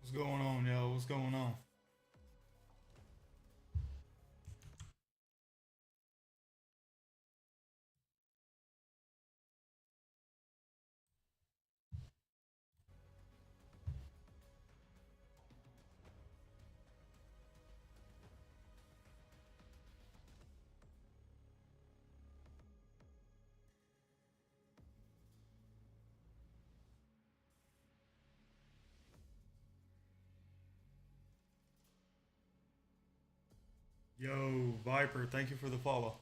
What's going on, yo? What's going on? Yo, Viper, thank you for the follow.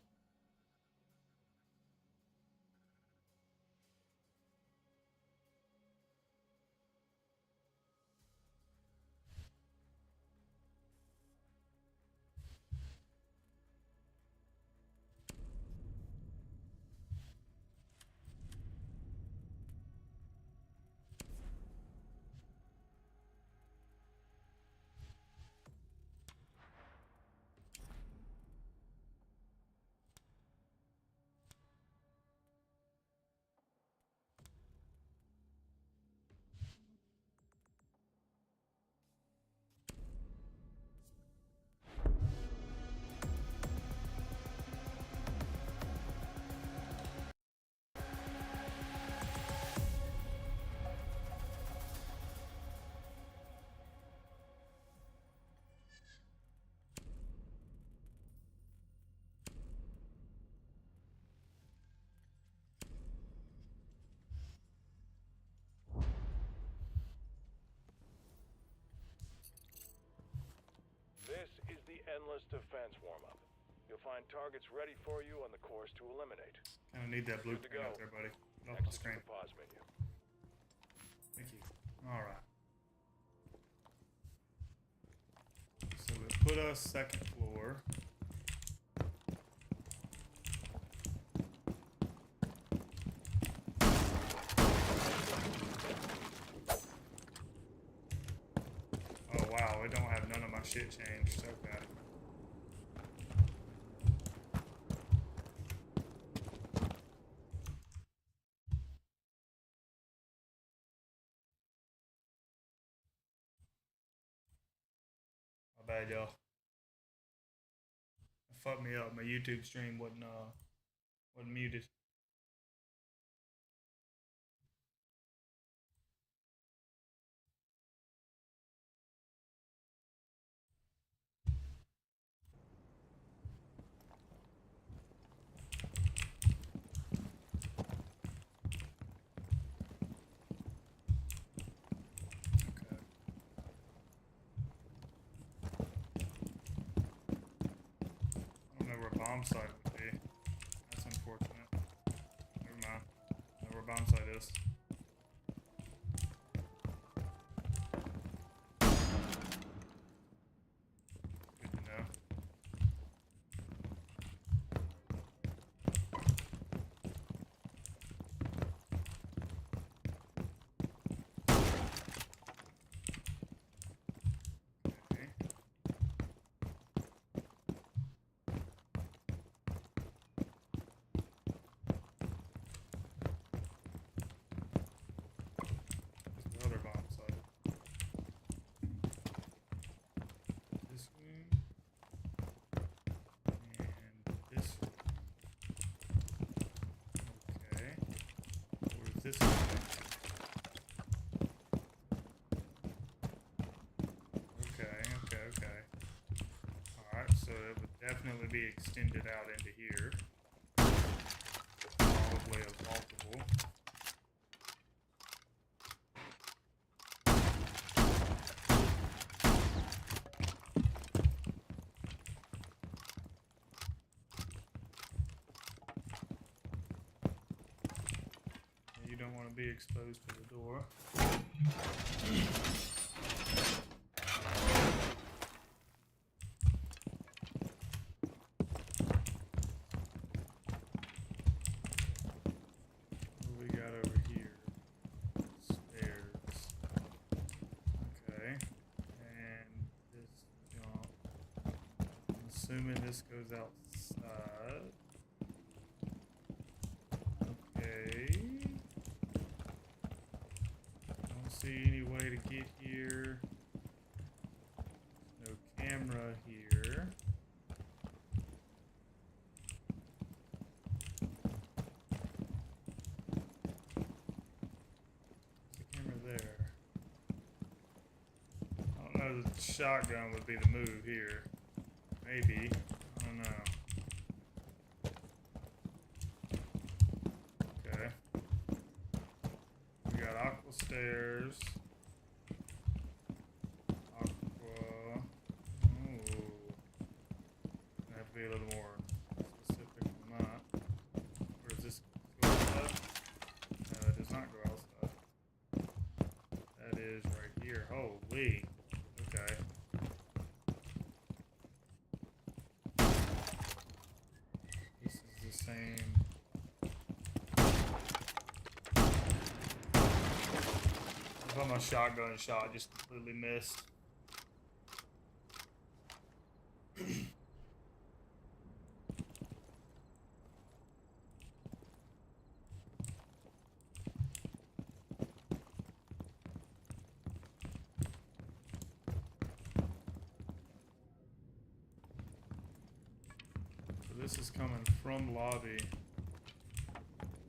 This is the Endless Defense warm-up. You'll find targets ready for you on the course to eliminate. Kind of need that Good to blueprint go. out there, buddy. Get off the Exit to screen. the pause menu. Thank you. All right. So it put us second floor. Oh wow, it don't have none of my shit changed. Okay. My bad, y'all. It fucked me up. My YouTube stream wasn't muted. Okay. I don't know where bomb site would be. That's unfortunate. Never mind. I know where bomb site is. Good to know. Okay. Where's the other bomb site? This room. And this room. Okay. Where's this room? Okay, okay, so it would definitely be extended out into here. Probably a multiple. You don't want to be exposed to the door. Assuming this goes outside. Okay. Don't see any way to get here. No camera here. There's a camera there. I don't know that the shotgun would be the move here. Maybe. I don't know. Okay. We got aqua stairs. Aqua. Ooh. I have to be a little more specific on that. Where does this go outside? No, it does not go outside. That is right here. Holy. Okay. Same. I thought my shotgun shot just completely missed. This is coming from lobby.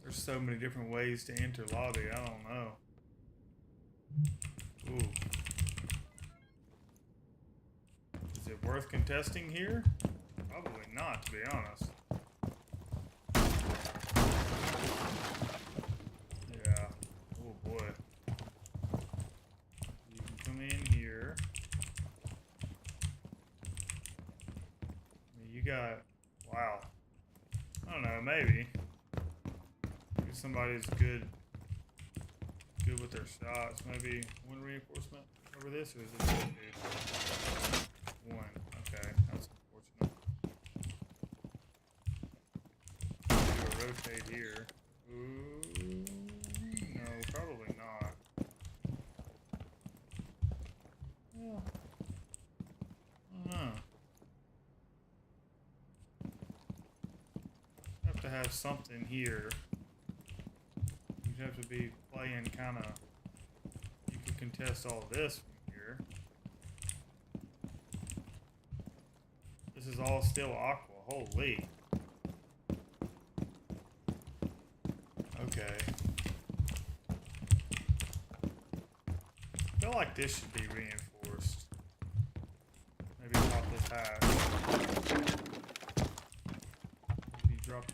There's so many different ways to enter lobby, I don't know. Ooh. Is it worth contesting here? Probably not, to be honest. Yeah. Oh boy. You can come in here. You got... Wow. I don't know, maybe. Maybe somebody's good with their shots. Maybe one reinforcement over this, or is it one? Okay, that's unfortunate. Do a rotate here. Ooh, no, probably not. Well, I don't know. To have something here. You'd have to be playing kind of. You could contest all this from here. This is all still aqua. Holy. Okay. I feel like this should be reinforced. Maybe pop this hatch. Drop the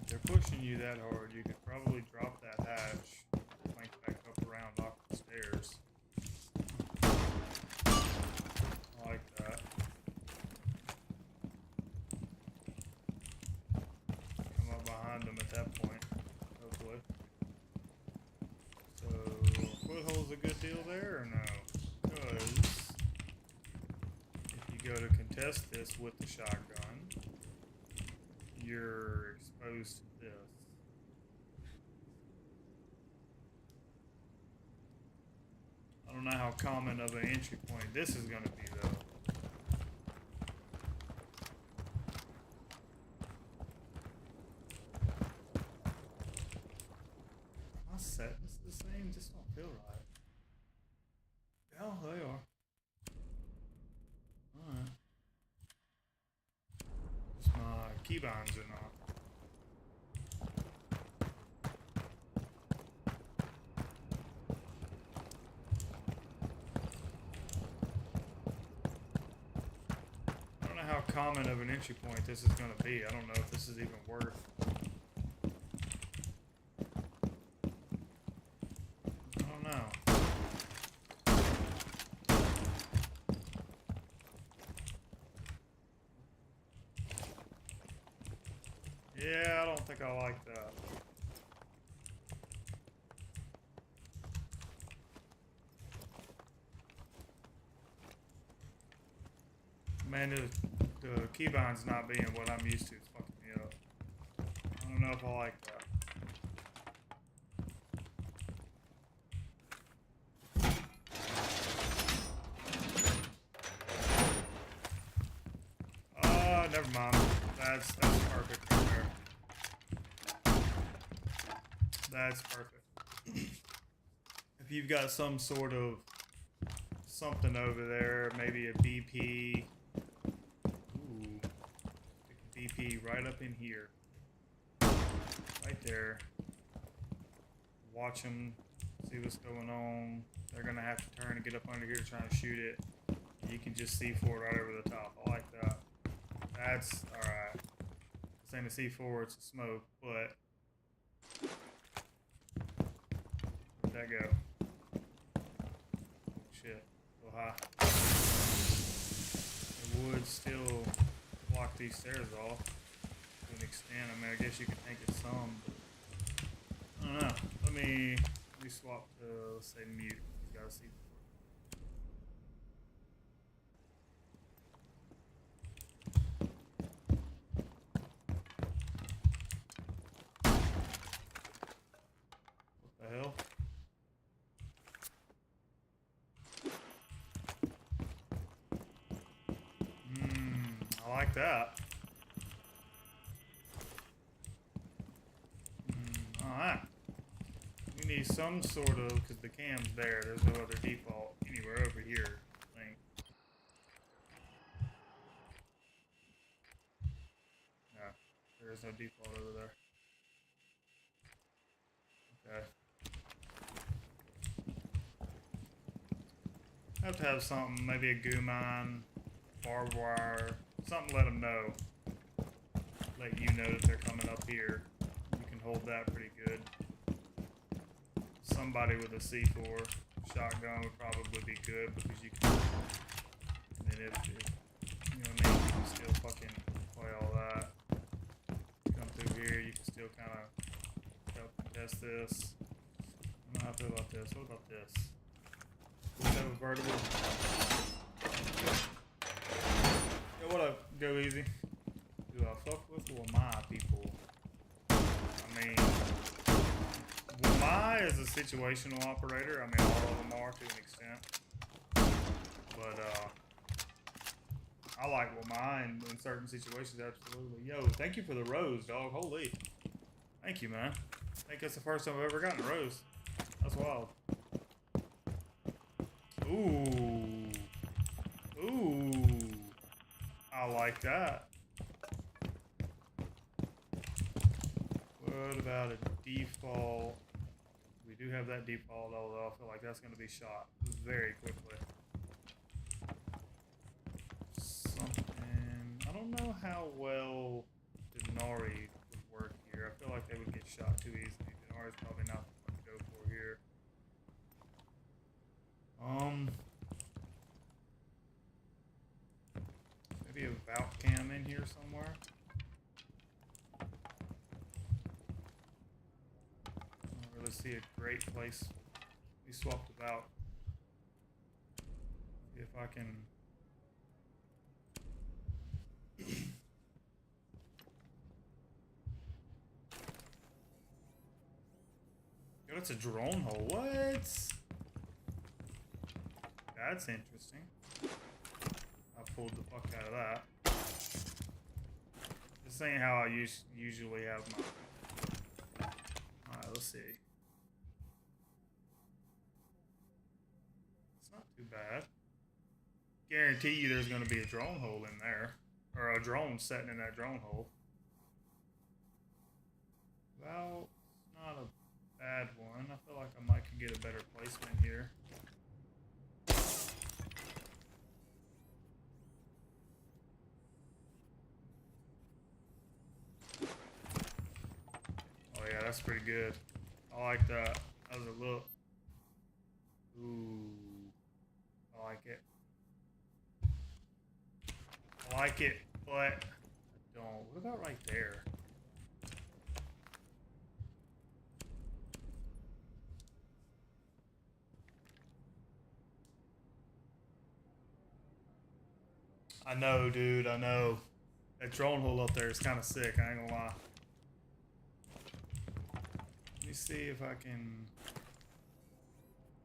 If they're pushing you that hard, you could probably drop that hatch, plank back up around off the stairs. I like that. Behind them at that point, hopefully. So, foothold's a good deal there, or no? Because if you go to contest this with the shotgun, you're exposed to this. I don't know how common of an entry point this is going to be, though. Settings the same, just don't feel right. Yeah, they are. keybinds or not. I don't know how common of an entry point this is going to be. I don't know if this is even worth. I don't know. Yeah, I don't think I like that. Man, the keybinds not being what I'm used to is fucking me up. I don't know if I like that. Never mind. That's perfect right there. That's perfect. If you've got some sort of something over there, maybe a BP. Ooh. Stick a BP right up in here. Right there. Watch them. See what's going on. They're going to have to turn and get up under here to try and shoot it. You can just C4 right over the top. I like that. That's alright. This ain't a C4, it's a smoke, but where'd that go? Oh shit. Go high. It would still block these stairs off to an extent. I mean, I guess you could tank it some, but I don't know. Let me swap to, let's say, mute. You gotta see. What the hell? I like that. Alright. We need some sort of, because the cam's there, there's no other default anywhere over here, I think. No, there is no default over there. Okay. Have to have something, maybe a goo mine, barbed wire, something let them know. Let you know that they're coming up here. You can hold that pretty good. Somebody with a C4 shotgun would probably be good because you can. And then if you know what I mean, you can still fucking play all that. Come through here, you can still kind of help contest this. I don't know how I feel about this. What about this? Do we have a vertical? Yo, what up? Go easy. Do I fuck with Wamai people? I mean, Wamai is a situational operator. I mean, all of them are to an extent. But, I like Wamai in certain situations, absolutely. Yo, thank you for the rose, dog. Holy. Thank you, man. I think that's the first time I've ever gotten a rose. That's wild. Ooh. Ooh. I like that. What about a default? We do have that default, although I feel like that's going to be shot very quickly. Something. I don't know how well Denari would work here. I feel like they would get shot too easily. Denari's probably not the one to go for here. Maybe a Valk cam in here somewhere. I don't really see a great place. We swapped the Valk. See if I can. Yo, it's a drone hole. What? That's interesting. I pulled the fuck out of that. This ain't how I usually have my. Alright, let's see. It's not too bad. Guarantee you there's going to be a drone hole in there. Or a drone sitting in that drone hole. Well, it's not a bad one. I feel like I might could get a better placement here. Oh yeah, that's pretty good. I like that. How's it look? Ooh, I like it. I like it, but I don't. What about right there? I know, dude. I know. That drone hole up there is kind of sick. I ain't gonna lie. Let me see if I can.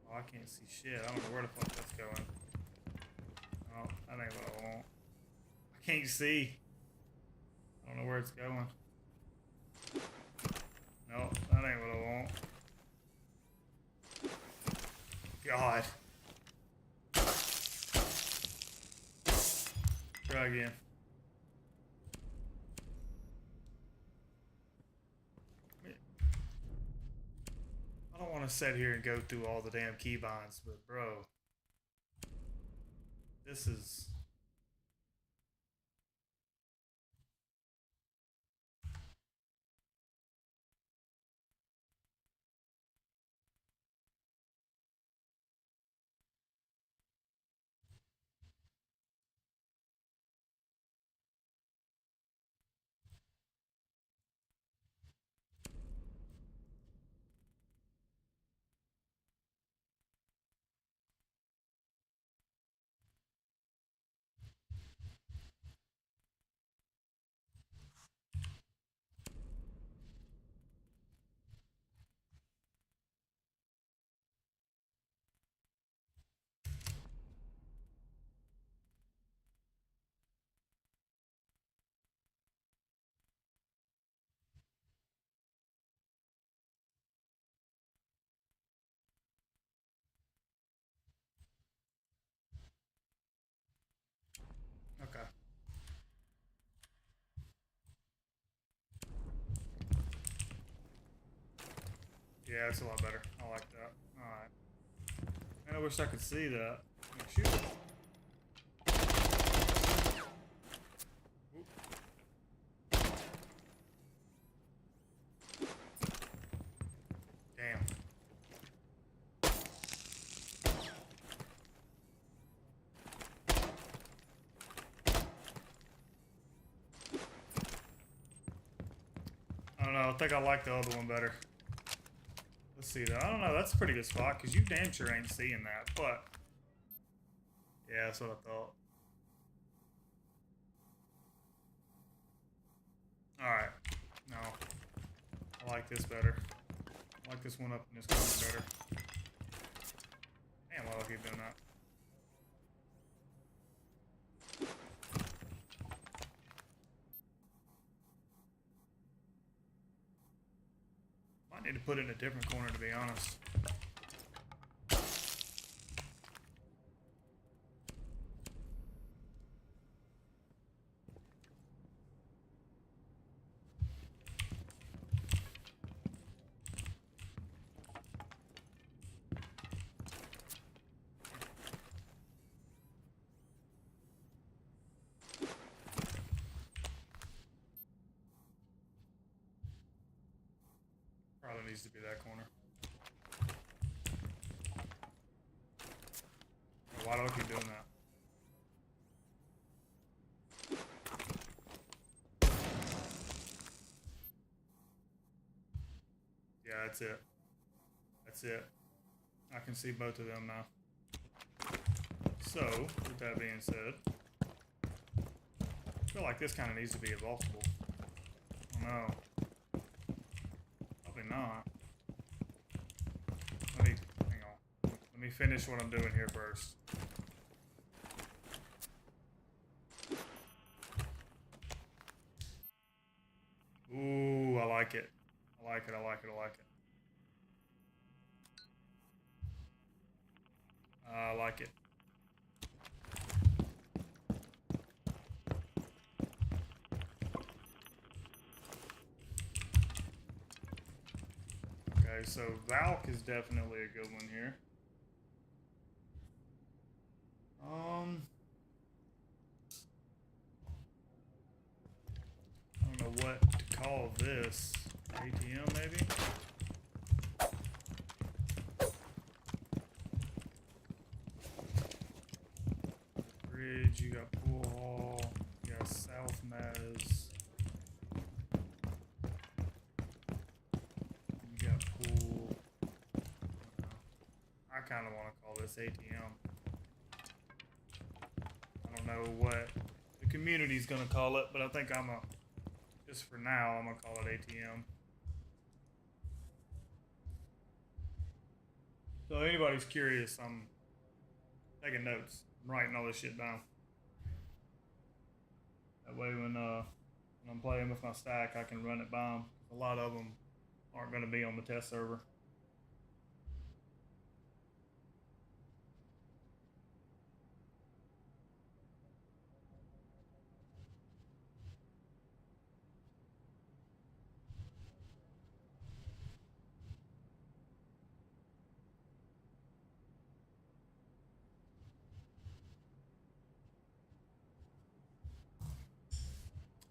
Oh, I can't see shit. I don't know where the fuck that's going. Oh, that ain't what I want. I can't see. I don't know where it's going. No, that ain't what I want. God. Try again. I don't want to sit here and go through all the damn keybinds, but bro, this is. Okay. Yeah, it's a lot better. I like that. Alright. Man, I wish I could see that. Shoot. Oop. Damn. I don't know. I think I like the other one better. Let's see though. I don't know. That's a pretty good spot because you damn sure ain't seeing that. But yeah, that's what I thought. All right. No, I like this better. I like this one up in this corner better. Damn, why do I keep doing that? Might need to put it in a different corner to be honest. Probably needs to be that corner. Why do I keep doing that? Yeah, that's it. That's it. I can see both of them now. So, with that being said, I feel like this kind of needs to be a vaultable. Oh no. Probably not. Hang on. Let me finish what I'm doing here first. Ooh, I like it. I like it, I like it, I like it. I like it. Okay, so Valk is definitely a good one here. I don't know what to call this. ATM maybe? Bridge, you got Pool Hall, you got South Mez. You got Pool. I kind of want to call this ATM. I don't know what the community's going to call it, but I think just for now, I'm going to call it ATM. So if anybody's curious, I'm taking notes. I'm writing all this shit down. That way when I'm playing with my stack, I can run it by them. A lot of them aren't going to be on the test server.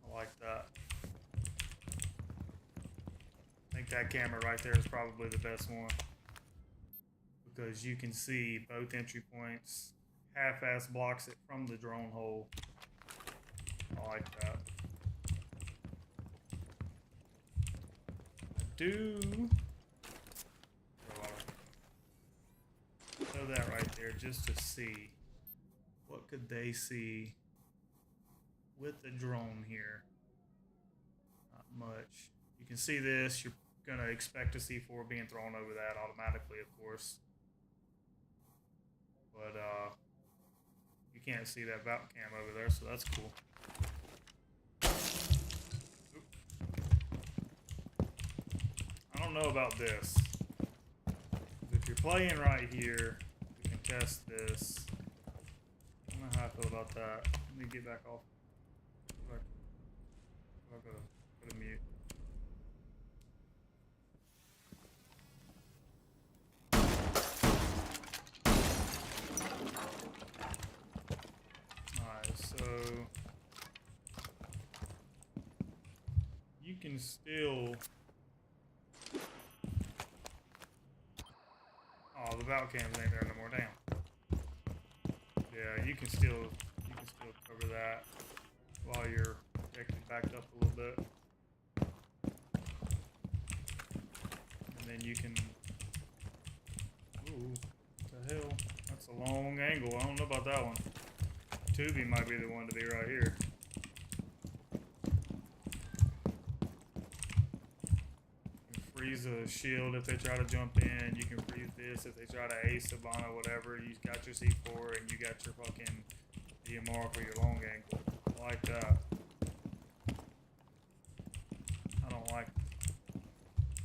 I like that. I think that camera right there is probably the best one, because you can see both entry points, half-ass blocks it from the drone hole. I like that. I do throw that right there just to see what could they see with the drone here. Not much. You can see this. You're gonna expect a C4 being thrown over that automatically, of course. But you can't see that Valk cam over there, so that's cool. Oop. I don't know about this. If you're playing right here, you can test this. I don't know how I feel about that. Let me get back off. I'll go to mute. Alright, so you can still. Oh, the Valk cams ain't there no more. Damn. Yeah, you can still cover that while you're protected backed up a little bit. And then you can. Ooh, what the hell? That's a long angle. I don't know about that one. Tubi might be the one to be right here. You can freeze a shield if they try to jump in. You can freeze this if they try to ace Savannah, whatever. You got your C4 and you got your fucking DMR for your long angle. I like that.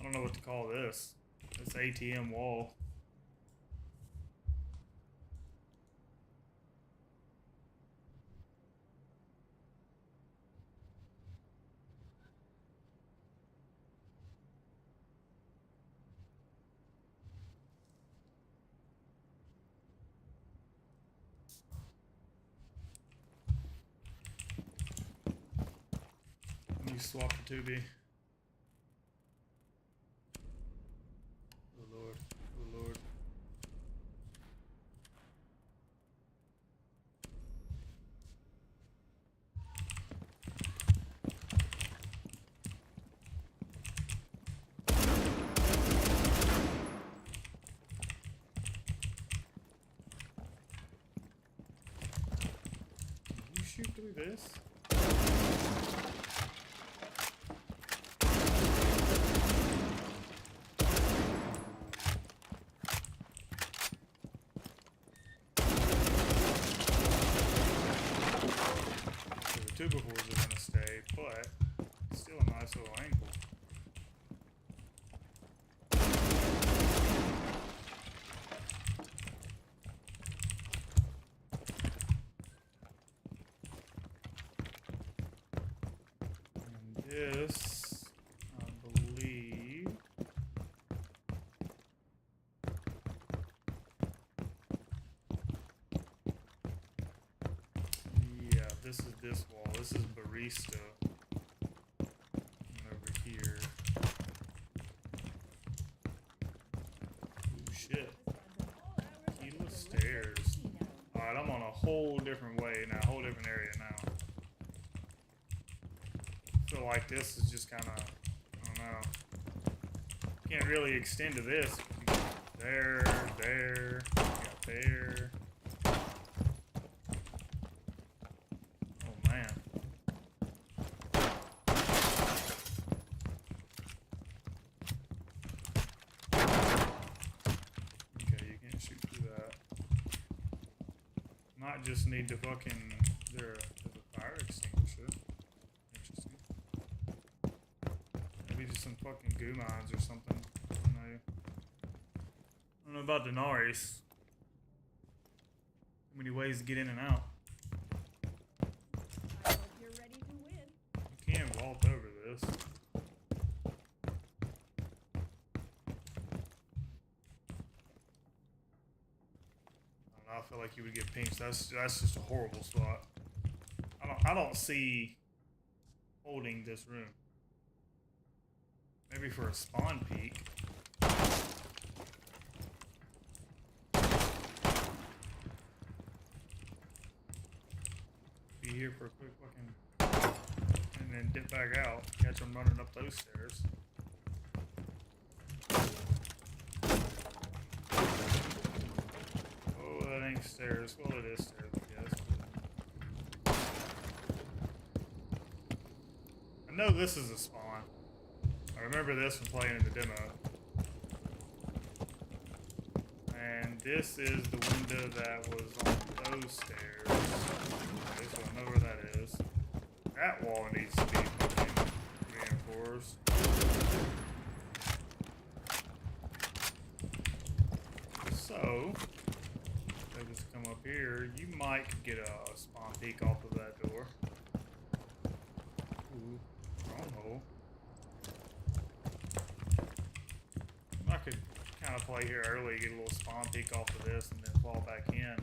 I don't know what to call this. It's ATM wall. Let me swap the Tubi. Oh Lord. Oh Lord. Did you shoot through this? The 2x4s are going to stay, but still a nice little angle. And this, I believe, this is this wall. This is barista. And over here. Ooh, shit. Keyless stairs. Alright, I'm on a whole different way now, a whole different area now. Feel like this is just kind of, I don't know. Can't really extend to this. You got there, there, you got there. Oh man. Okay, you can't shoot through that. Might just need to fucking. There's a fire extinguisher. Interesting. Maybe just some fucking goo mines or something. I don't know about Denaris. Too many ways to get in and out. I hope you're ready to win. You can vault over this. I feel like you would get pinched. That's just a horrible spot. I don't see holding this room. Maybe for a spawn peek. Be here for a quick fucking, and then dip back out. Catch them running up those stairs. Oh, that ain't stairs. Well, it is stairs, I guess. I know this is a spawn. I remember this from playing in the demo. And this is the window that was on those stairs. Okay, so I know where that is. That wall needs to be fucking reinforced. So, if I just come up here, you might get a spawn peek off of that door. Ooh, stronghold. I could kind of play here early, get a little spawn peek off of this, and then fall back in.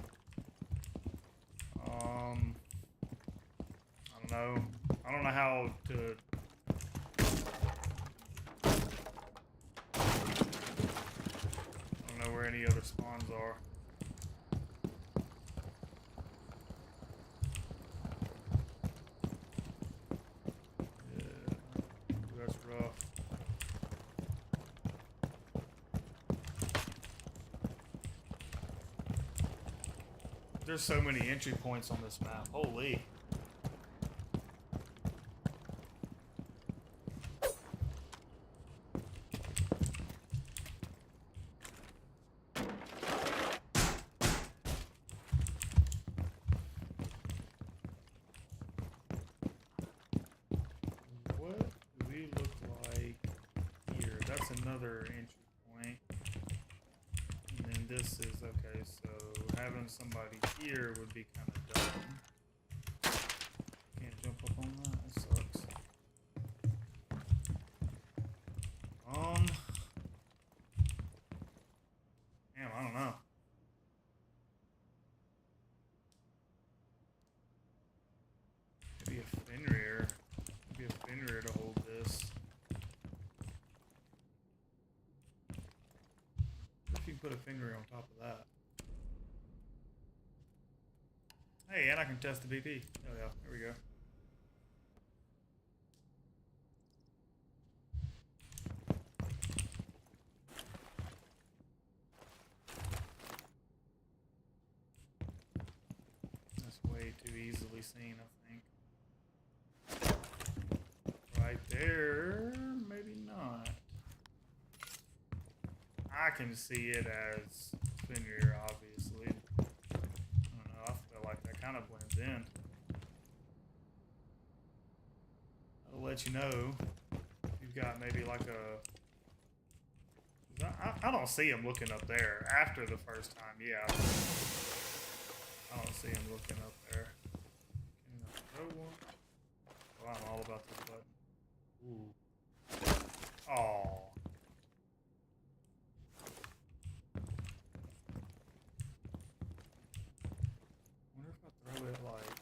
I don't know. I don't know how to. I don't know where any other spawns are. Yeah, that's rough. There's so many entry points on this map. Holy. What do we look like here? That's another entry point. And then this is, okay, so having somebody here would be kind of dumb. Can't jump up on that, that sucks. Damn, I don't know. Maybe a Fenrir. Maybe a Fenrir to hold this. What if you put a Fenrir on top of that? Hey, and I can test the BP. Oh yeah, here we go. That's way too easily seen, I think. Right there, maybe not. I can see it as Fenrir, obviously. I don't know, I feel like that kind of blends in. I'll let you know if you've got maybe like a... I don't see him looking up there. After the first time, yeah. I don't see him looking up there. Can I throw one? Oh, I'm all about this button. Ooh. Oh. Wonder if I throw it like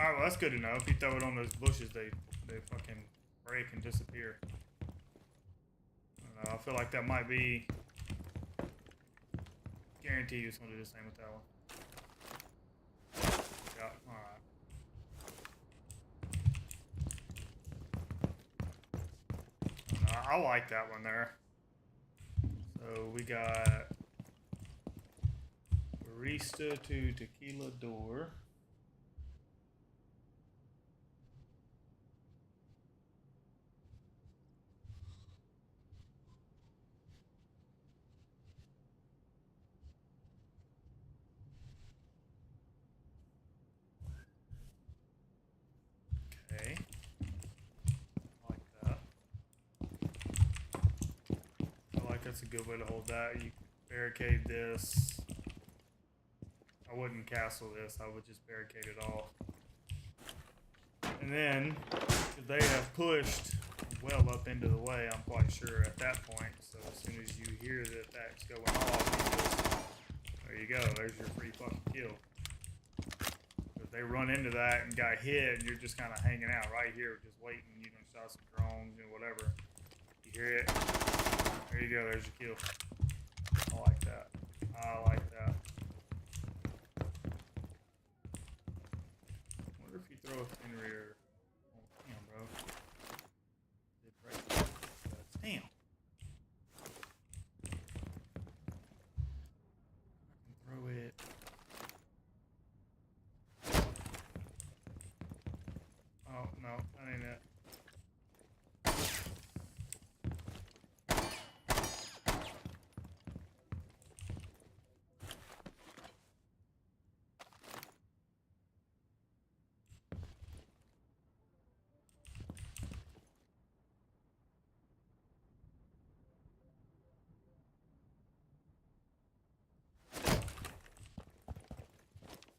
Alright, well that's good to know. If you throw it on those bushes, they fucking break and disappear. I don't know, I feel like that might be... Guarantee you it's gonna do the same with that one. Yeah, alright. I like that one there. So we got barista to tequila door. Okay. I like that. I like that's a good way to hold that. You barricade this. I wouldn't castle this, I would just barricade it off. And then, if they have pushed well up into the way, I'm quite sure at that point, so as soon as you hear that that's going off, you just, there you go, there's your free fucking kill. If they run into that and got hit, and you're just kind of hanging out right here, just waiting, you know, shot some drones, you know, whatever. You hear it, there you go, there's your kill. I like that. I like that. Wonder if you throw a Fenrir. Oh, damn, bro. Did break. Damn. I can throw it. Oh, no, that ain't it.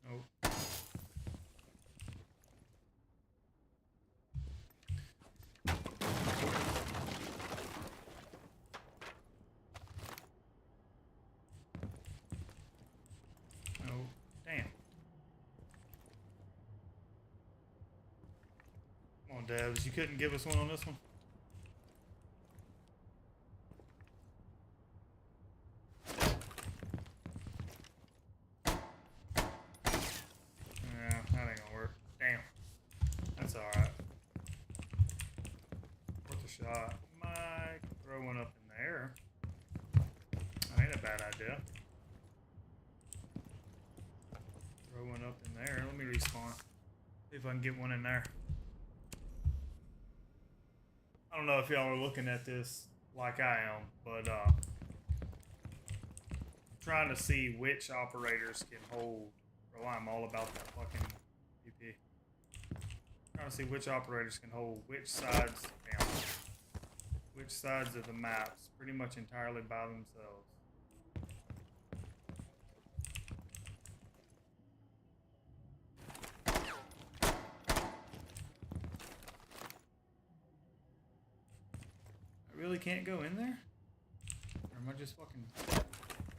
Nope. Oh, damn. Come on, Devs. You couldn't give us one on this one? Yeah, that ain't gonna work. Damn. That's alright. Worth a shot. Might throw one up in there. That ain't a bad idea. Throw one up in there. Let me respawn. See if I can get one in there. I don't know if y'all are looking at this like I am, but I'm trying to see which operators can hold. Bro, I'm all about that fucking PP. Trying to see which operators can hold which sides, damn, which sides of the maps pretty much entirely by themselves. I really can't go in there? Or am I just fucking...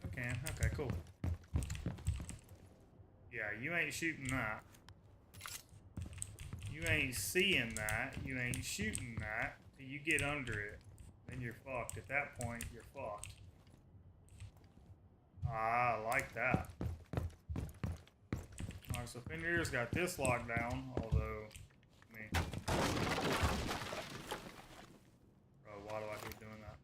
Okay, okay, cool. Yeah, you ain't shooting that. You ain't seeing that. You ain't shooting that. Till you get under it. Then you're fucked. At that point, you're fucked. Ah, I like that. Alright, so Fenrir's got this locked down, although... I mean... Bro, why do I keep doing that?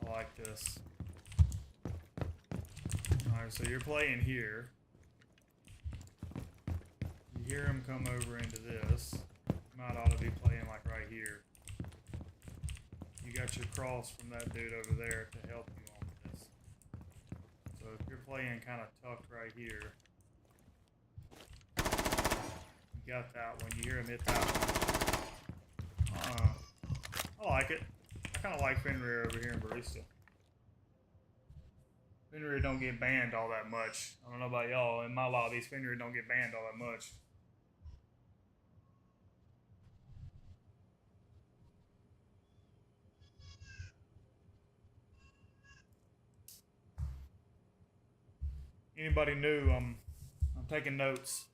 I like this. Alright, so you're playing here. You hear him come over into this. You might ought to be playing like right here. You got your cross from that dude over there to help you on this. So if you're playing kind of tucked right here, you got that one. You hear him hit that one. I like it. I kind of like Fenrir over here in Barista. Fenrir don't get banned all that much. I don't know about y'all. In my lobbies, Fenrir don't get banned all that much. anybody new, I'm taking notes,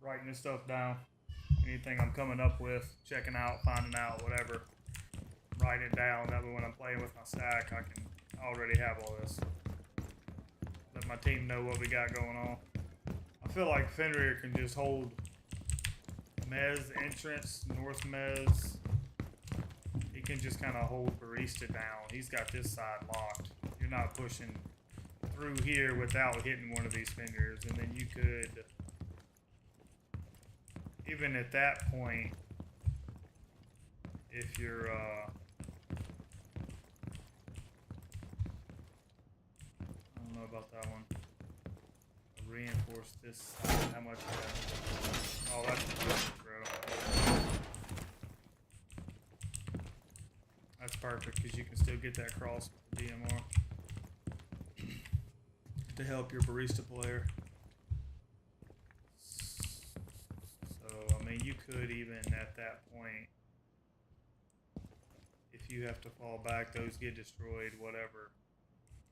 writing this stuff down. Anything I'm coming up with, checking out, finding out, whatever. Write it down. That way when I'm playing with my stack, I can already have all this. Let my team know what we got going on. I feel like Fenrir can just hold Mez entrance, North Mez. He can just kind of hold Barista down. He's got this side locked. You're not pushing through here without hitting one of these Fenrirs. And then you could, even at that point, if you're, I don't know about that one. Reinforce this side. How much is that? Oh, that's perfect, bro. That's perfect because you can still get that cross with the DMR to help your Barista player. So, I mean, you could even at that point, if you have to fall back, those get destroyed, whatever.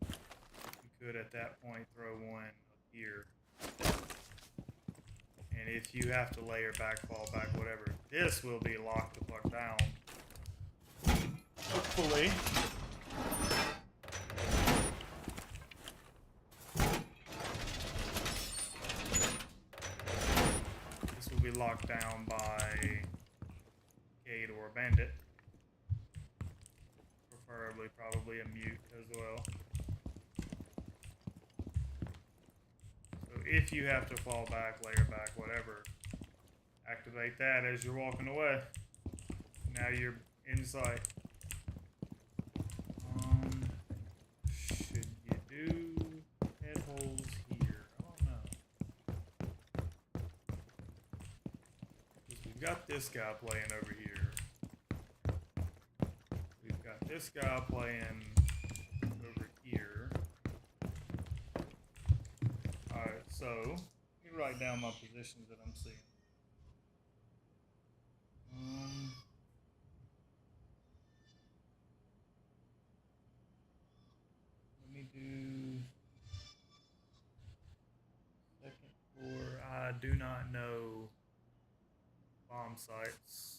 You could at that point throw one up here. And if you have to layer back, fall back, whatever, this will be locked the fuck down. Hopefully. This will be locked down by Cade or a Bandit. Preferably, probably a Mute as well. So if you have to fall back, layer back, whatever, activate that as you're walking away. Now you're in sight. Should you do head holes here? I don't know. Because we've got this guy playing over here. We've got this guy playing over here. Alright, so let me write down my positions that I'm seeing. Do second floor. I do not know bomb sites.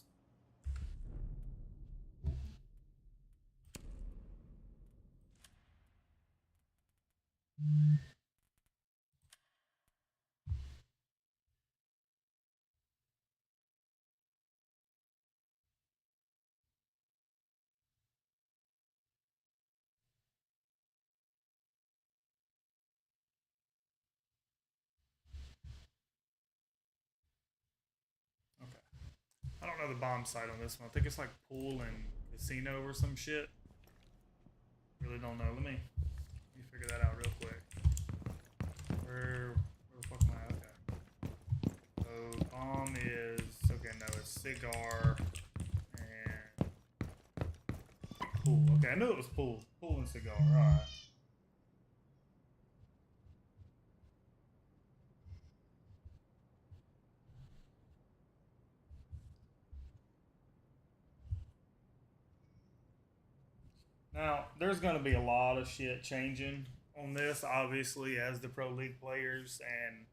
I don't know the bomb site on this one. I think it's like pool and casino or some shit. Really don't know. Let me figure that out real quick. Where the fuck am I? Okay. So bomb is okay. No, it's cigar and pool. Okay, I knew it was pool. Pool and cigar. All right. Now, there's going to be a lot of shit changing on this, obviously, as the Pro League players and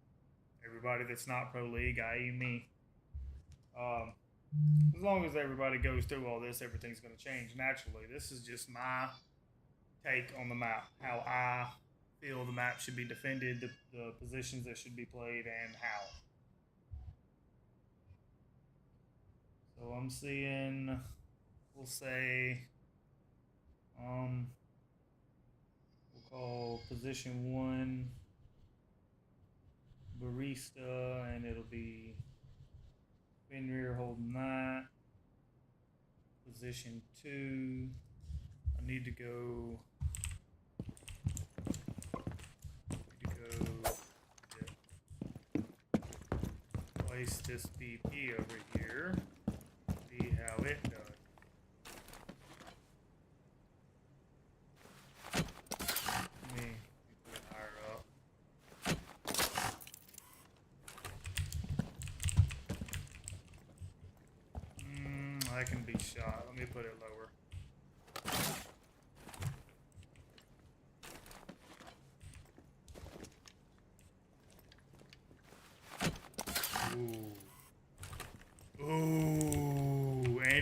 everybody that's not Pro League, i.e. me. As long as everybody goes through all this, everything's going to change naturally. This is just my take on the map, how I feel the map should be defended, the positions that should be played, and how. So I'm seeing, we'll say... we'll call position 1 Barista, and it'll be Fenrir holding that. Position 2, I need to go. Place this BP over here. See how it does. That can be shot. Let me put it lower.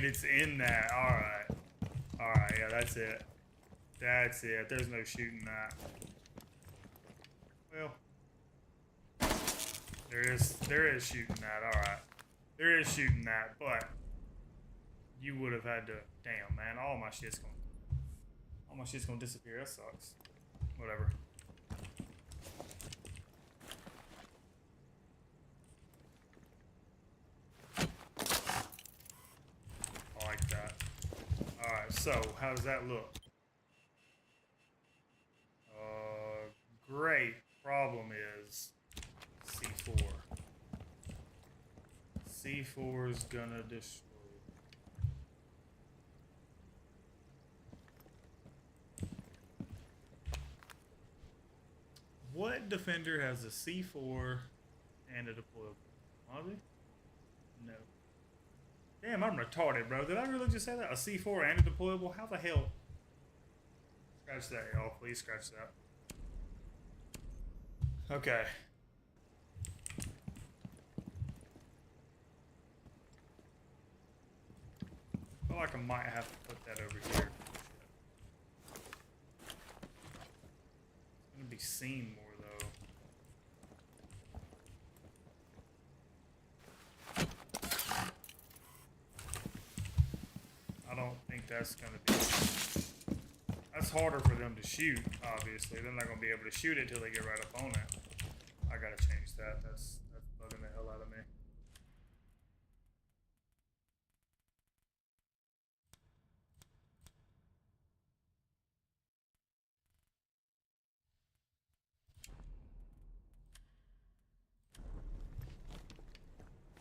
and it's in that. Alright. Alright, yeah, that's it. That's it. There's no shooting that. Well, there is shooting that. Alright. There is shooting that, but you would have had to. Damn, man, all my shit's gonna disappear. That sucks. Whatever. I like that. Alright, so how does that look? Great. Problem is C4. C4 is gonna destroy. What defender has a C4 and a deployable? Ozzy? No. Damn, I'm retarded, bro. Did I really just say that? A C4 and a deployable? How the hell? Scratch that, y'all. Please scratch that. Okay. I feel like I might have to put that over here. It's gonna be seen more though. I don't think that's gonna be. That's harder for them to shoot, obviously. They're not gonna be able to shoot it till they get right up on it. I gotta change that. That's bugging the hell out of me.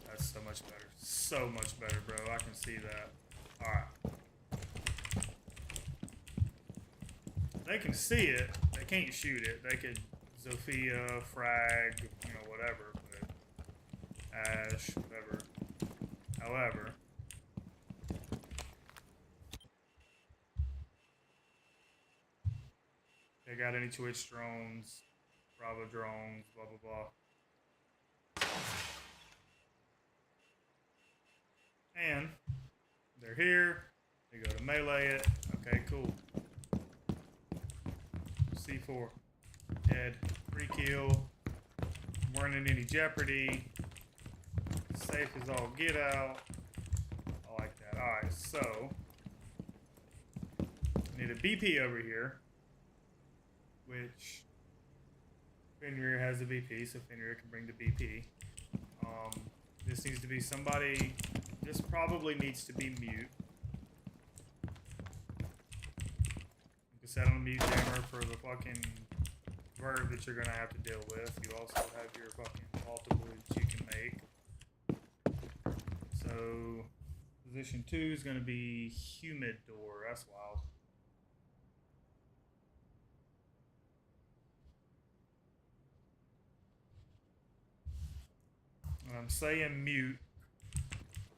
That's so much better. So much better, bro. I can see that. Alright. They can see it. They can't shoot it. They could Zofia, frag, you know, whatever. But Ash, whatever. However, they got any Twitch drones, Bravo drones, blah blah blah. And they're here. They go to melee it. Okay, cool. C4. Dead. Free kill. Weren't in any jeopardy. Safe as all get out. I like that. Alright, so. Need a BP over here. Which. Fenrir has a BP, so Fenrir can bring the BP. This needs to be somebody. This probably needs to be mute. You can set on mute jammer for the fucking verb that you're gonna have to deal with. You also have your fucking multiple that you can make. So position 2 is gonna be humid door. That's wild. And I'm saying mute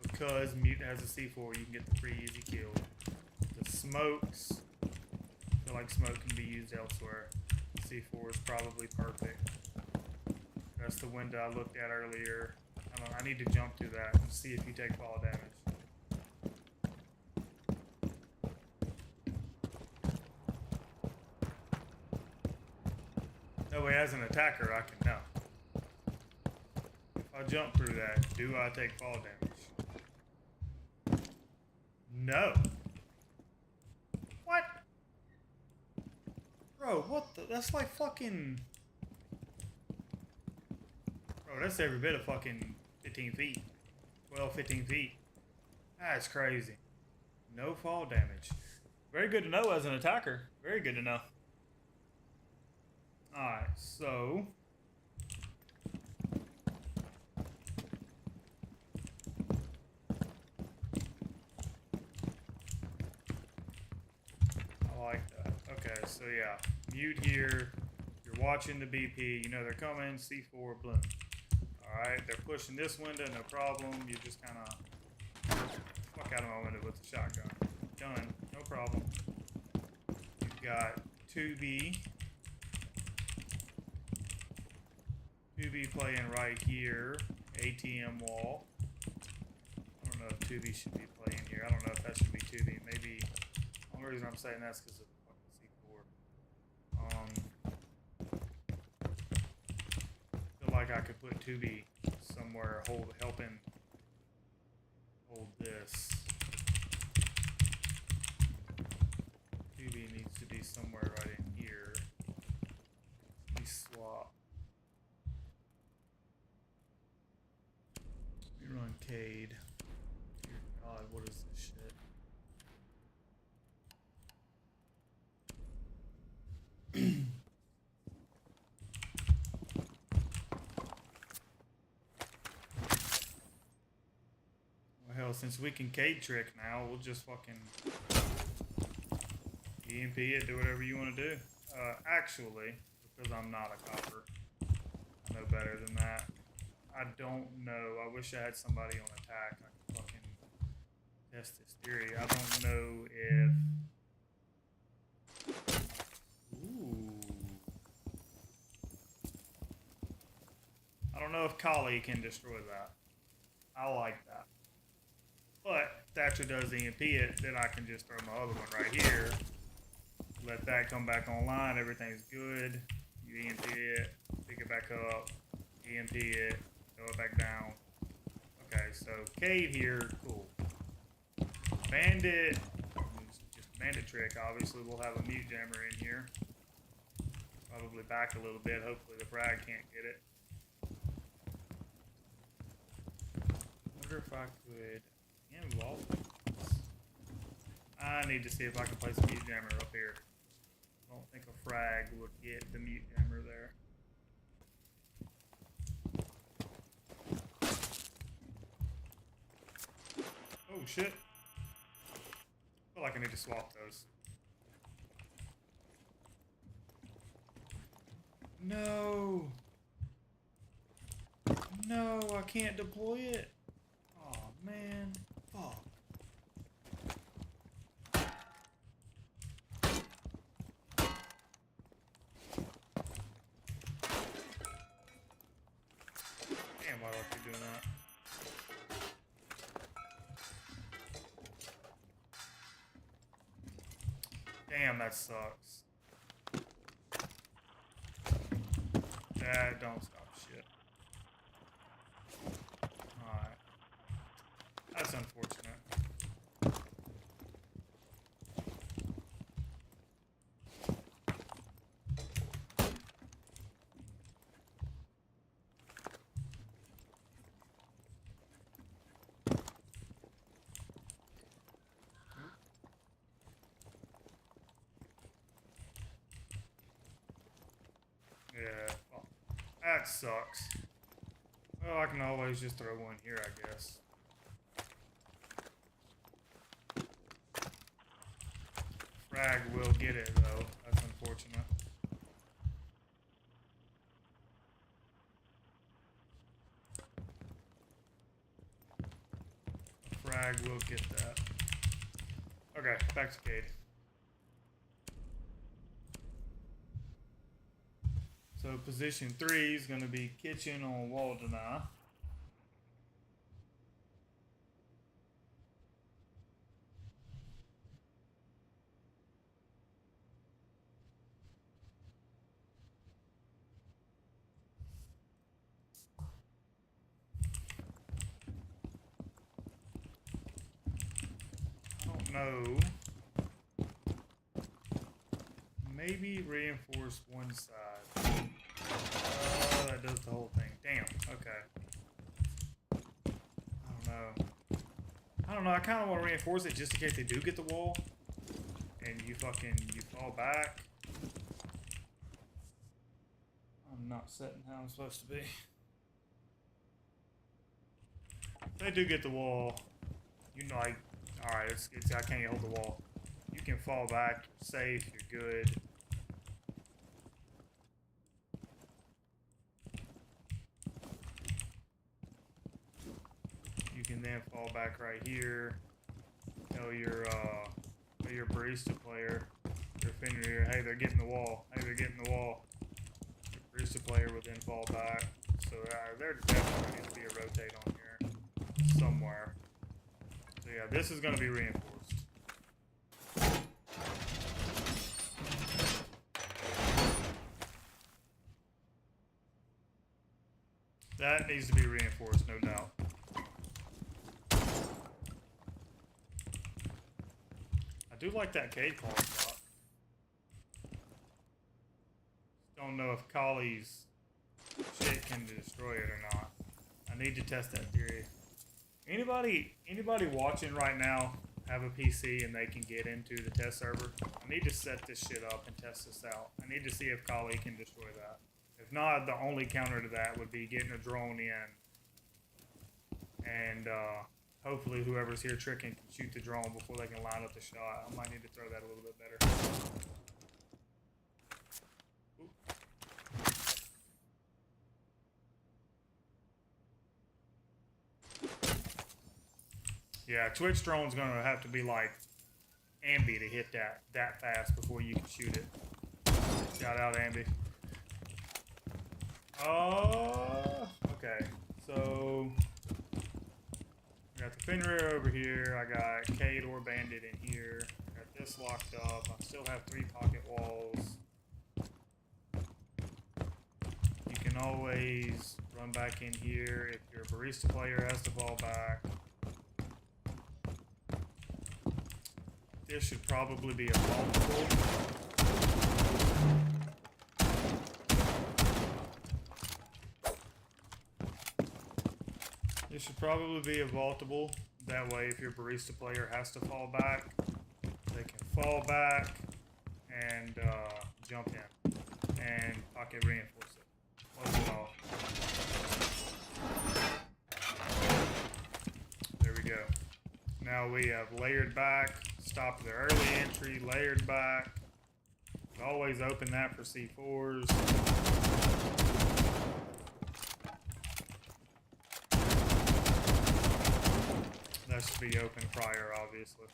because mute has a C4, you can get the free easy kill. The smokes, I feel like smoke can be used elsewhere. C4 is probably perfect. That's the window I looked at earlier. I need to jump to that and see if you take fall damage. No way, as an attacker, I can know. If I jump through that, do I take fall damage? No. What? Bro, what the? That's like fucking. Bro, that's every bit of fucking 15 feet. 12, 15 feet. That's crazy. No fall damage. Very good to know as an attacker. Very good to know. Alright, so. I like that. Okay, so yeah. Mute here. You're watching the BP. You know they're coming. C4, bloom. Alright, they're pushing this window, no problem. You just kind of fuck out of my window with the shotgun. Done. No problem. You've got 2B. 2B playing right here. ATM wall. I don't know if Tubi should be playing here. I don't know if that should be Tubi. Maybe the only reason I'm saying that's because of fucking C4. Feel like I could put Tubi somewhere helping hold this. Tubi needs to be somewhere right in here. We swap. We run Cade. Dear God, what is this shit? Well, hell, since we can Cade trick now, we'll just fucking EMP it, do whatever you want to do. Actually, because I'm not a copper, I know better than that. I don't know. I wish I had somebody on attack. I could fucking test this theory. I don't know if... Ooh. I don't know if Kali can destroy that. I like that. But if Thatcher does EMP it, then I can just throw my other one right here. Let that come back online. Everything's good. You EMP it, pick it back up, EMP it, throw it back down. Okay, so Cade here, cool. Bandit, just bandit trick. Obviously, we'll have a mute jammer in here. Probably back a little bit. Hopefully, the frag can't get it. Wonder if I could involve this. I need to see if I can place a mute jammer up here. I don't think a frag would get the mute jammer there. Oh shit. I feel like I need to swap those. No. No, I can't deploy it. Oh man. Fuck. Damn, why do I keep doing that? Damn, that sucks. That don't stop shit. Alright. That's unfortunate. Yeah, well, that sucks. Well, I can always just throw one here, I guess. Frag will get it, though. That's unfortunate. Frag will get that. Okay, back to Cade. So position 3 is going to be kitchen on Waldena. I don't know. Maybe reinforce one side. That does the whole thing. Damn. Okay. I don't know. I kind of want to reinforce it just in case they do get the wall. And you fall back. I'm not setting how I'm supposed to be. If they do get the wall, you know, like, alright, I can't hold the wall. You can fall back, you're safe, you're good. You can then fall back right here. Tell your barista player, your offender here, hey, they're getting the wall. Hey, they're getting the wall. Your barista player will then fall back. So there definitely needs to be a rotate on here somewhere. So yeah, this is going to be reinforced. That needs to be reinforced, no doubt. I do like that cave car spot. Don't know if Kali's shit can destroy it or not. I need to test that theory. Anybody watching right now have a PC and they can get into the test server? I need to set this shit up and test this out. I need to see if Kali can destroy that. If not, the only counter to that would be getting a drone in. And hopefully whoever's here tricking can shoot the drone before they can line up the shot. I might need to throw that a little bit better. Oop. Yeah, Twitch drone's gonna have to be like Ambi to hit that fast before you can shoot it. Shout out Ambi. Okay. So I got the Fenrir over here. I got Cade or Bandit in here. I got this locked up. I still have 3 pocket walls. You can always run back in here if your barista player has to fall back. This should probably be a multiple. This should probably be a vaultable. That way, if your barista player has to fall back, they can fall back and jump in and pocket reinforce it. Close it off. There we go. Now we have layered back, stopped the early entry, layered back. Always open that for C4s. That should be open prior, obviously.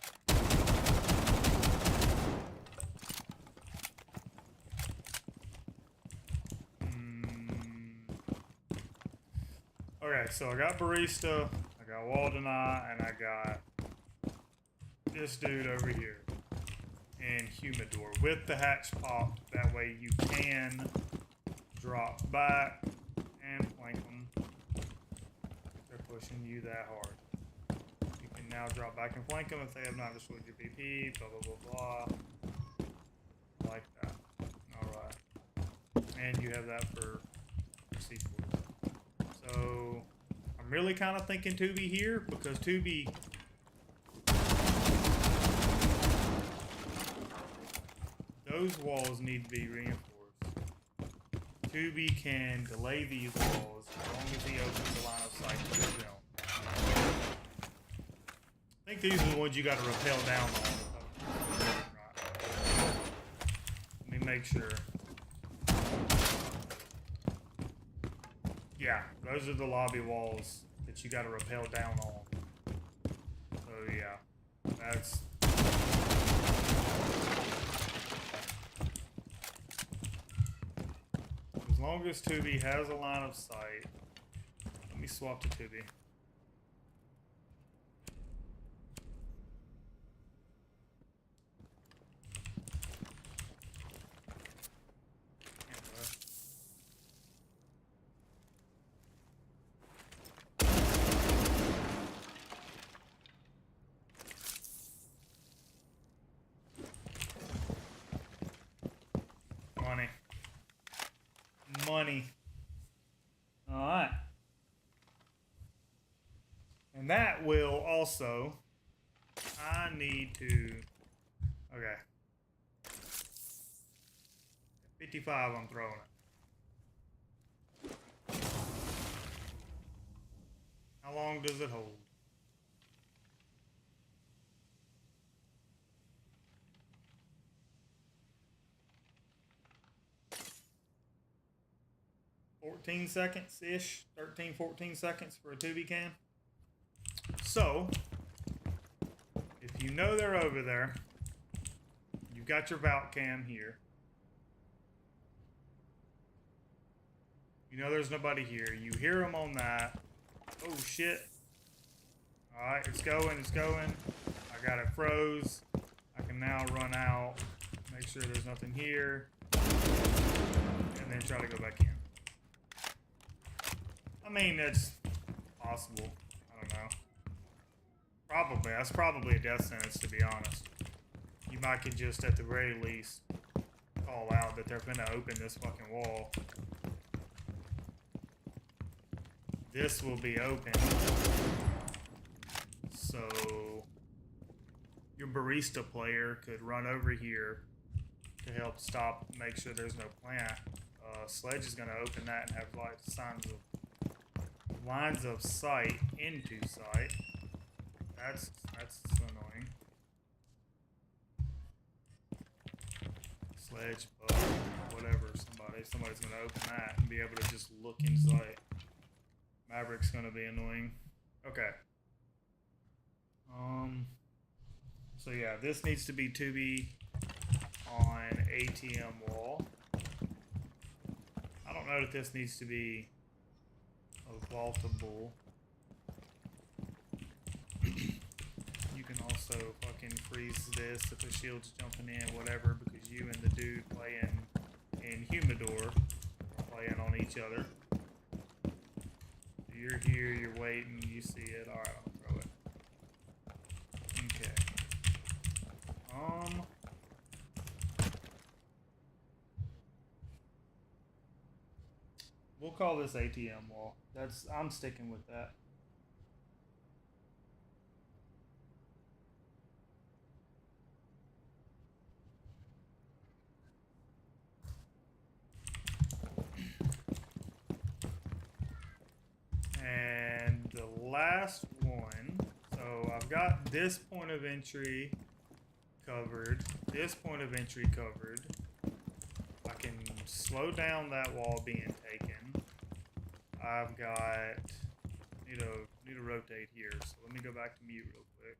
Okay, so I got Barista, I got Waldeni, and I got this dude over here in Humidor with the hatch popped. That way you can drop back and flank them if they're pushing you that hard. You can now drop back and flank them if they have not destroyed your BP, blah, blah, blah, blah. Like that. Alright. And you have that for C4. So, I'm really kind of thinking 2B here, because 2B... those walls need to be reinforced. 2B can delay these walls as long as he opens the line of sight to the zone. I think these are the ones you got to rappel down on. Right. Let me make sure. Yeah, those are the lobby walls that you got to rappel down on. So yeah, that's... as long as 2B has a line of sight. Let me swap to 2B. Money. Alright. And that will also... I need to... Okay. 55 I'm throwing it. How long does it hold? $14 seconds-ish, 13, 14 seconds for a 2B cam. So, if you know they're over there, you've got your Valk cam here. You know there's nobody here. You hear them on that. Oh, shit. Alright, it's going, it's going. I got it froze. I can now run out, make sure there's nothing here, and then try to go back in. I mean, it's possible. I don't know. Probably. That's probably a death sentence, to be honest. You might could just, at the very least, call out that they're gonna open this fucking wall. This will be open. So your barista player could run over here to help stop, make sure there's no plant. Sledge is gonna open that and have like lines of sight into sight. That's annoying. Sledge, bug, whatever. Somebody's gonna open that and be able to just look in sight. Maverick's gonna be annoying. Okay. So yeah, this needs to be 2B on ATM wall. I don't know if this needs to be a vaultable. You can also fucking freeze this if the shield's jumping in, whatever, because you and the dude playing in Humidor are playing on each other. You're here, you're waiting, you see it. Alright, I'll throw it. Okay. We'll call this ATM wall. I'm sticking with that. And the last one, so I've got this point of entry covered, this point of entry covered. I can slow down that wall being taken. I've got, need to rotate here, so let me go back to mute real quick.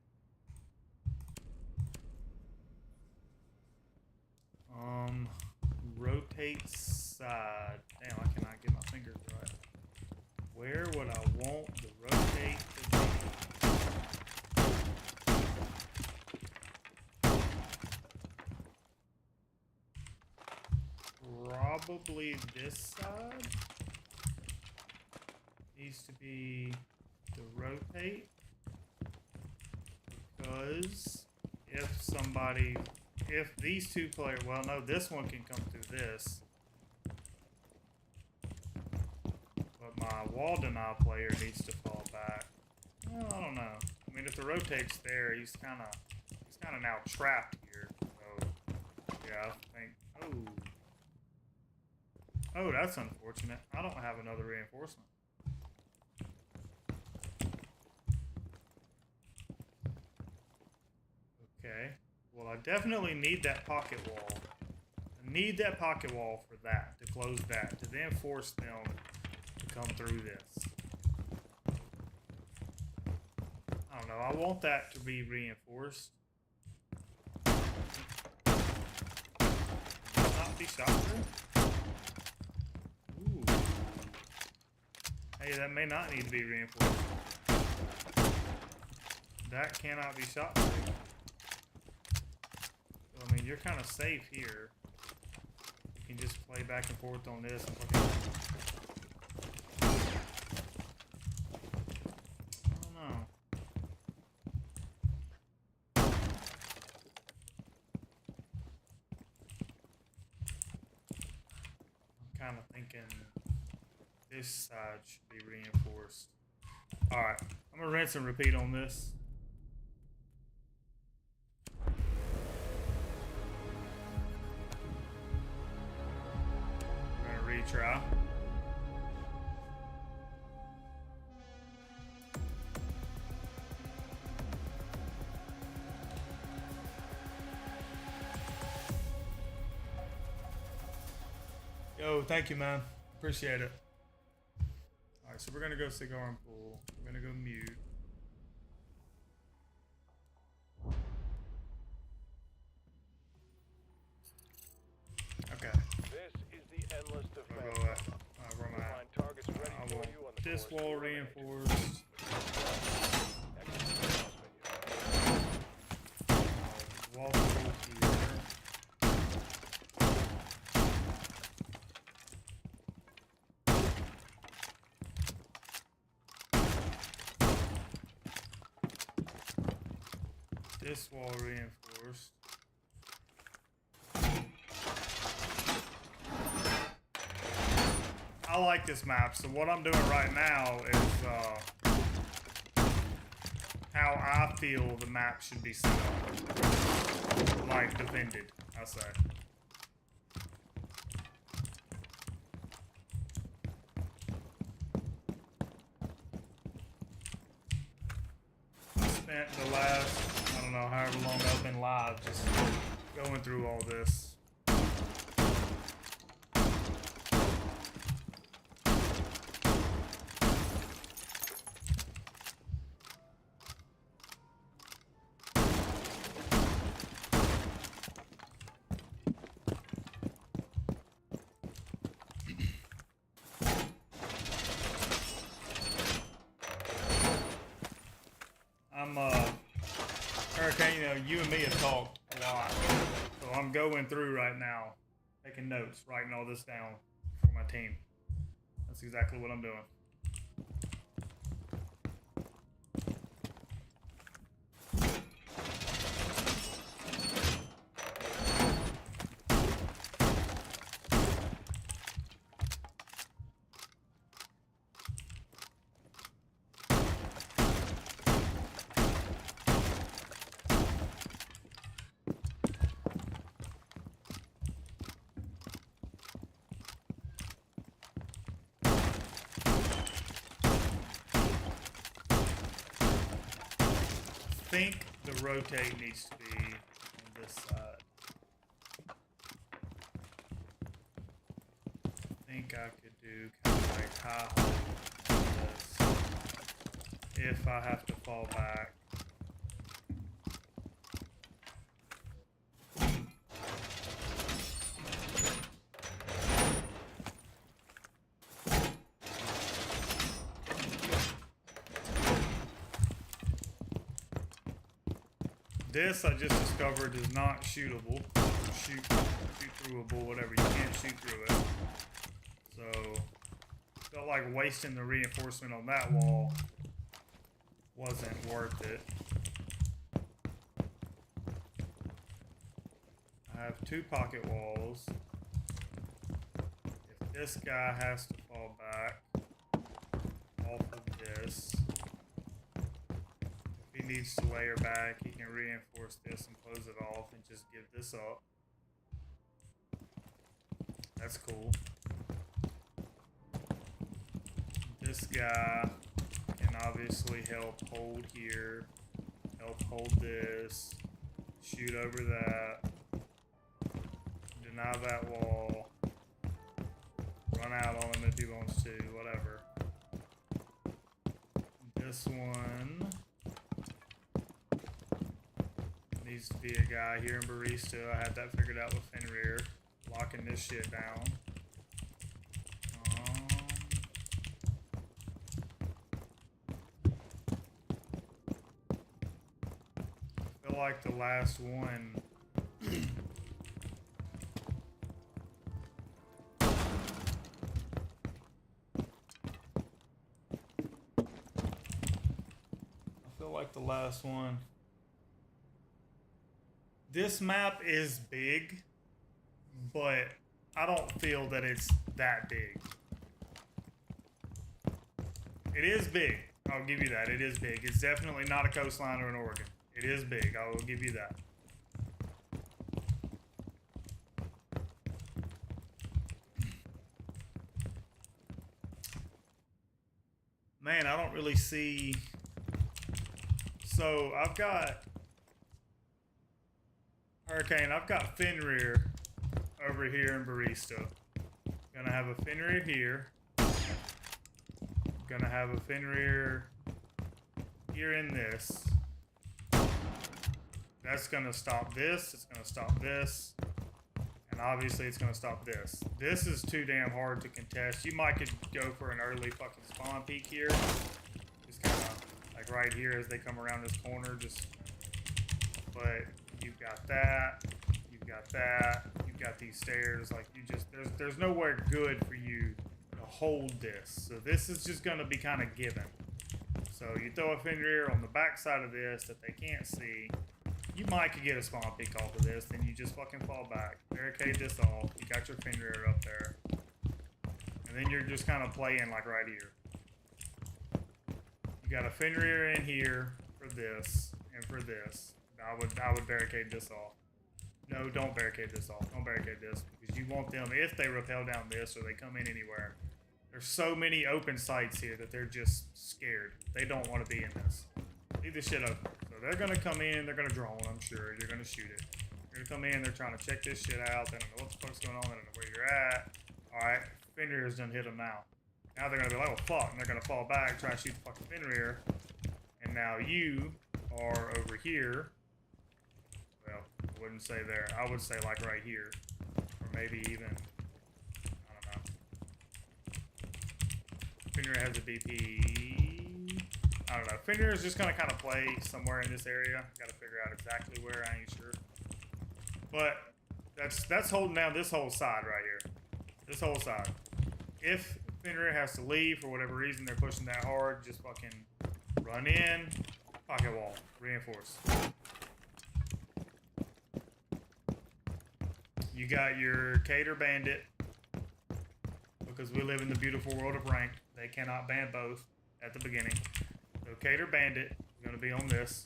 Rotate side. Damn, I cannot get my fingers right. Where would I want the rotate to be? Probably this side needs to be the rotate, because if these two players, well no, this one can come through this. But my wall deny player needs to fall back. Well, I don't know. I mean, if the rotate's there, he's kind of now trapped here. So, yeah, I think. Oh, that's unfortunate. I don't have another reinforcement. Okay. Well, I definitely need that pocket wall. I need that pocket wall for that, to close that, to then force them come through this. I don't know. I want that to be reinforced. Not be shot through. Ooh. Hey, that may not need to be reinforced. That cannot be shot through. So, I mean, you're kind of safe here. You can just play back and forth on this and fucking. Kind of thinking this side should be reinforced. Alright, I'm gonna rinse and repeat on this. We're gonna retry. Yo, thank you, man. Appreciate it. Alright, so we're gonna go cigar and pool. We're gonna go mute. Okay. This is the endless defense. I'll go where am I at? Find targets ready I for want you on the this course wall to eliminate. reinforced. Execute this wall reinforced. I like this map, so what I'm doing right now is how I feel the map should be set up. Like, defended, I say. I spent the last, I don't know, however long I've been live, just going through all this. Hurricane, you know, you and me have talked a lot, so I'm going through right now, taking notes, writing all this down for my team. That's exactly what I'm doing. I think the rotate needs to be on this side. I think I could do kind of like high hold on this if I have to fall back. This I just discovered is not shootable. Shoot throughable, whatever. You can't shoot through it. So felt like wasting the reinforcement on that wall wasn't worth it. I have 2 pocket walls. If this guy has to fall back off of this, if he needs to layer back, he can reinforce this and close it off and just give this up. That's cool. This guy can obviously help hold here, help hold this, shoot over that, deny that wall, run out on him if he wants to, whatever. This one needs to be a guy here in Barista. I had that figured out with Fenrir, locking this shit down. I feel like the last one This map is big, but I don't feel that it's that big. It is big. I'll give you that. It is big. It's definitely not a coastline or an Oregon. It is big. I will give you that. Man, I don't really see. So I've got Hurricane. I've got Fenrir over here in Barista. Gonna have a Fenrir here. Gonna have a Fenrir here in this. That's gonna stop this. It's gonna stop this. And obviously it's gonna stop this. This is too damn hard to contest. You might could go for an early fucking spawn peek here. Just kind of like right here as they come around this corner. Just, but you've got that. You've got that. You've got these stairs. Like you just, there's nowhere good for you to hold this. So this is just gonna be kind of given. So you throw a Fenrir on the back side of this that they can't see. you might could get a spawn peek off of this, then you just fucking fall back. Barricade this off. You got your Fenrir up there. And then you're just kind of playing like right here. You got a Fenrir in here for this and for this. I would barricade this off. No, don't barricade this off. Don't barricade this because you want them, if they rappel down this or they come in anywhere. There's so many open sites here that they're just scared. They don't want to be in this. Leave this shit open. So they're gonna come in, they're gonna drone, I'm sure. You're gonna shoot it. You're gonna come in, they're trying to check this shit out. They don't know what the fuck's going on, they don't know where you're at. Alright, Fenrir's done hit them now. Now they're gonna be like, oh fuck, and they're gonna fall back, try to shoot the fucking Fenrir. And now you are over here. Well, I wouldn't say there. I would say like right here. Or maybe even, I don't know. Fenrir has a BP. I don't know. Fenrir is just gonna kind of play somewhere in this area. Gotta figure out exactly where, I ain't sure. But that's holding down this whole side right here. This whole side. If Fenrir has to leave for whatever reason, they're pushing that hard, just fucking run in, pocket wall, reinforce. You got your Cater Bandit, because we live in the beautiful world of ranked. They cannot ban both at the beginning. So Cater Bandit is going to be on this.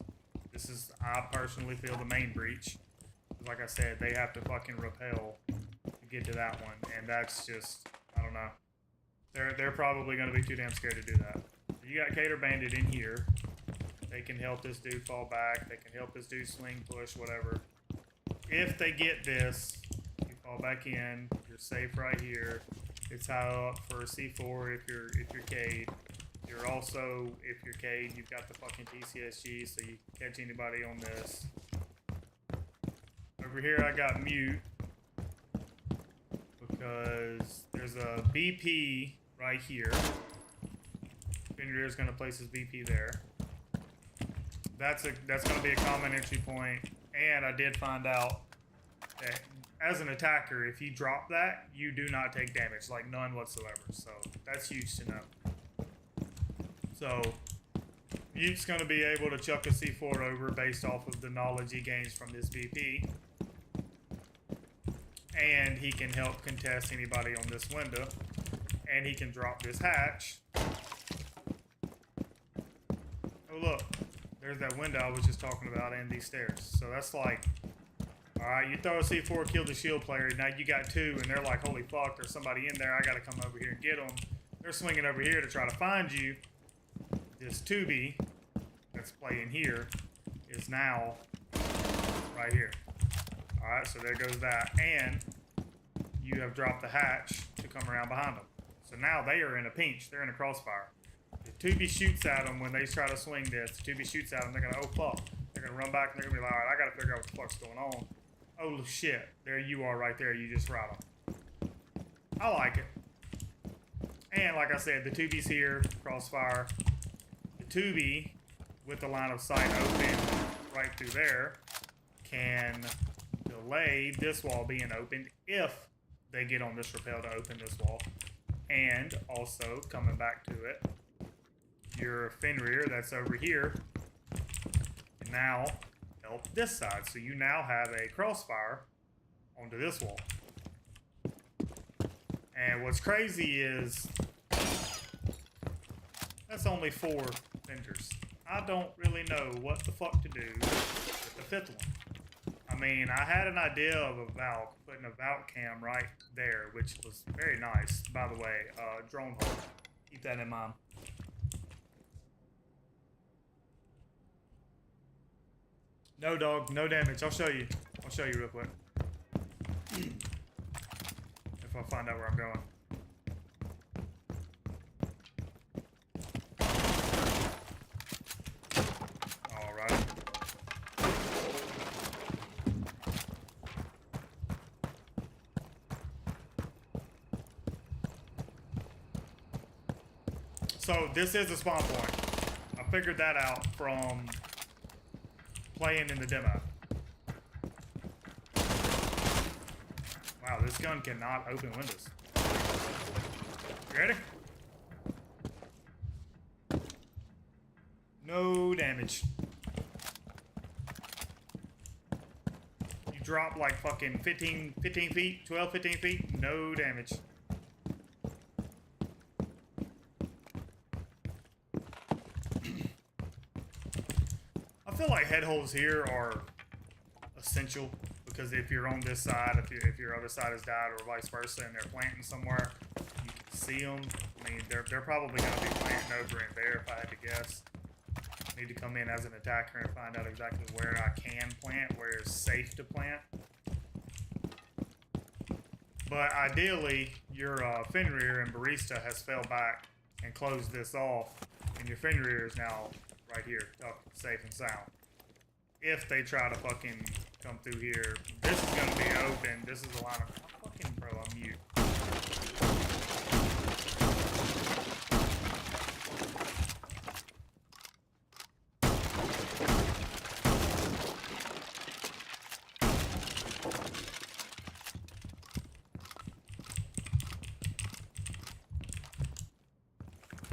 This is, I personally feel, the main breach. Like I said, they have to fucking rappel to get to that one, and that's just, I don't know. They're probably going to be too damn scared to do that. So you got Cater Bandit in here. They can help this dude fall back. They can help this dude swing, push, whatever. If they get this, you fall back in. You're safe right here. It's high up for a C4 if you're Cade. You're also, if you're Cade, you've got the fucking TCSG, so you can catch anybody on this. Over here, I got mute because there's a BP right here. Fenrir is going to place his BP there. That's going to be a common entry point. And I did find out that as an attacker, if you drop that, you do not take damage, like none whatsoever. So that's huge to know. So Mute's going to be able to chuck a C4 over based off of the knowledge he gains from this BP. And he can help contest anybody on this window. And he can drop this hatch. Oh look, there's that window I was just talking about and these stairs. So that's like, alright, you throw a C4, kill the shield player, now you got two, and they're like, holy fuck, there's somebody in there, I gotta come over here and get them. They're swinging over here to try to find you. This 2B that's playing here is now right here. Alright, so there goes that. And you have dropped the hatch to come around behind them. So now they are in a pinch. They're in a crossfire. The 2B shoots at them when they try to swing this. The 2B shoots at them. They're going to, oh, fuck. They're going to run back and they're going to be like, alright, I got to figure out what the fuck's going on. Oh, shit. There you are right there. You just route them. I like it. And like I said, the 2B's here. Crossfire. The 2B, with the line of sight open right through there, can delay this wall being opened if they get on this rappel to open this wall. And also, coming back to it, your Fenrir that's over here can now help this side. So you now have a crossfire onto this wall. And what's crazy is that's only 4 vendors. I don't really know what the fuck to do with the 5th one. I mean, I had an idea of a Valk, putting a Valk cam right there, which was very nice, by the way. Drone hold. Keep that in mind. No, dog, no damage. I'll show you. I'll show you real quick. If I find out where I'm going. So this is a spawn point. I figured that out from playing in the demo. Wow, this gun cannot open windows. You ready? No damage. drop like fucking 15 feet, 12, 15 feet, no damage. I feel like head holes here are essential because if you're on this side, if your other side has died or vice versa, and they're planting somewhere, you can see them. I mean, they're probably going to be planting over in there if I had to guess. Need to come in as an attacker and find out exactly where I can plant, where it's safe to plant. But ideally, your Fenrir and Barista has fell back and closed this off, and your Fenrir is now right here, up, safe and sound. If they try to fucking come through here, this is gonna be open. This is a line of fucking bro. I'm mute.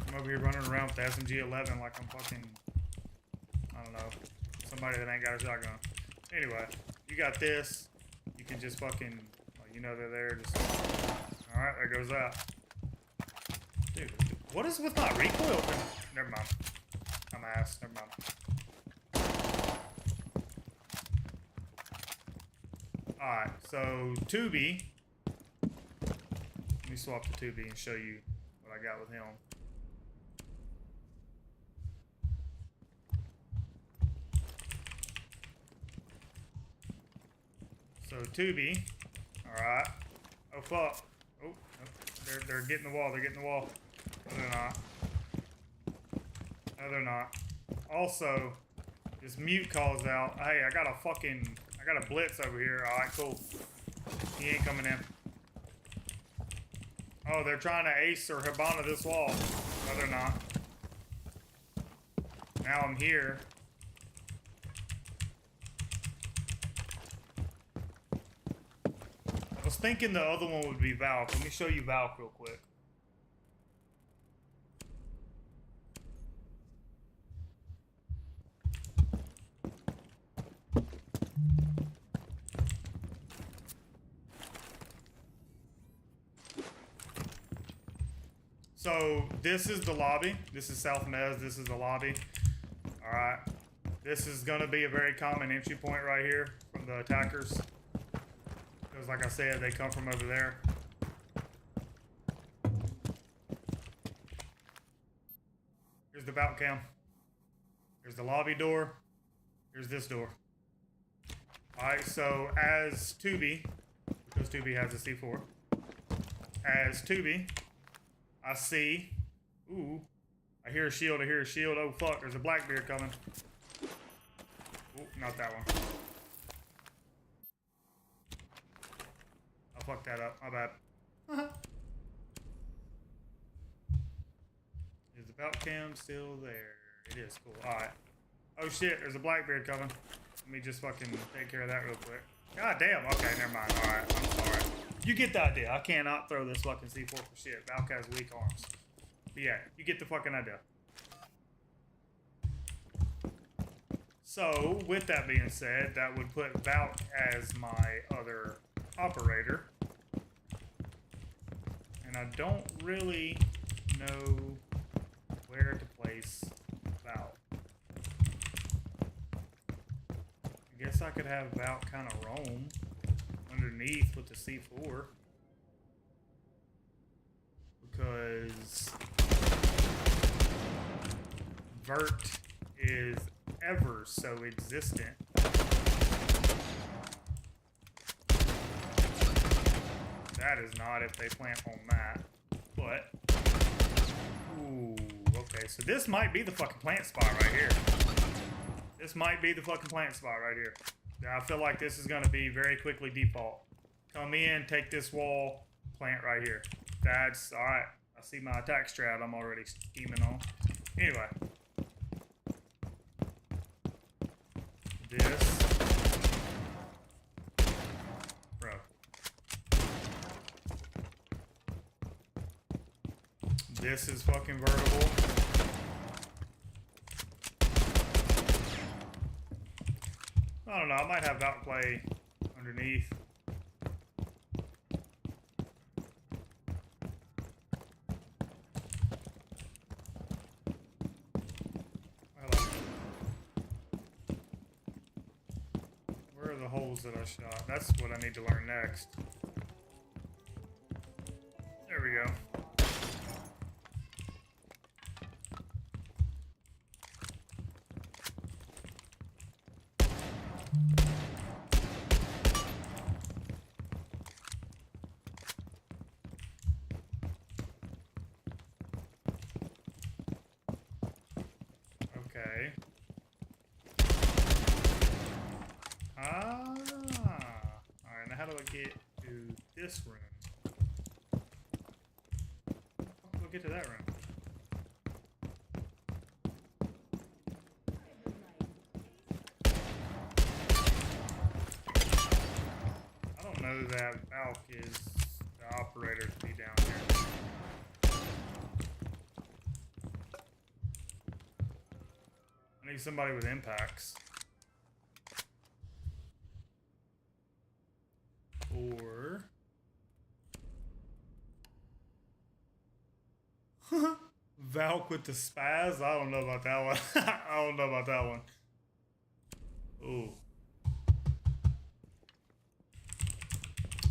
I'm over here running around with the SMG-11 like I'm fucking, I don't know, somebody that ain't got a shotgun. Anyway, you got this. You can just fucking, well, you know they're there. Just, all right, there goes that. Dude, what is with my recoil? Never mind. I'm ass. Never mind. All right, so Tubi. Let me swap to Tubi and show you what I got with him. So Tubi, all right. Oh fuck! Oh, they're getting the wall. They're getting the wall. No, they're not. No, they're not. Also, this mute calls out. Hey, I got a blitz over here. All right, cool. He ain't coming in. Oh, they're trying to ace or Hibana this wall. No, they're not. Now I'm here. I was thinking the other one would be Valk. Let me show you Valk real quick. So this is the lobby. This is South Mez. This is the lobby. All right. This is going to be a very common entry point right here from the attackers. Because like I said, they come from over there. Here's the bout cam. Here's the lobby door. Here's this door. Alright, so as Tubi, because Tubi has a C4, as Tubi, I see, ooh, I hear a shield, I hear a shield. Oh fuck, there's a Blackbeard coming. Ooh, not that one. I fucked that up, my bad. Is the belt cam still there? It is, cool, alright. Oh shit, there's a Blackbeard coming. Let me just fucking take care of that real quick. God damn, okay, never mind, alright, I'm sorry. You get the idea, I cannot throw this fucking C4 for shit. Valk has weak arms. But yeah, you get the fucking idea. So, with that being said, that would put Valk as my other operator. And I don't really know where to place Valk. I guess I could have Valk kind of roam underneath with the C4. Because Vert is ever so existent. That is not if they plant on that. But, ooh, okay. So this might be the fucking plant spot right here. This might be the fucking plant spot right here. I feel like this is going to be very quickly default. Come in, take this wall, plant right here. That's, alright. I see my attack strat I'm already scheming on. Anyway. This. Bro. This is fucking vertical. I don't know, I might have Valk play underneath. Where are the holes that I shot? That's what I need to learn next. There we go. Okay. Alright, now how do I get to this room? How do I get to that room? I don't know that Valk is the operator to be down here. I need somebody with impacts. Or Valk with the spaz? I don't know about that one. I don't know about that one. Ooh.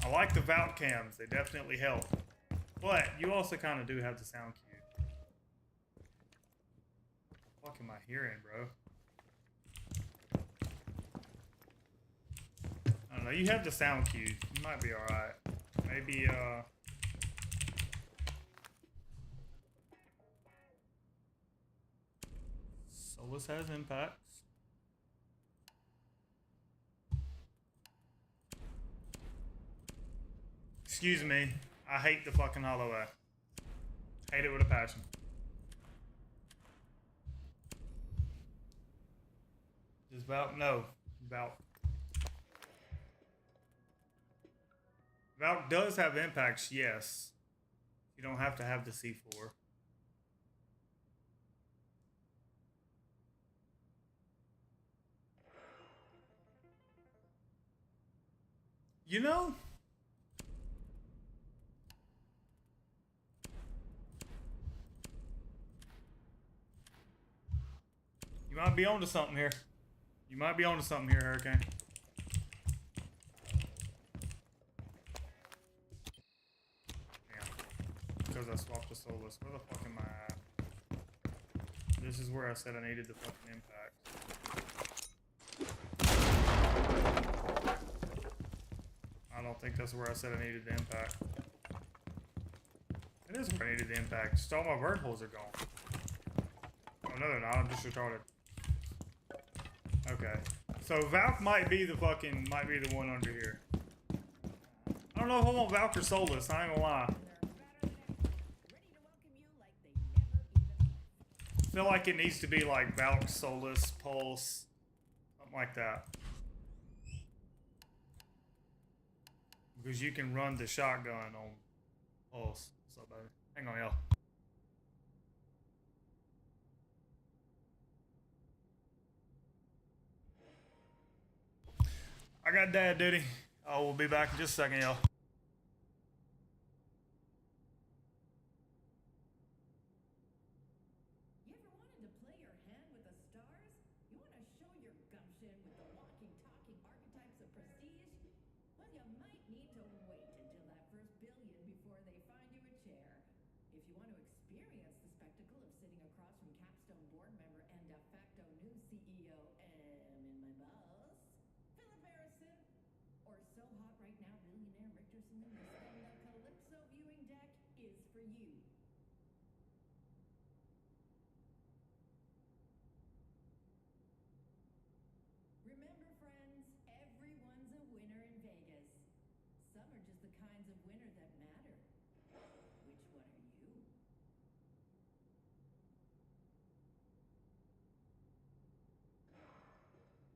I like the Valk cams. They definitely help. But you also kind of do have the sound cue. What the fuck am I hearing, bro? I don't know. You have the sound cue. You might be alright. Maybe, Solus has impacts. Excuse me. I hate the fucking Hollow Eye. Hate it with a passion. Just Valk? No. Valk. Valk does have impacts, yes. You don't have to have the C4. You know? You might be onto something here. You might be onto something here, Hurricane. Because I swapped the Solus. Where the fuck am I at? This is where I said I needed the fucking impact. I don't think that's where I said I needed the impact. It is where I needed the impact. Just all my bird holes are gone. Oh no, they're not. I'm just retarded. Okay. So Valk might be the one under here. I don't know if I want Valk or Solus. I ain't gonna lie. I feel like it needs to be like Valk, Solus, Pulse, something like that. Because you can run the shotgun on Pulse. What's up, baby? Hang on, y'all. I got dad duty. Oh, we'll be back in just a second, y'all. You ever wanted to play your hand with the stars? You want to show your gumption with the walking, talking archetypes of prestige? Well, you might need to wait until that first billion before they find you a chair. If you want to experience the spectacle of sitting across from Capstone board member and de facto new CEO and my boss, Philip Harrison, or so hot right now, billionaire Richter Salinas, then the Calypso viewing deck is for you. Remember, friends, everyone's a winner in Vegas. Some are just the kinds of winner that matter. Which one are you?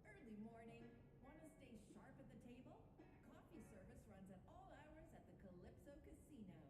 Early morning. Want to stay sharp at the table? Coffee service runs at all hours at the Calypso Casino.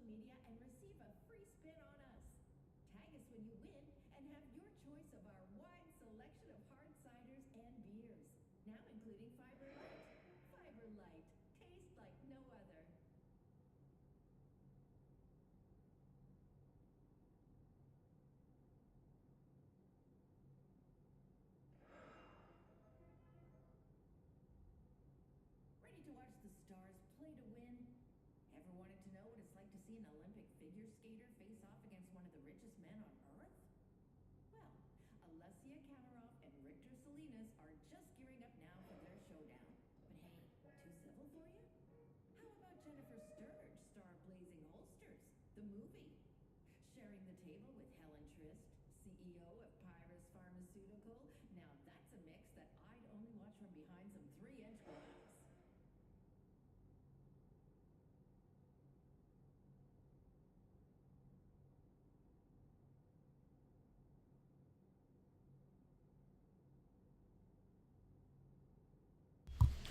media and receive a free spin on us. Tag us when you win and have your choice of our wide selection of hard ciders and beers. Now including Fiber Light. Fiber Light. Taste like no other. Ready to watch the stars play to win? Ever wanted to know what it's like to see an Olympic figure skater face off against one of the richest men on Earth? Well, Alessia Kamarov and Richter Salinas are just gearing up now for their showdown. But hey, too civil for you? How about Jennifer Sturridge, star of Blazing Holsters, the movie? Sharing the table with Helen Trist, CEO of Pyrus Pharmaceutical. Now that's a mix that I'd only watch from behind some 3-inch glass.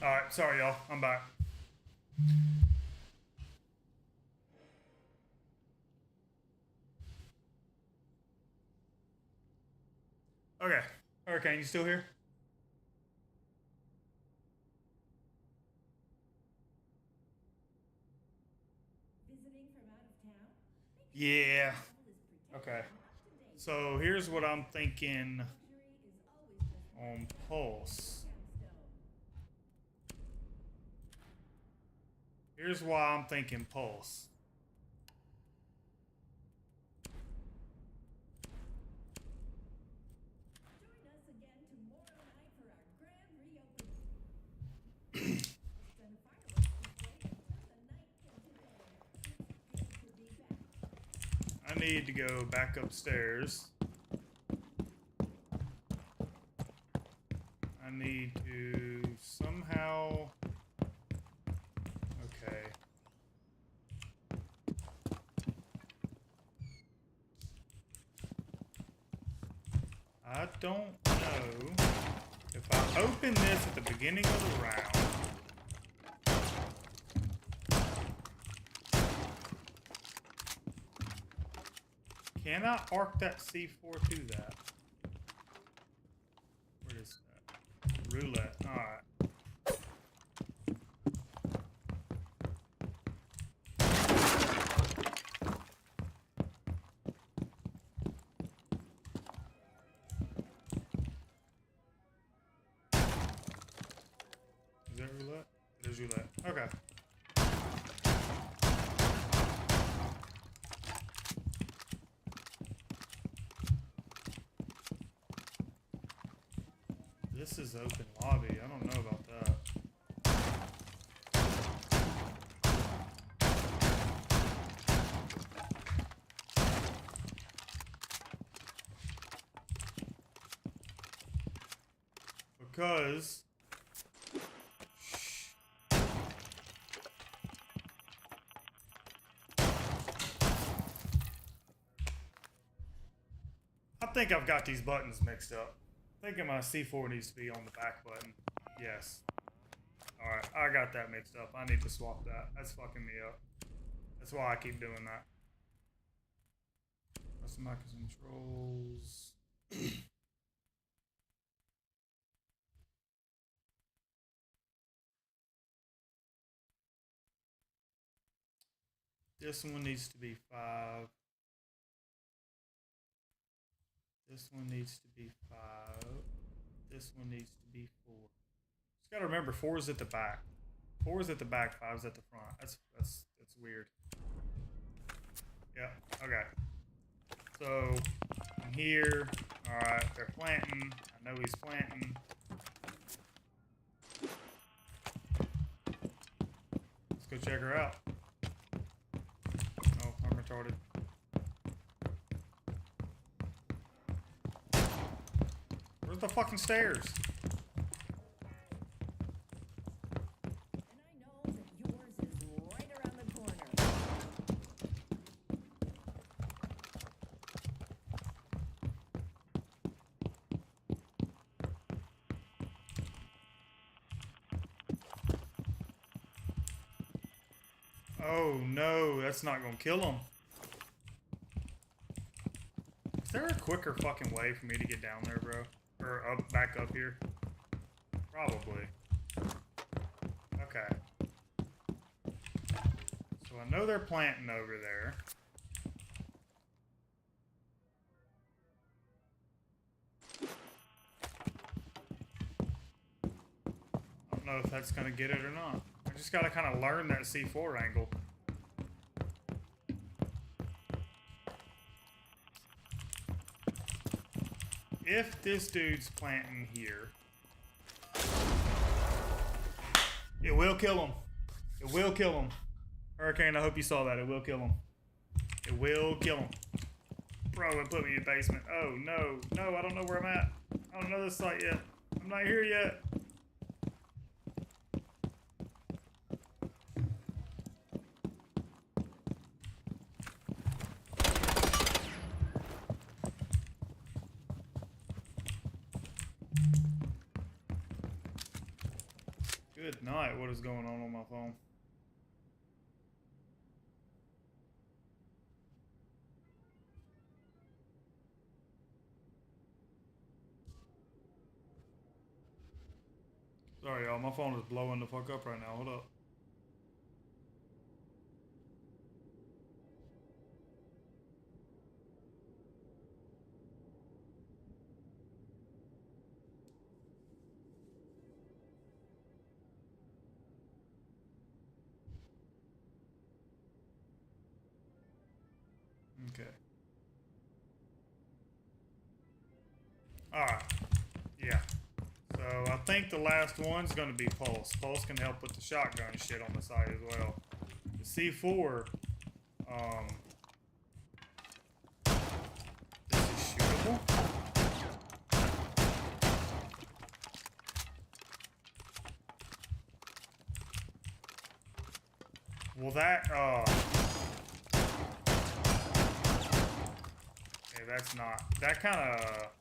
Alright, sorry y'all, I'm back. Okay, Hurricane, you still here? Visiting from out of town? Yeah. Travel is protected Okay. and up to date. So here's what I'm thinking Luxury is always just one on step Pulse. Gemstone. Here's why I'm thinking Pulse. Join us again tomorrow night for our grand reopening. Send a fireworks display until the night gets today. It's good to be back. I need to go back upstairs. I need to somehow... Okay. I don't know if I open this at the beginning of the round. Can I arc that C4 to that? Where is that? Roulette. Alright. Is that roulette? It is roulette. Okay. This is open lobby. I don't know about that. Because I think I've got these buttons mixed up. I think my C4 needs to be on the back button. Yes. Alright, I got that mixed up. I need to swap that. That's fucking me up. That's why I keep doing that. Custom my controls. This one needs to be 5. This one needs to be 5. This one needs to be 4. Just gotta remember, 4 is at the back. 4 is at the back, 5 is at the front. That's weird. Yeah, okay. So, I'm here. Alright, they're planting. I know he's planting. Let's go check her out. Oh, I'm retarded. Where's the fucking stairs? And I know that yours is right around the corner. Oh no, that's not gonna kill him. Is there a quicker fucking way for me to get down there, bro? Or up, back up here? Probably. Okay. So I know they're planting over there. I don't know if that's gonna get it or not. I just gotta kind of learn that C4 angle. If this dude's planting here, it will kill him. It will kill him. Hurricane, I hope you saw that. It will kill him. It will kill him. Bro, it put me in the basement. Oh, no. No, I don't know where I'm at. I don't know this site yet. I'm not here yet. Good night. What is going on my phone? Sorry, y'all. My phone is blowing the fuck up right now. Hold up. Okay. Alright. Yeah. So I think the last one's going to be Pulse. Pulse can help with the shotgun shit on the side as well. The C4, this is shootable. Well, that, okay, that's not, that kind of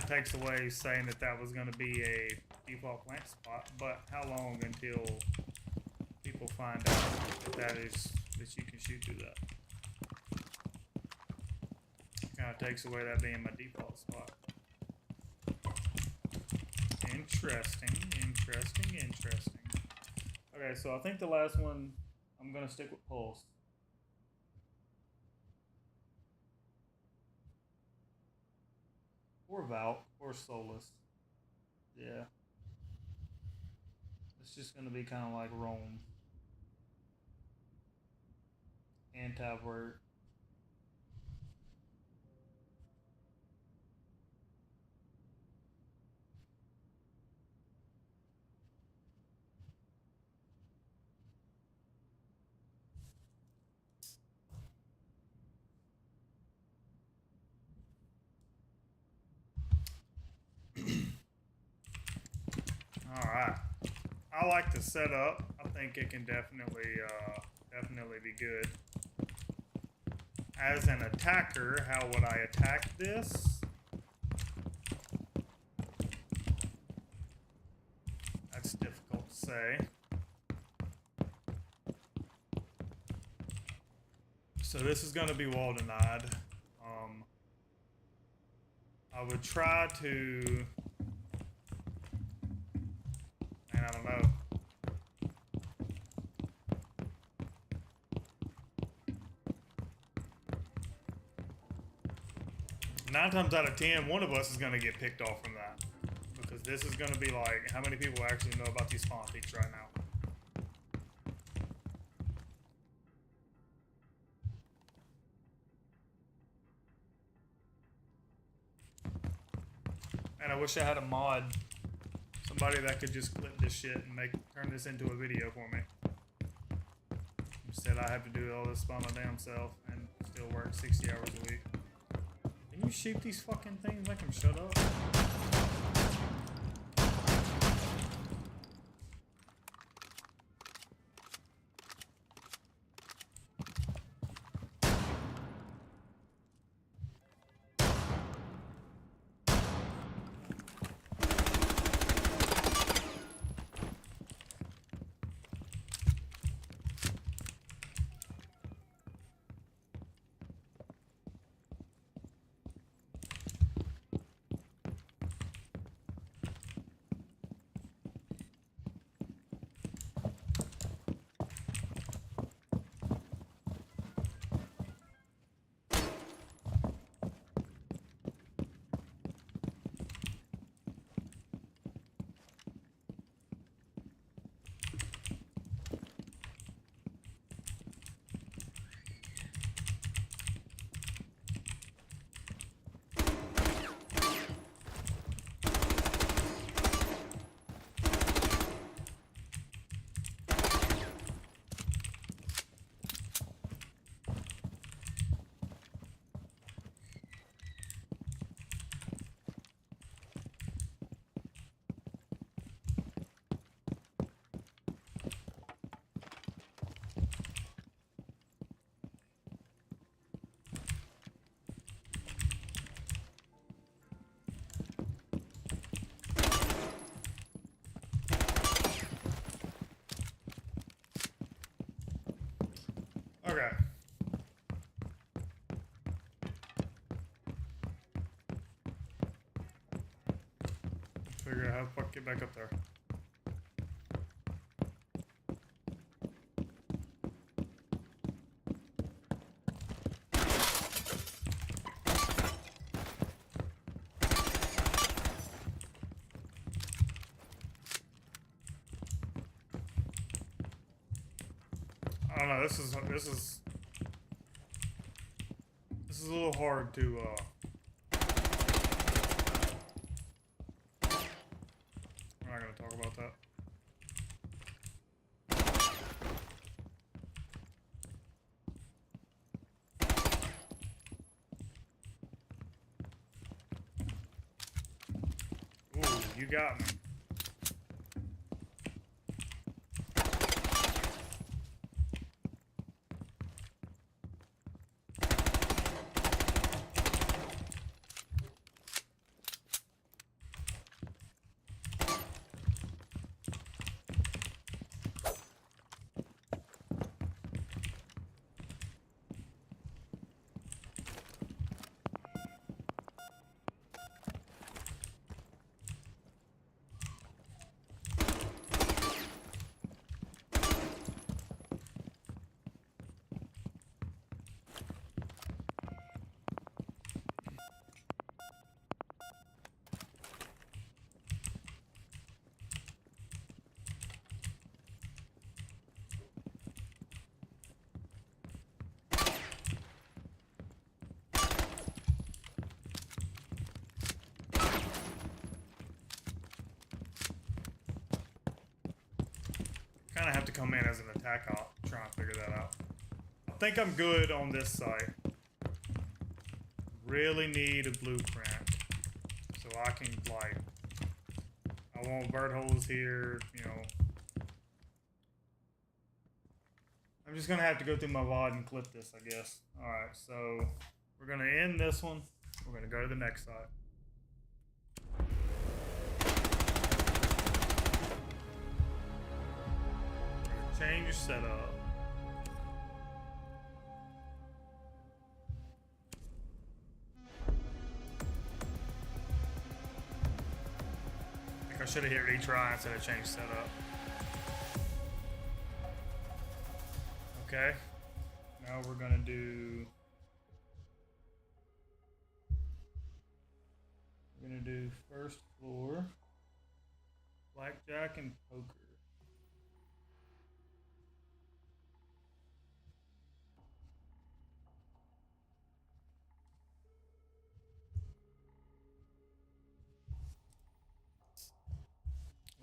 takes away saying that that was going to be a default plant spot, but how long until people find out that you can shoot through that? Kind of takes away that being my default spot. Interesting. Okay, so I think the last one, I'm going to stick with Pulse. Or Valk, or Solus. Yeah. It's just gonna be kind of like Rome. Anti-vert. Alright. I like the setup. I think it can definitely be good. As an attacker, how would I attack this? That's difficult to say. So this is going to be wall denied. I would try to... Man, I don't know. Nine times out of 10, one of us is going to get picked off from that. Because this is going to be like, how many people actually know about these spawn peaks right now? And I wish I had a mod. Somebody that could just clip this shit and turn this into a video for me. Instead I have to do all this by my damn self and still work 60 hours a week. Can you shoot these fucking things? Make them shut up. Okay. Figure out how the fuck get back up there. I don't know. This is a little hard to. We're not gonna talk about that. Ooh, you got me. Kind of have to come in as an attack op, trying to figure that out. I think I'm good on this site. Really need a blueprint so I can, like, I want bird holes here, you know. I'm just gonna have to go through my VOD and clip this, I guess. Alright, so we're gonna end this one. We're gonna go to the next site. Change your setup. I think I should have hit retry instead of change setup. Okay. Now we're gonna do. We're gonna do first floor, blackjack and poker.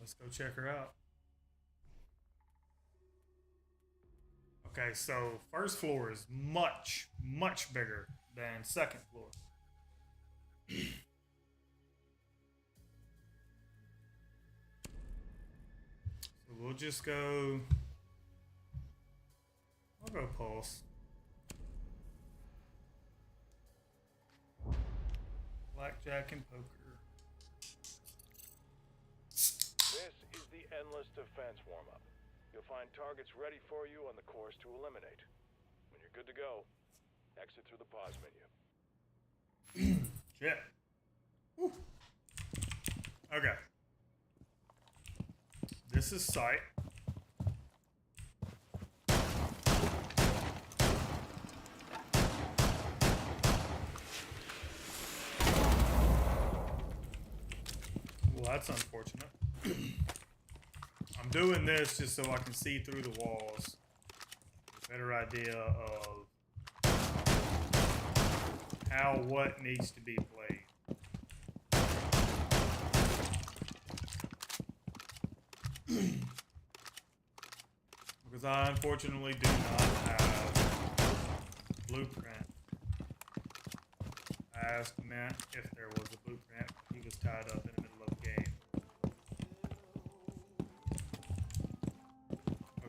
Let's go check her out. Okay, so first floor is much, much bigger than second floor. So we'll just go. I'll go pulse. Blackjack and poker. This is the Endless Defense warm-up. You'll find targets ready for you on the course to eliminate. When you're good to go, exit through the pause menu. Shit. Whew. Okay. This is sight. Well, that's unfortunate. I'm doing this just so I can see through the walls. Better idea of how what needs to be played. Because I unfortunately do not have blueprint. I asked Matt if there was a blueprint. He was tied up in the middle of the game.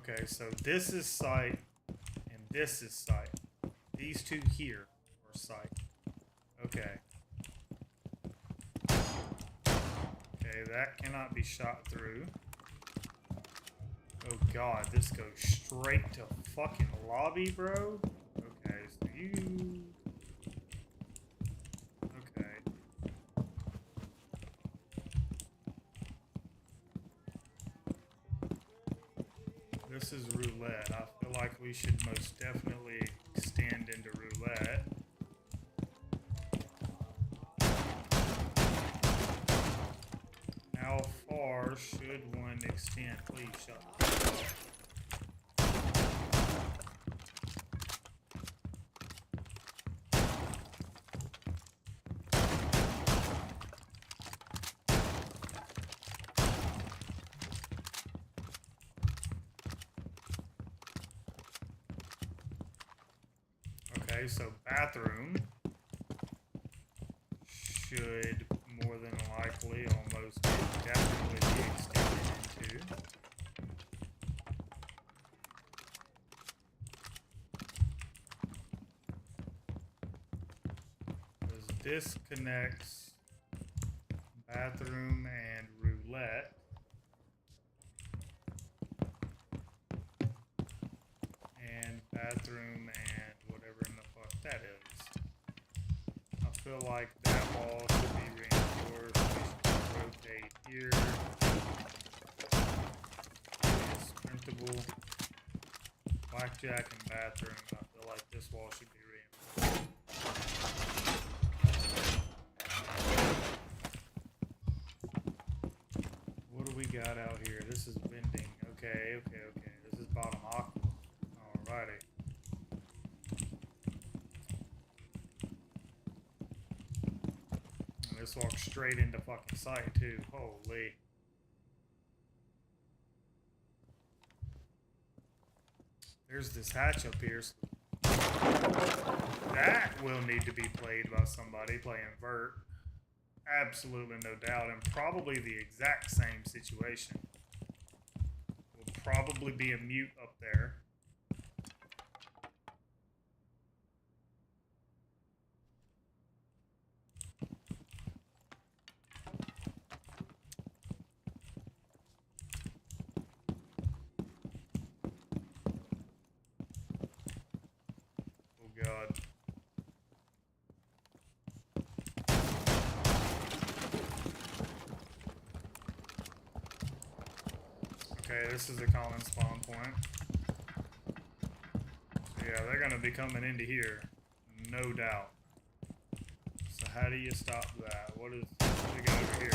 Okay, so this is sight, and this is sight. These two here are sight. Okay. Okay, that cannot be shot through. Oh god, this goes straight to fucking lobby, bro? Okay, so you... Okay. This is roulette. I feel like we should most definitely extend into roulette. How far should one extend? Please shut the fuck up. Okay, so bathroom should more than likely almost definitely be extended into. Because this connects bathroom and roulette. And bathroom and whatever in the fuck that is. I feel like that wall should be reinforced. We should rotate here. It's sprintable. Blackjack and bathroom. I feel like this wall should be reinforced. What do we got out here? This is vending. Okay. This is bottom aqua. Alrighty. And this walks straight into fucking sight too. Holy. There's this hatch up here. That will need to be played by somebody playing vert. Absolutely no doubt. And probably the exact same situation. Will probably be a mute up there. Oh god. Okay, this is a common spawn point. So yeah, they're gonna be coming into here, no doubt. So how do you stop that? What do we got over here?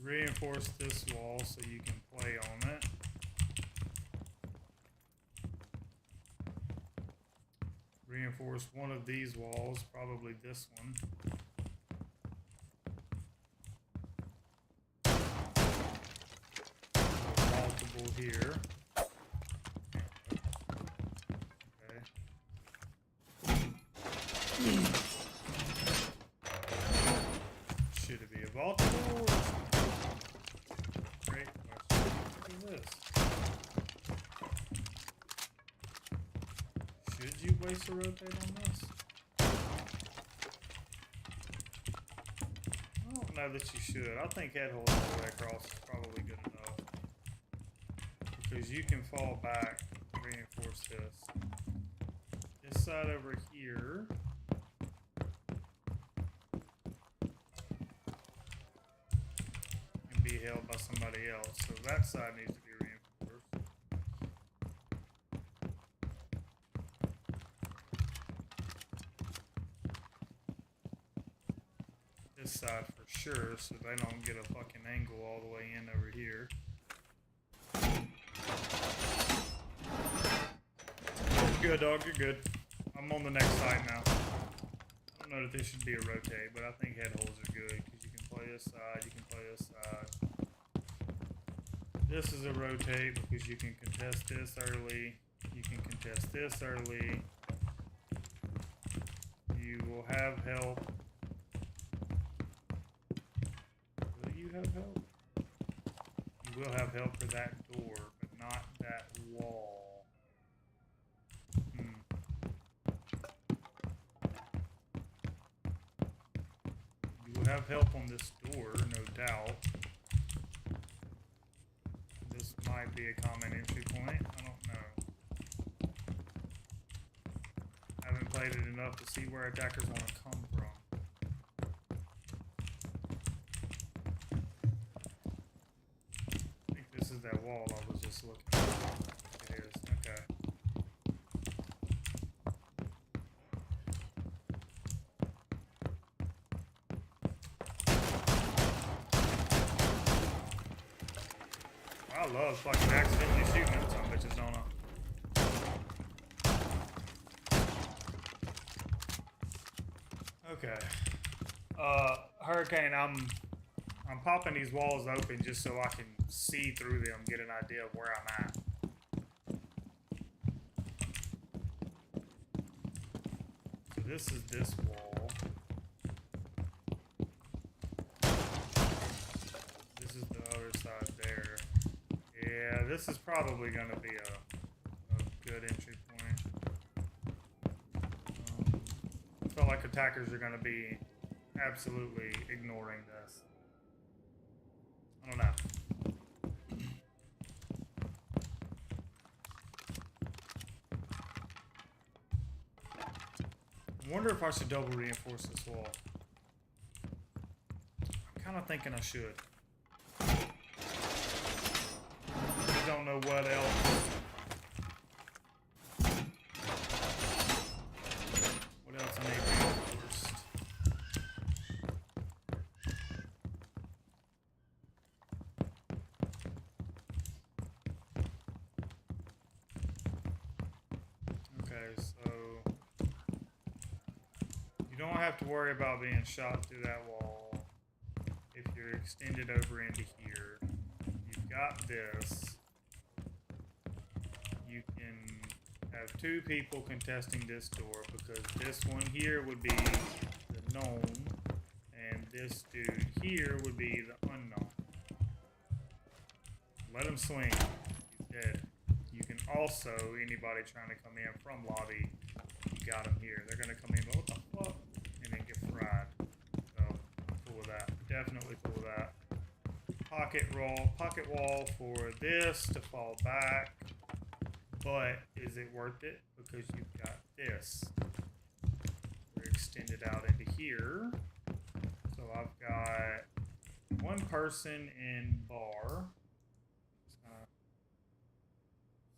Reinforce this wall so you can play on it. Reinforce one of these walls, probably this one. Multiple here. Okay. Should it be a vaultable? Great question. Look at this. Should you waste a rotate on this? I don't know that you should. I think head hold all the way across is probably good enough. Because you can fall back and reinforce this. This side over here. Can be held by somebody else. So that side needs to be reinforced. This side for sure, so they don't get a fucking angle all the way in over here. Good dog, you're good. I'm on the next side now. I don't know that this should be a rotate, but I think head holes are good because you can play this side, you can play this side. This is a rotate because you can contest this early. You can contest this early. You will have help. Will you have help? You will have help for that door, but not that wall. You will have help on this door, no doubt. This might be a common entry point. I don't know. I haven't played it enough to see where attackers want to come from. I think this is that wall I was just looking at. It is. Okay. I love fucking accidentally shooting them some bitches, don't I? Okay. Hurricane, I'm popping these walls open just so I can see through them, get an idea of where I'm at. So this is this wall. This is the other side there. Yeah, this is probably going to be a good entry point. I feel like attackers are going to be absolutely ignoring this. I don't know. I wonder if I should double reinforce this wall. I'm kind of thinking I should. I don't know what else. What else I need reinforced? Okay, so you don't have to worry about being shot through that wall if you're extended over into here. You've got this. You can have two people contesting this door because this one here would be the known and this dude here would be the unknown. Let him swing. He's dead. You can also, anybody trying to come in from lobby, you got him here. They're going to come in, what the fuck? And then get fried. So, cool with that. Definitely cool with that. Pocket wall for this to fall back. But is it worth it? Because you've got this. We're extended out into here. So I've got one person in bar. Just gonna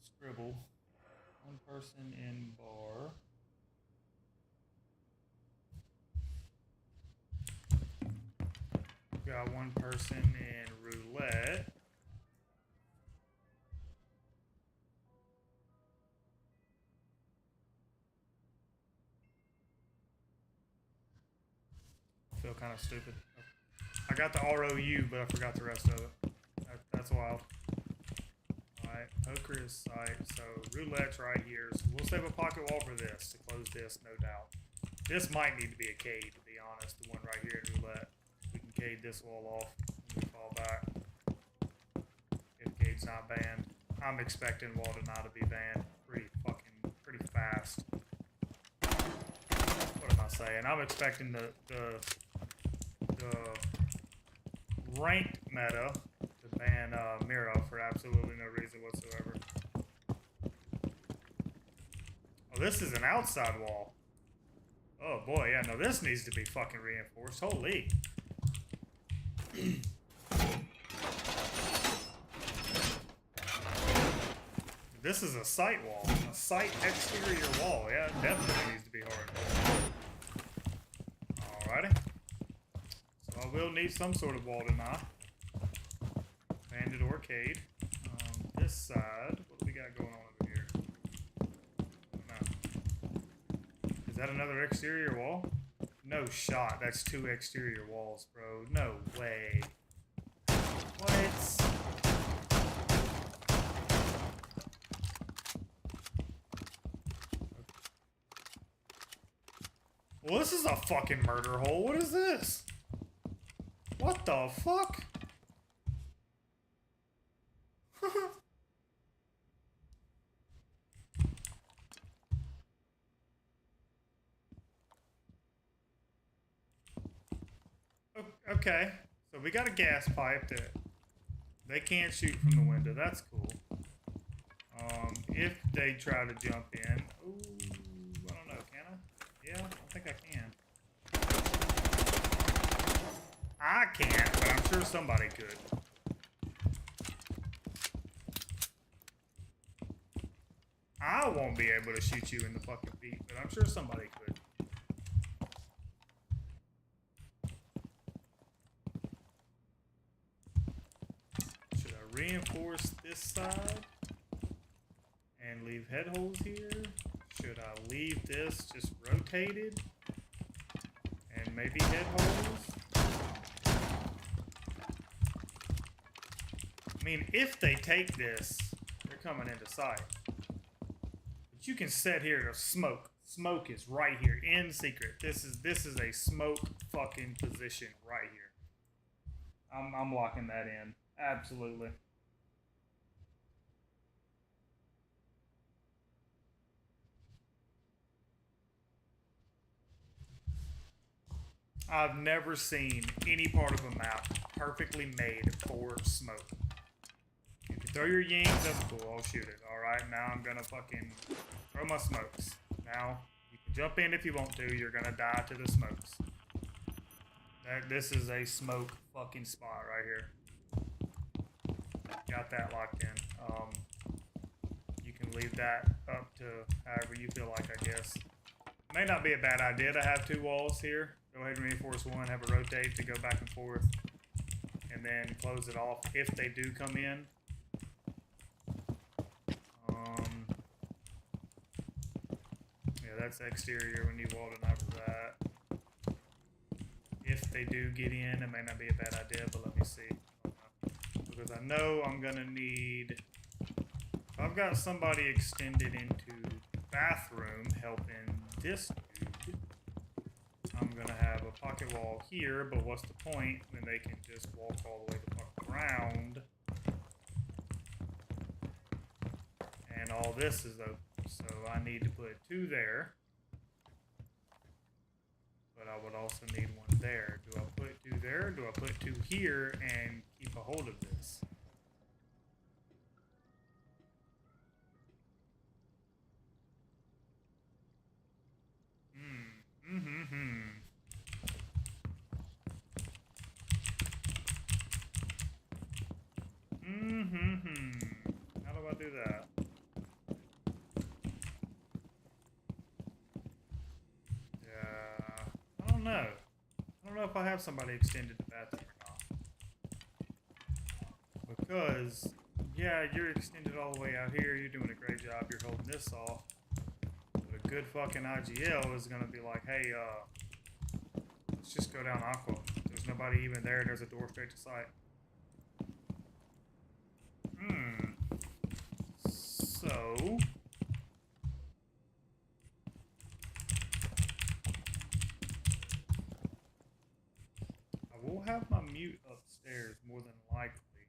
scribble. One person in bar. We've got one person in roulette. Feel kind of stupid. I got the ROU, but I forgot the rest of it. That's wild. Alright, poker is sight. So roulette's right here. So we'll save a pocket wall for this to close this, no doubt. This might need to be a cade, to be honest. The one right here in roulette. We can cade this wall off and we fall back. If cade's not banned. I'm expecting wall to not be banned pretty fast. What am I saying? I'm expecting the ranked meta to ban Miro for absolutely no reason whatsoever. Oh, this is an outside wall. Oh boy, yeah, no, this needs to be fucking reinforced. Holy. This is a sight wall. A sight exterior wall. Yeah, it definitely needs to be hard. Alrighty. So I will need some sort of wall tonight. Bandit or Cade. This side, what do we got going on over here? No. that another exterior wall? No shot. That's 2 exterior walls, bro. No way. What? Well, this is a fucking murder hole. What is this? What the fuck? Okay, so we got a gas pipe that they can't shoot from the window. That's cool. If they try to jump in, ooh, I don't know, can I? Yeah, I think I can. I can't, but I'm sure somebody could. I won't be able to shoot you in the fucking feet, but I'm sure somebody could. Should I reinforce this side and leave head holes here? Should I leave this just rotated and maybe head holes? I mean, if they take this, they're coming into sight. But you can sit here to smoke. Smoke is right here in secret. This is a smoke fucking position right here. I'm locking that in. Absolutely. I've never seen any part of a map perfectly made for smoke. You can throw your yings, that's cool, I'll shoot it. Alright, now I'm gonna fucking throw my smokes. Now, you can jump in if you want to, you're gonna die to the smokes. This is a smoke fucking spot right here. Got that locked in. You can leave that up to however you feel like, I guess. May not be a bad idea to have 2 walls here. Go ahead and reinforce one, have it rotate to go back and forth, and then close it off if they do come in. Yeah, that's exterior when you walled it after that. If they do get in, it may not be a bad idea, but let me see. Because I know I'm gonna need, if I've got somebody extended into the bathroom helping this dude, I'm gonna have a pocket wall here, but what's the point when they can just walk all the way the fuck around? And all this is open, so I need to put 2 there. But I would also need 1 there. Do I put 2 there? Do I put 2 here and keep a hold of this? How do I do that? Yeah, I don't know. I don't know if I have somebody extended the bathroom or not. Because, yeah, you're extended all the way out here. You're doing a great job. You're holding this off. But a good fucking IGL is going to be like, hey, let's just go down Aqua. There's nobody even there. There's a door straight to sight. So... I will have my mute upstairs more than likely.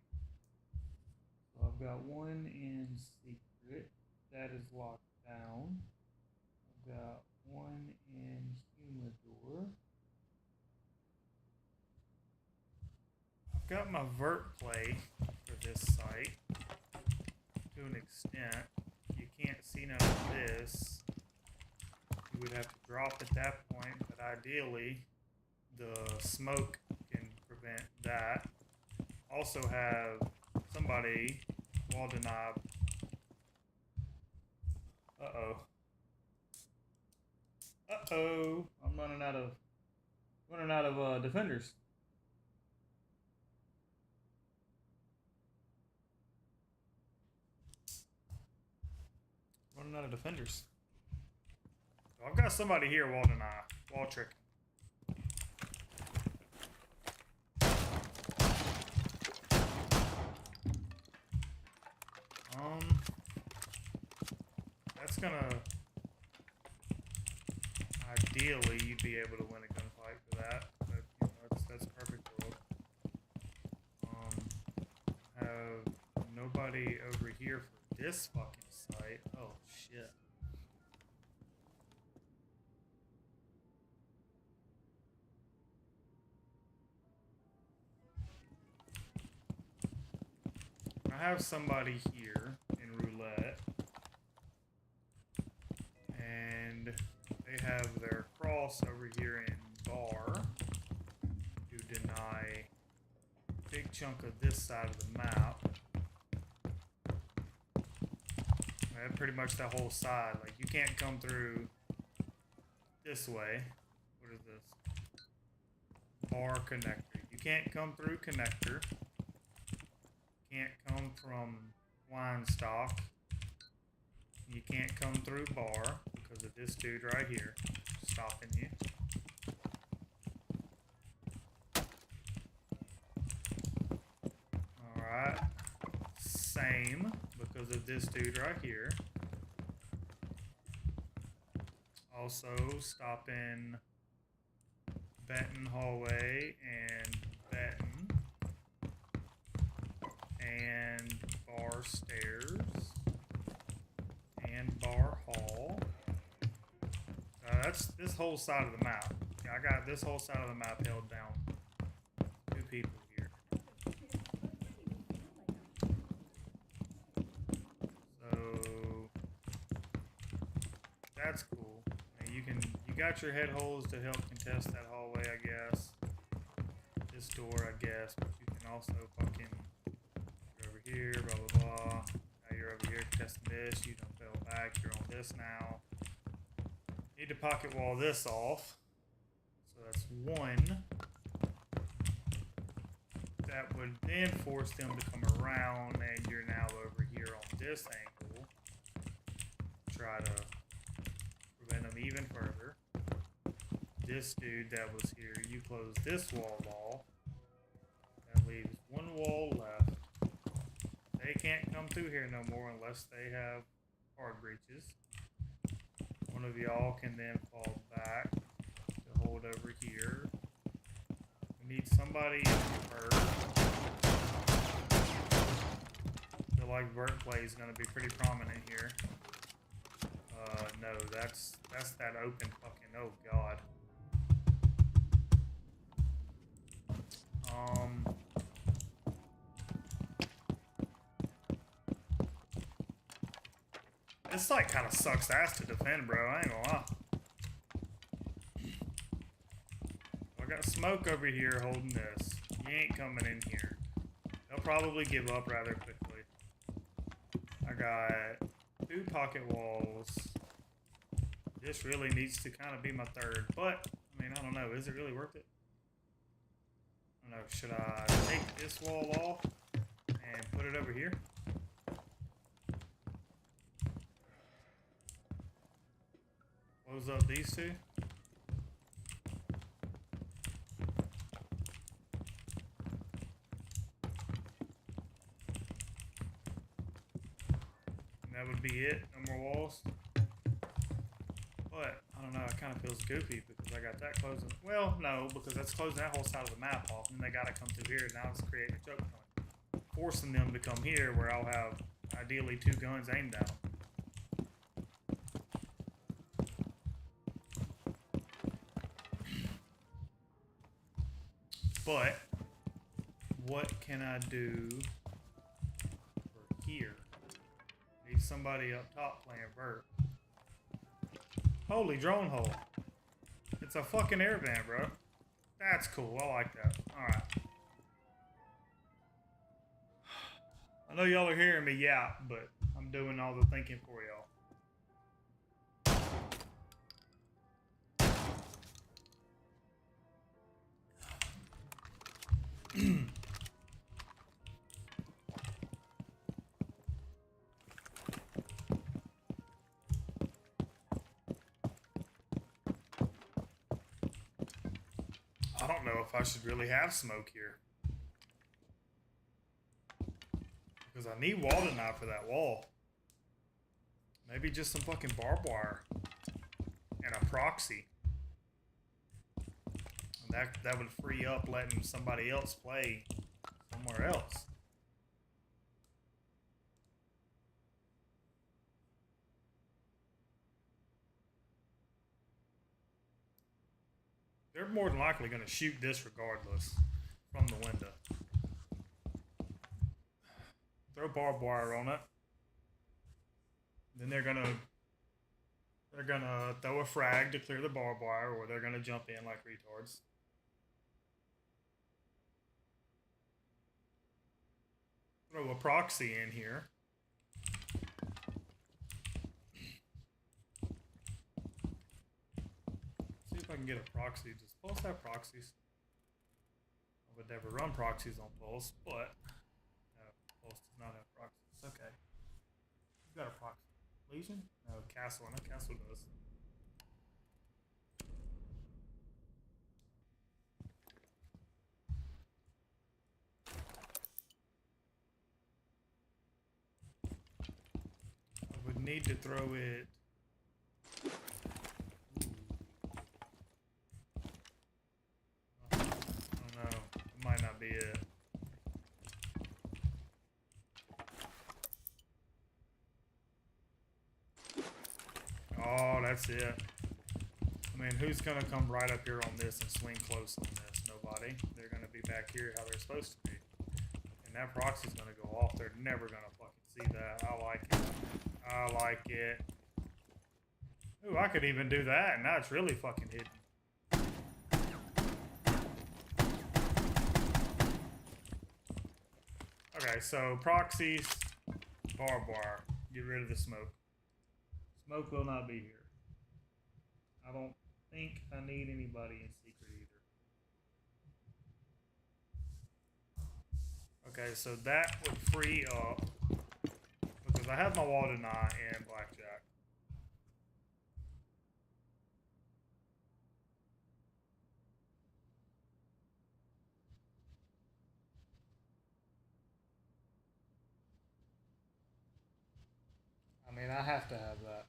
So I've got 1 in secret. That is locked down. I've got 1 in humidor. I've got my vert play for this site to an extent. You can't see none of this. You would have to drop at that point, but ideally the smoke can prevent that. Also have somebody wall denied. I'm running out of defenders. Running out of defenders. So I've got somebody here wall trick. That's gonna ideally you'd be able to win a gunfight for that, but you know, that's perfect world. Have nobody over here for this fucking site. Oh shit. I have somebody here in roulette, and they have their cross over here in bar to deny a big chunk of this side of the map. Pretty much that whole side. Like, you can't come through this way. What is this? Bar connector. You can't come through connector. Can't come from wine stock. You can't come through bar because of this dude right here stopping you. Alright. Same because of this dude right here. Also stopping Benton Hallway and Benton. And bar stairs and bar hall. That's this whole side of the map. Yeah, I got this whole side of the map held down. 2 people here. So that's cool. Now you got your head holes to help contest that hallway, I guess. This door, I guess, but you can also fucking here, blah blah blah. Now you're over here testing this. You don't fail back. You're on this now. Need to pocket wall this off. So that's 1. That would then force them to come around, and you're now over here on this angle. Try to prevent them even further. This dude that was here, you close this wall off. That leaves 1 wall left. They can't come through here no more unless they have hard breaches. One of y'all can then fall back to hold over here. We need somebody in Vert. I feel like Vert play is going to be pretty prominent here. No, that's that open fucking, oh god. This like kind of sucks ass to defend, bro. I ain't gonna lie. I got smoke over here holding this. You ain't coming in here. They'll probably give up rather quickly. I got 2 pocket walls. This really needs to kind of be my 3rd, but I mean, I don't know. Is it really worth it? I don't know. Should I take this wall off and put it over here? Close up these 2. And that would be it. No more walls. But I don't know. It kind of feels goofy because I got that closing. Well, no, because that's closing that whole side of the map off, and they got to come through here. Now it's creating a choke point, forcing them to come here where I'll have ideally 2 guns aimed down. But what can I do for here? Need somebody up top playing Vert. Holy drone hole. It's a fucking airband, bro. That's cool. I like that. Alright. I know y'all are hearing me yap, but I'm doing all the thinking for y'all. don't know if I should really have smoke here. Because I need wall deny for that wall. Maybe just some fucking barbed wire. And a proxy. And that would free up letting somebody else play somewhere else. They're more than likely going to shoot this regardless from the window. Throw barbed wire on it. Then they're gonna throw a frag to clear the barbed wire, or they're gonna jump in like retards. Throw a proxy in here. See if I can get a proxy. Does Pulse have proxies? I would never run proxies on Pulse, but Pulse does not have proxies. Okay. You got a proxy. Legion? No, Castle. I know Castle does. I would need to throw it. I don't know. It might not be it. Oh, that's it. I mean, who's going to come right up here on this and swing close on this? Nobody. They're going to be back here how they're supposed to be. And that proxy's going to go off. They're never going to fucking see that. I like it. I like it. Ooh, I could even do that, and now it's really fucking hidden. Okay, so proxies, barbed wire. Get rid of the smoke. Smoke will not be here. I don't think I need anybody in secret either. Okay, so that would free up, because I have my wall deny and blackjack. I mean, I have to have that.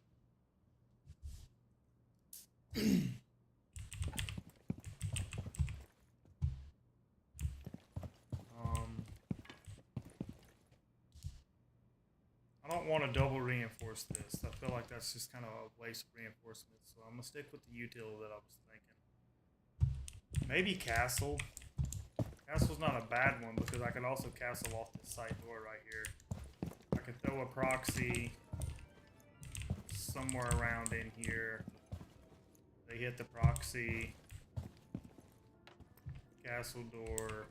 I don't want to double reinforce this. I feel like that's just kind of a waste of reinforcement. So I'm going to stick with the util that I was thinking. Maybe Castle. Castle's not a bad one because I could also castle off this side door right here. I could throw a proxy somewhere around in here. They hit the proxy. Castle door.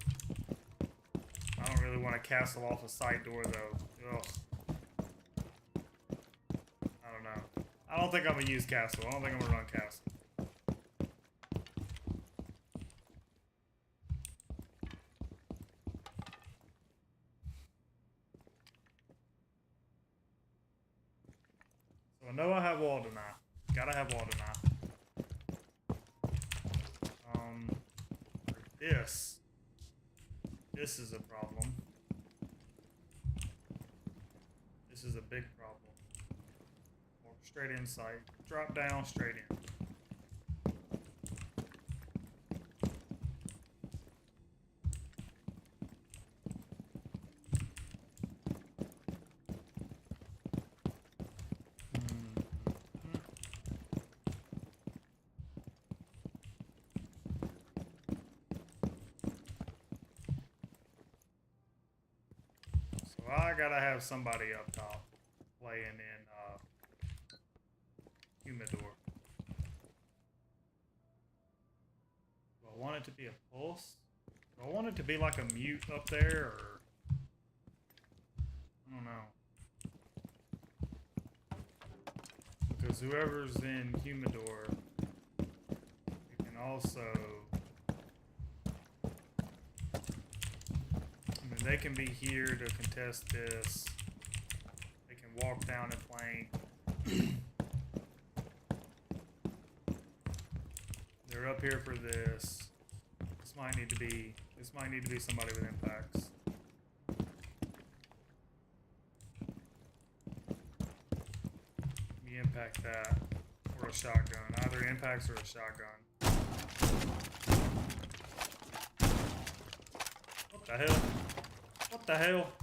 I don't really want to castle off a side door though. Ugh. I don't know. I don't think I'm going to use castle. I don't think I'm going to run castle. So I know I have wall deny. Gotta have wall deny. This is a problem. This is a big problem. Walk straight inside. Drop down, straight in. I gotta have somebody up top playing in Humidor. Do I want it to be a pulse? Do I want it to be like a mute up there, or I don't know. Because whoever's in Humidor, you can also, they can be here to contest this. They can walk down and flank. They're up here for this. This This might need to be somebody with impacts. You impact that or a shotgun. Either impacts or a shotgun. What the hell? What the hell?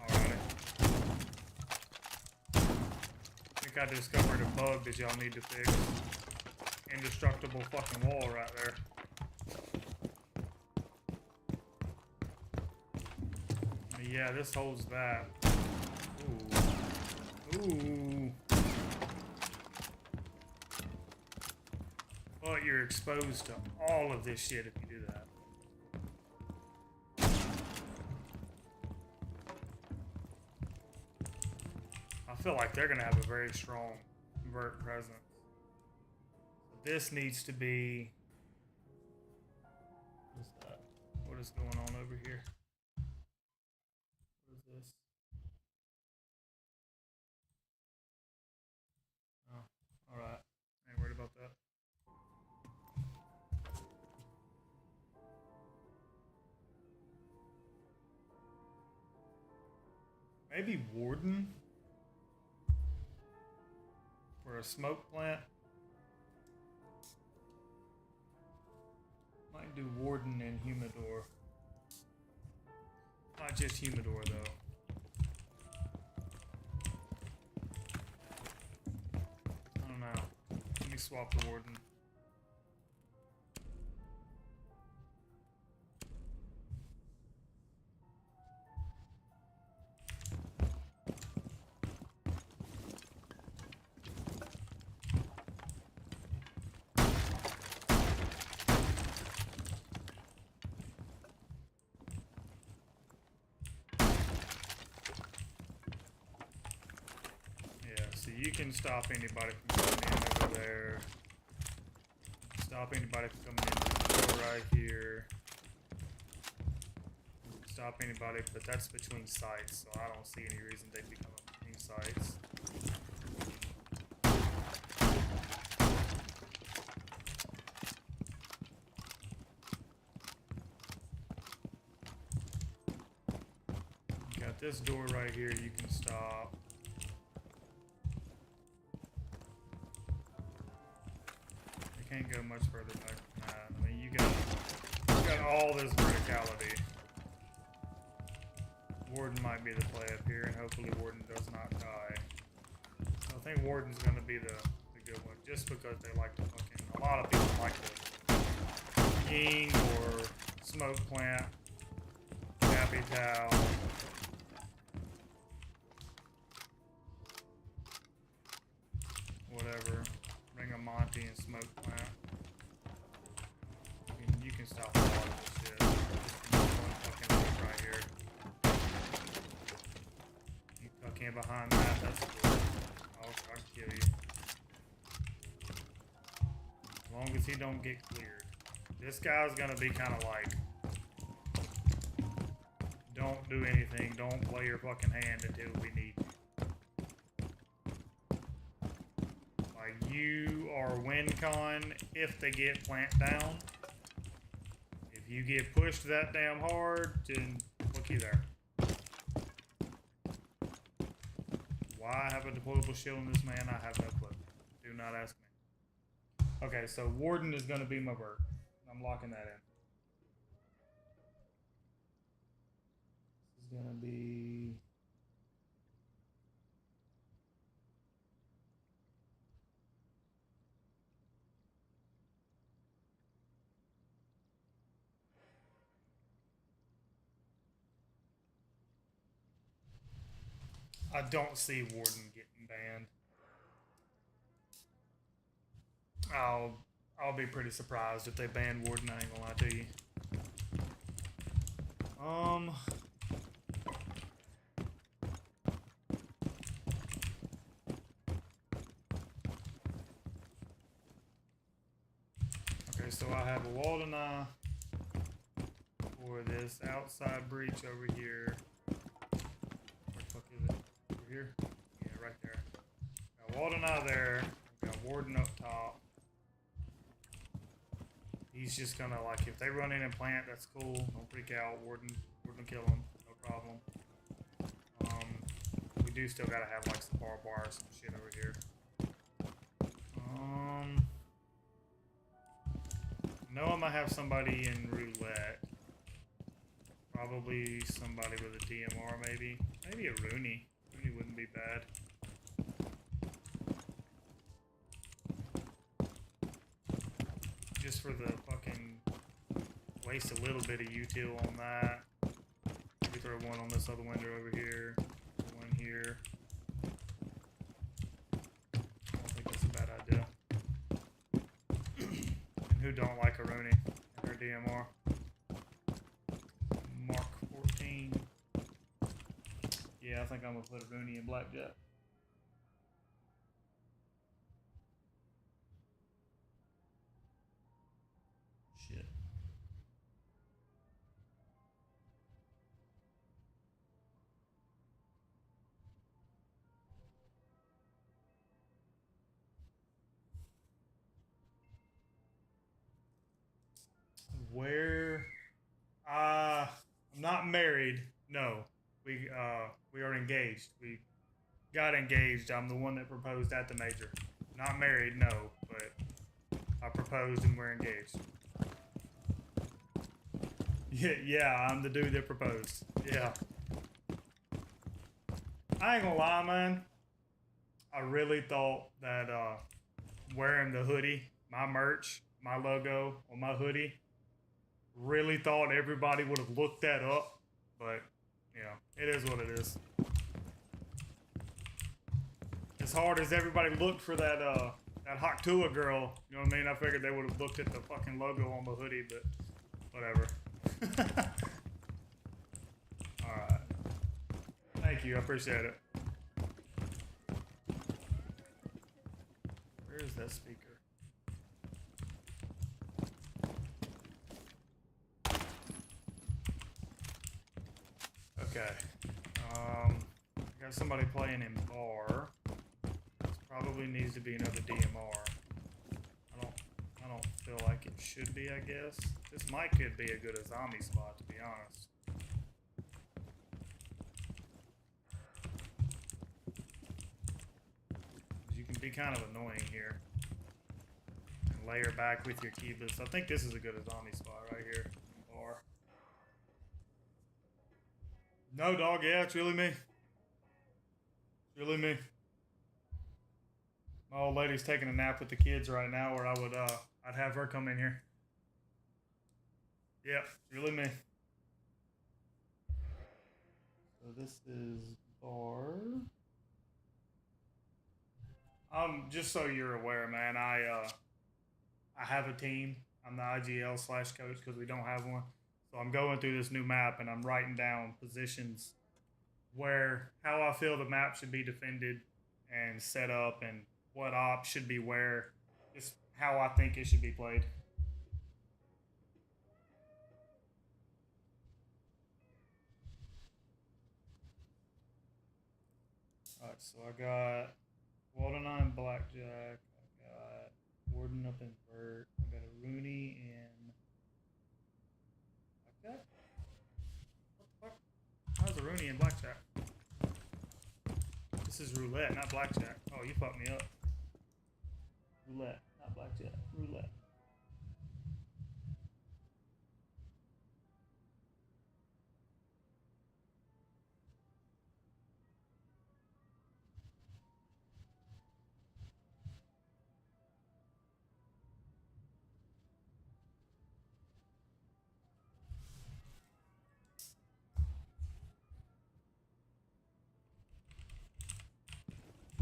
Alrighty. I think I discovered a bug that y'all need to fix. Indestructible fucking wall right there. But yeah, this holds that. Ooh. Ooh. But you're exposed to all of this shit if you do that. I feel like they're gonna have a very strong vert presence. This needs to be. What's that? What is going on over here? What is this? Oh, alright. Ain't worried about that. Maybe Warden? For a smoke plant? Might do Warden and Humidor. Not just Humidor though. I don't know. Let me swap the Warden. So you can stop anybody from coming in over there. Stop anybody from coming in right here. Stop anybody, but that's between sites, so I don't see any reason they'd be coming between sites. Got this door right here you can stop. Can't go much further back than that. I mean, you got all this verticality. Warden might be the play up here, and hopefully Warden does not die. So I think Warden's going to be the good one, just because they like to fucking. A lot of people like to Ying or Smoke Plant, Happy Towel. Whatever. Ring of Monty and Smoke Plant. I mean, you can stop a lot of this shit. Just one fucking loop right here. You tuck in behind that, that's cool. I'll kill you. As long as he don't get cleared. This guy's gonna be kind of like, don't do anything, don't play your fucking hand until we need you. You are win con if they get plant down. If you get pushed that damn hard, then looky there. Why I have a deployable shield on this man, I have no clue. Do not ask me. Okay, so Warden is going to be my vert. I'm locking that in. This is going to be... I don't see Warden getting banned. I'll be pretty surprised if they ban Warden, I ain't gonna lie to you. Okay, so I have a Walden Eye for this outside breach over here. Where the fuck is it? Over here? Yeah, right there. Got Walden Eye there. Got Warden up top. He's just gonna, like, if they run in and plant, that's cool. Don't freak out. Warden will kill him. No problem. We do still gotta have, like, some barbed wire or some shit over here. No, I might have somebody in roulette. Probably somebody with a DMR, maybe. Maybe a Rooney. Rooney wouldn't be bad. Just for the fucking waste a little bit of util on that. Maybe throw one on this other window over here. One here. I don't think that's a bad idea. And who don't like a Rooney and their DMR? Mark 14. Yeah, I think I'm gonna put a Rooney in Blackjack. Shit. Where? I'm not married. No, we are engaged. We got engaged. I'm the one that proposed at the major. Not married, no, but I proposed and we're engaged. Yeah, I'm the dude that proposed. Yeah. I ain't gonna lie, man. I really thought that wearing the hoodie, my merch, my logo on my hoodie, really thought everybody would have looked that up, but yeah, it is what it is. As hard as everybody looked for that that Haktua girl, you know what I mean? I figured they would have looked at the fucking logo on the hoodie, but whatever. Alright. Thank you, I appreciate it. Where is that speaker? Okay. I got somebody playing in bar. This probably needs to be another DMR. I don't feel like it should be, I guess. This could be a good zombie spot, to be honest. You can be kind of annoying here. And layer back with your keyless. I think this is a good zombie spot right here. Bar. No, dog, yeah, it's really me. It's really me. My old lady's taking a nap with the kids right now, or I'd have her come in here. Yep, really me. So this is bar. Just so you're aware, man, I have a team. I'm the IGL/coach because we don't have one. So I'm going through this new map and I'm writing down positions how I feel the map should be defended and set up and what op should be where, just how I think it should be played. Alright, so I got Walden on Blackjack, I got Warden up in Vert, I got a Rooney in Blackjack? What the fuck? How's a Rooney in Blackjack? This is roulette, not blackjack. Oh, you fucked me up. Roulette, not blackjack. Roulette.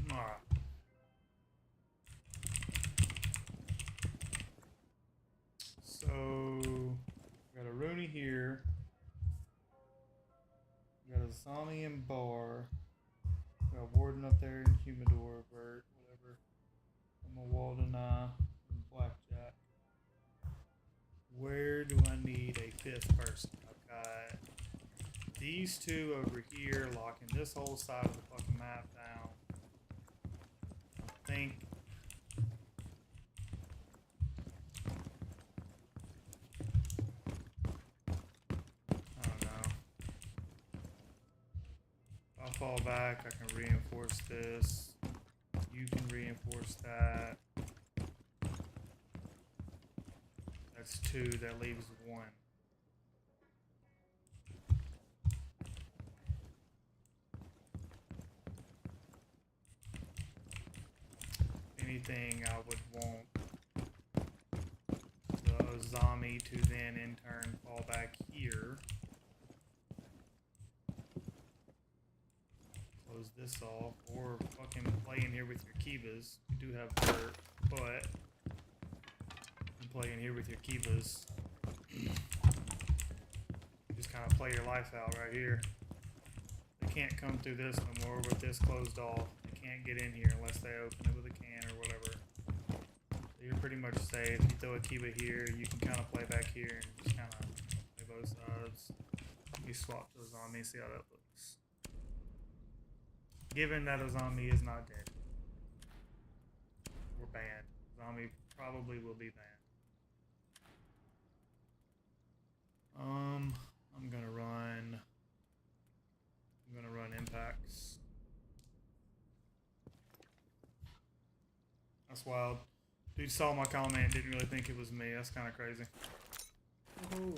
Alright. So, got a Rooney here. Got a Zami and Bar. Got a Warden up there in Humidor, Vert, whatever. I'm a Walden and Blackjack. Where do I need a fifth person? I've got these two over here locking this whole side of the fucking map down. I think back. I can reinforce this. You can reinforce that. That's 2. That leaves 1. Anything I would want the Ozami to then in turn fall back here. Close this off, or fucking play in here with your Kivas. You do have dirt, but you play in here with your Kivas. Just kind of play your life out right here. They can't come through this no more with this closed off. They can't get in here unless they open it with a can or whatever. So you're pretty much safe. You throw a Kiva here, you can kind of play back here and just kind of play both sides. You swap those on me, see how that looks. Given that Ozami is not dead. Or banned. Ozami probably will be banned. I'm gonna run impacts. That's wild. Dude saw my comment, didn't really think it was me. That's kind of crazy. Ooh.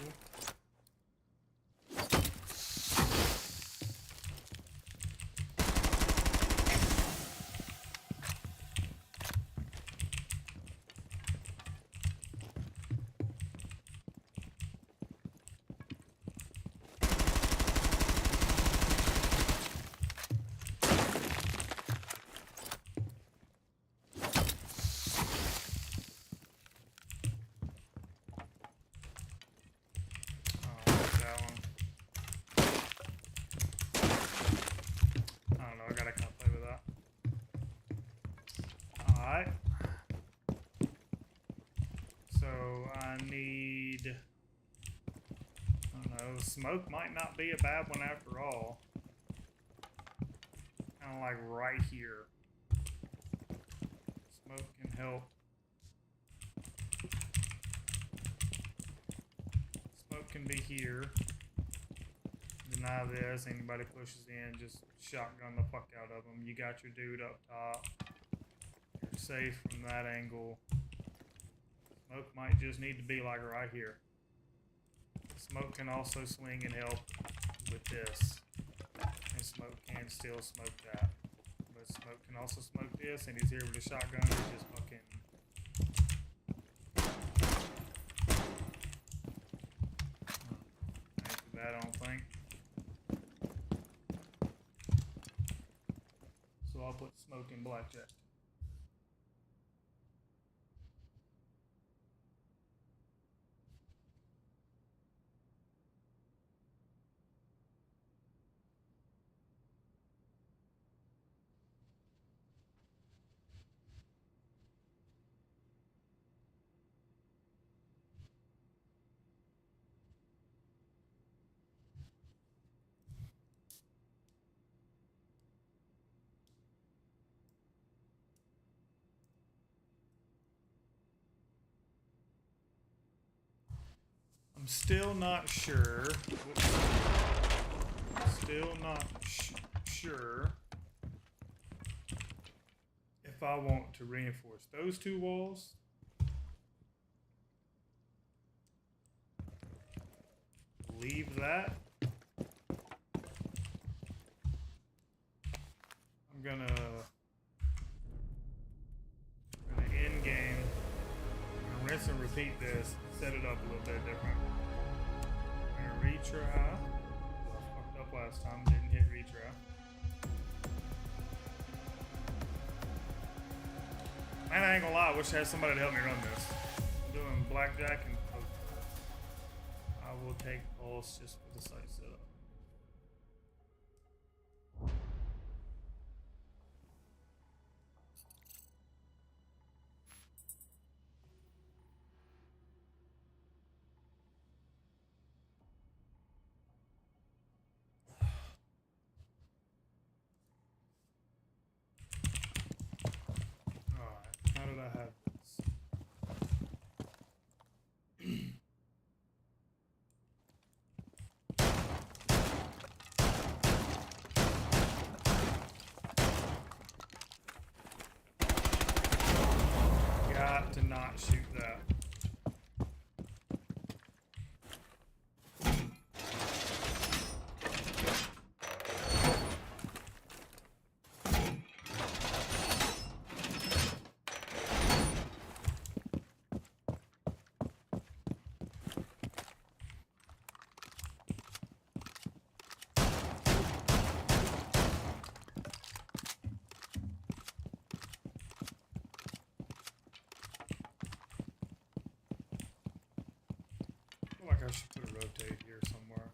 Smoke might not be a bad one after all. Kind of like right here. Smoke can help. Smoke can be here. Deny this. Anybody pushes in, just shotgun the fuck out of them. You got your dude up top. You're safe from that angle. Smoke might just need to be like right here. Smoke can also swing and help with this. And smoke can still smoke that. But smoke can also smoke this, and he's here with a shotgun. He's just fucking... Ain't too bad, I don't think. So I'll put smoke in blackjack. Still not sure. Still not sure if I want to reinforce those 2 walls. Leave that. I'm gonna end game. I'm gonna rinse and repeat this. Set it up a little bit different. I'm gonna retry. I fucked up last time, didn't hit retry. Man, I ain't gonna lie, I wish I had somebody to help me run this. I'm doing blackjack and poker. I will take pulse just for the site setup. How did I have this? not shoot that. I feel like I should put a rotate here somewhere.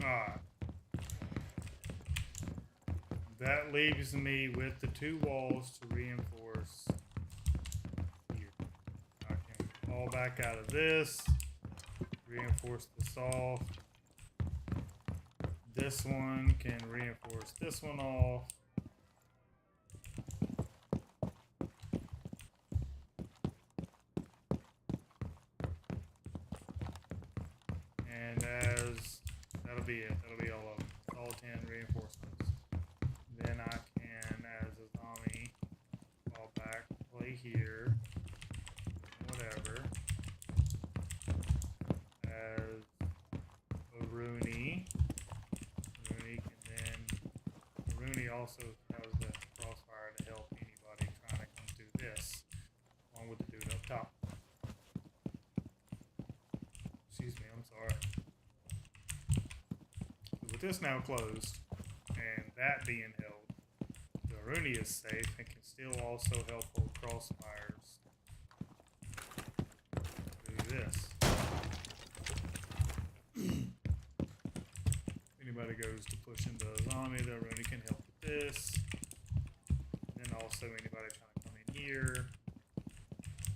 Alright. That leaves me with the two walls to reinforce here. I can fall back out of this, reinforce the soft. This one can reinforce this one off. And as that'll be it. That'll be all of them. All 10 reinforcements. Then I can, as a zombie, fall back, play here, whatever. As a Rooney. Rooney can then. Rooney also has the crossfire to help anybody trying to come through this, along with the dude up top. Excuse me, I'm sorry. With this now closed, and that being held, the Rooney is safe and can still also help hold crossfires through this. If anybody goes to push into a zombie, the Rooney can help with this. Then also anybody trying to come in here,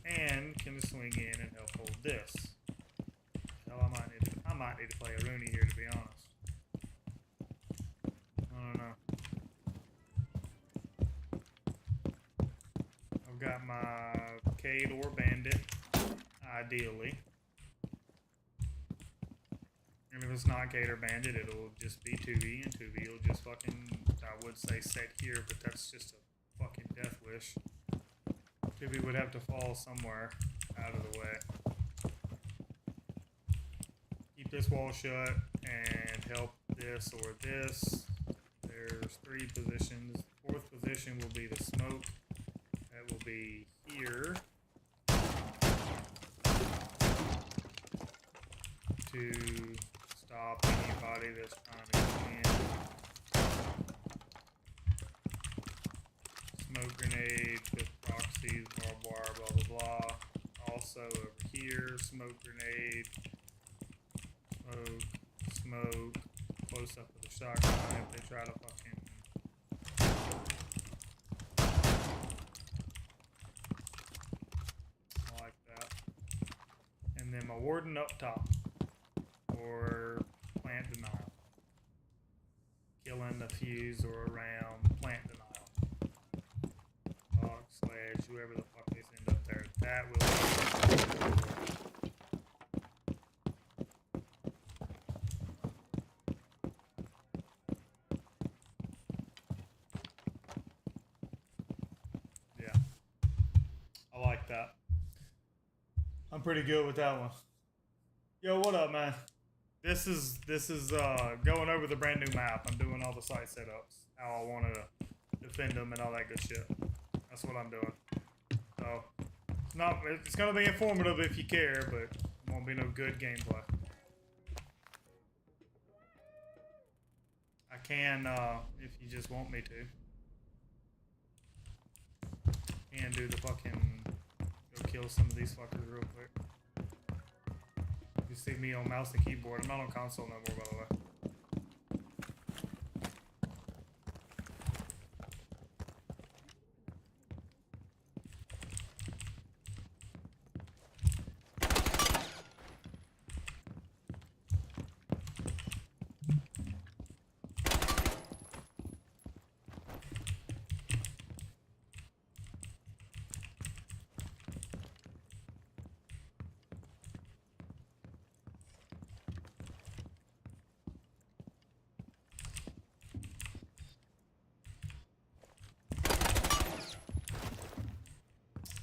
and can swing in and help hold this. Hell, I might need to play a Rooney here, to be honest. I don't know. I've got my Cade or Bandit, ideally. And if it's not Cade or Bandit, it'll just be 2v, and 2v will just fucking, I would say set here, but that's just a fucking death wish. 2v would have to fall somewhere out of the way. Keep this wall shut and help this or this. There's 3 positions. 4th position will be the smoke. That will be here. To stop anybody that's trying to come in. Smoke grenade with proxies, barbed wire, blah blah blah. Also over here, smoke grenade. Smoke. Close up with a shotgun if they try to fucking my warden up top. Or plant denial. Killing the fuse or around plant denial. Hawk slash whoever the fuck they send up there. That will. Yeah. I like that. I'm pretty good with that one. Yo, what up, man? This is going over the brand new map. I'm doing all the site setups, how I want to defend them and all that good shit. That's what I'm doing. So it's gonna be informative if you care, but it won't be no good gameplay. I can if you just want me to. Can do the fucking go kill some of these fuckers real quick. You see me on mouse and keyboard. I'm not on console no more, by the way.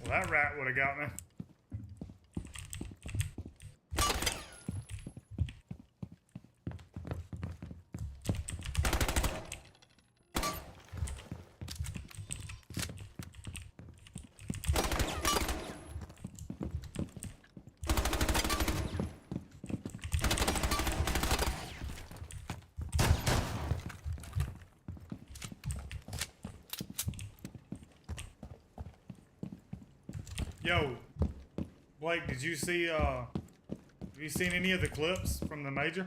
Well, that rat would have got me. Yo, Blake, did you see, have you seen any of the clips from the major?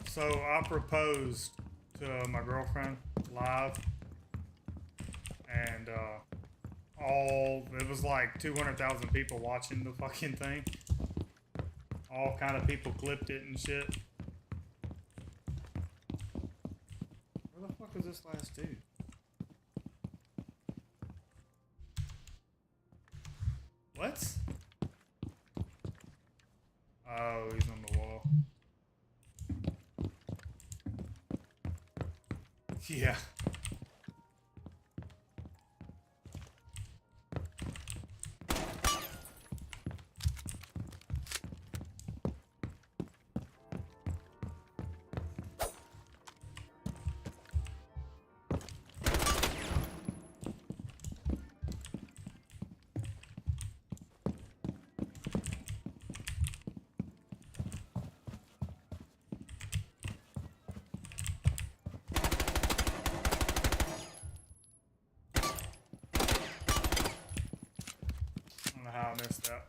So I proposed to my girlfriend live, and it was like 200,000 people watching the fucking thing. All kind of people clipped it and shit. Where the fuck is this last dude? What? Oh, he's on the wall. Yeah. I don't know how I missed that.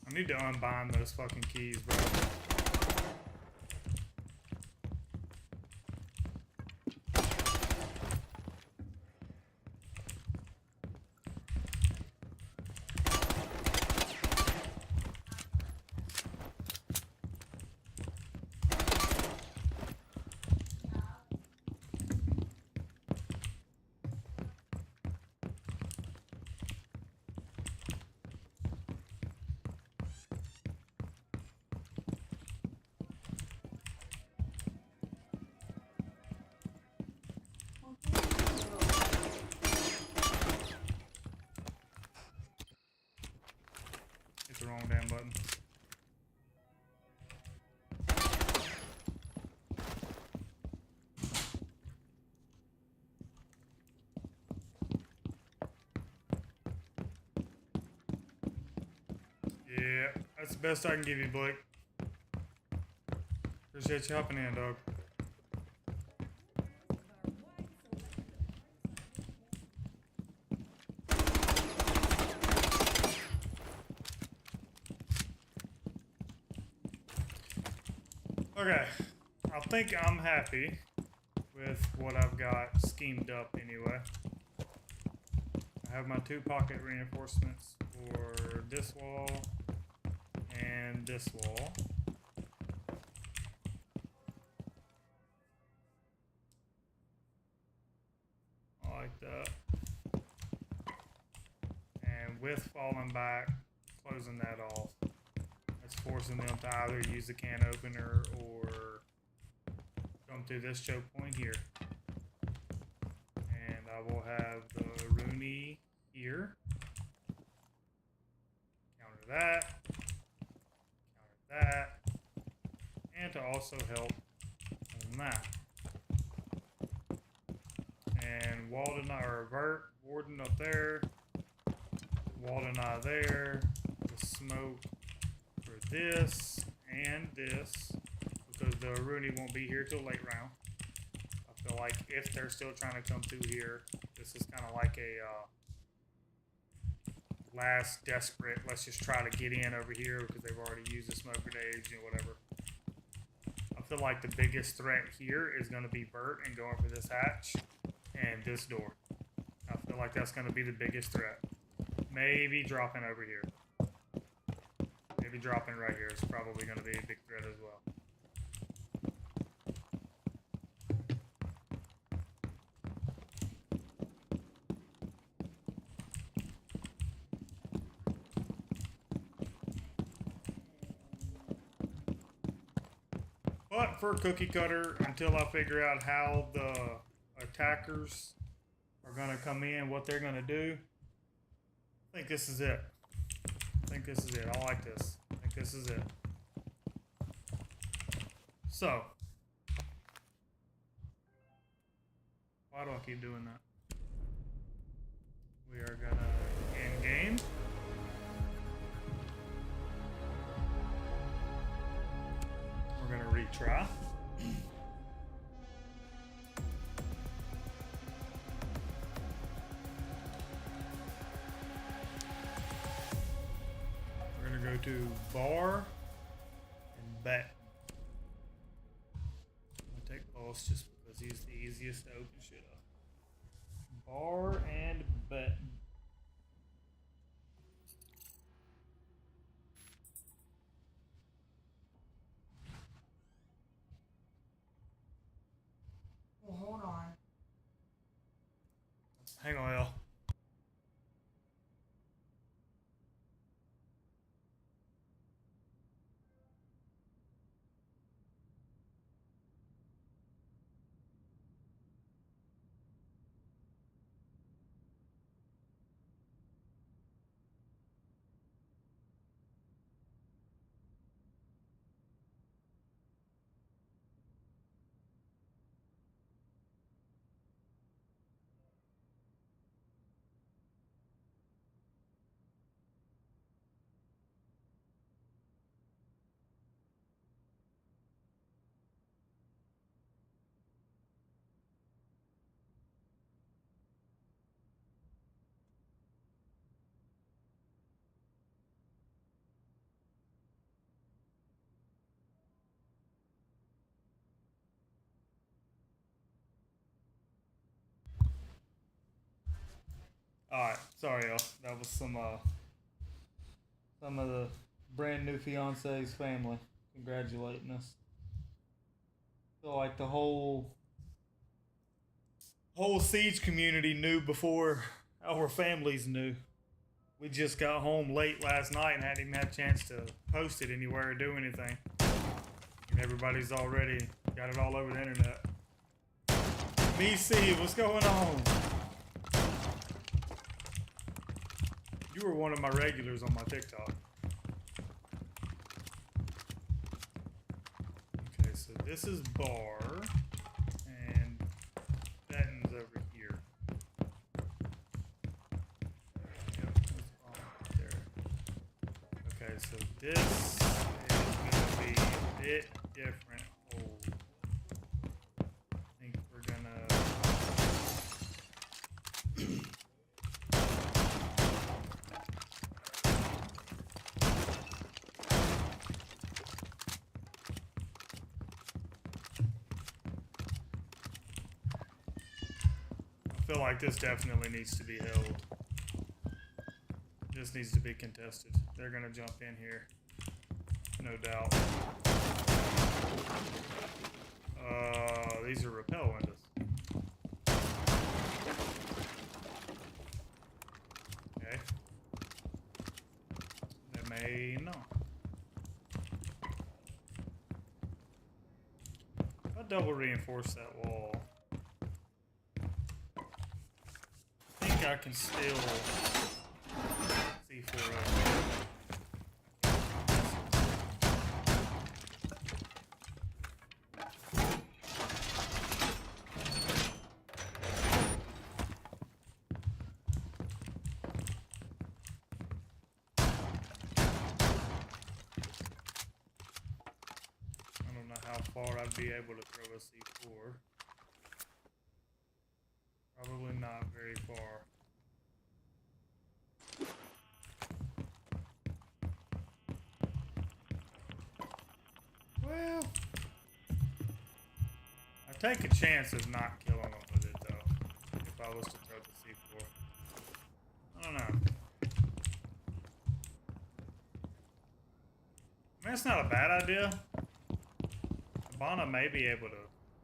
I need to unbind those fucking keys, bro. the wrong damn button. Yeah, that's the best I can give you, Blake. Appreciate you hopping in, dog. Okay, I think I'm happy with what I've got schemed up anyway. I have my 2 pocket reinforcements for this wall and this wall. I like that. And with falling back, closing that off. That's forcing them to either use the can opener or come through this choke point here. And I will have the Rooney here. Counter that. Counter that. And to also help on that. And Walden or Vert, Warden up there. Walden eye there. The smoke for this and this. Because the Rooney won't be here till late round. I feel like if they're still trying to come through here, this is kind of like a last desperate, let's just try to get in over here because they've already used the smoke grenades and whatever. I feel like the biggest threat here is going to be Bert and going for this hatch and this door. I feel like that's going to be the biggest threat. Maybe dropping over here. Maybe dropping right here is probably going to be a big threat as well. But for Cookie Cutter, until I figure out how the attackers are going to come in, what they're going to do, I think this is it. I think this is it. I like this. I think this is it. So, why do I keep doing that? We are going to end game. We're going to retry. We're going to go to bar and bet. I'm going to take Pulse just because he's the easiest to open shit up. Bar and bet. Hold on. Hang on, L. Alright, sorry y'all. That was some of the brand new fiance's family congratulating us. Feel like the whole Siege community knew before our families knew. We just got home late last night and hadn't even had a chance to post it anywhere or do anything. And everybody's already got it all over the internet. BC, what's going on? You were one of my regulars on my TikTok. this is bar, and Benton's over here. Yep, there's a bomb right there. Okay, so this is gonna be a bit different hold. I think we're gonna I feel like this definitely needs to be held. This needs to be contested. They're gonna jump in here, no doubt. These are rappel windows. Okay. They may not. I'll double reinforce that wall. I think I can still see for I don't know how far I'd be able to throw a C4. Probably not very far. Well, I take a chance of not killing them with it though, if I was to throw the C4. I don't know. I mean, it's not a bad idea. Hibana may be able to,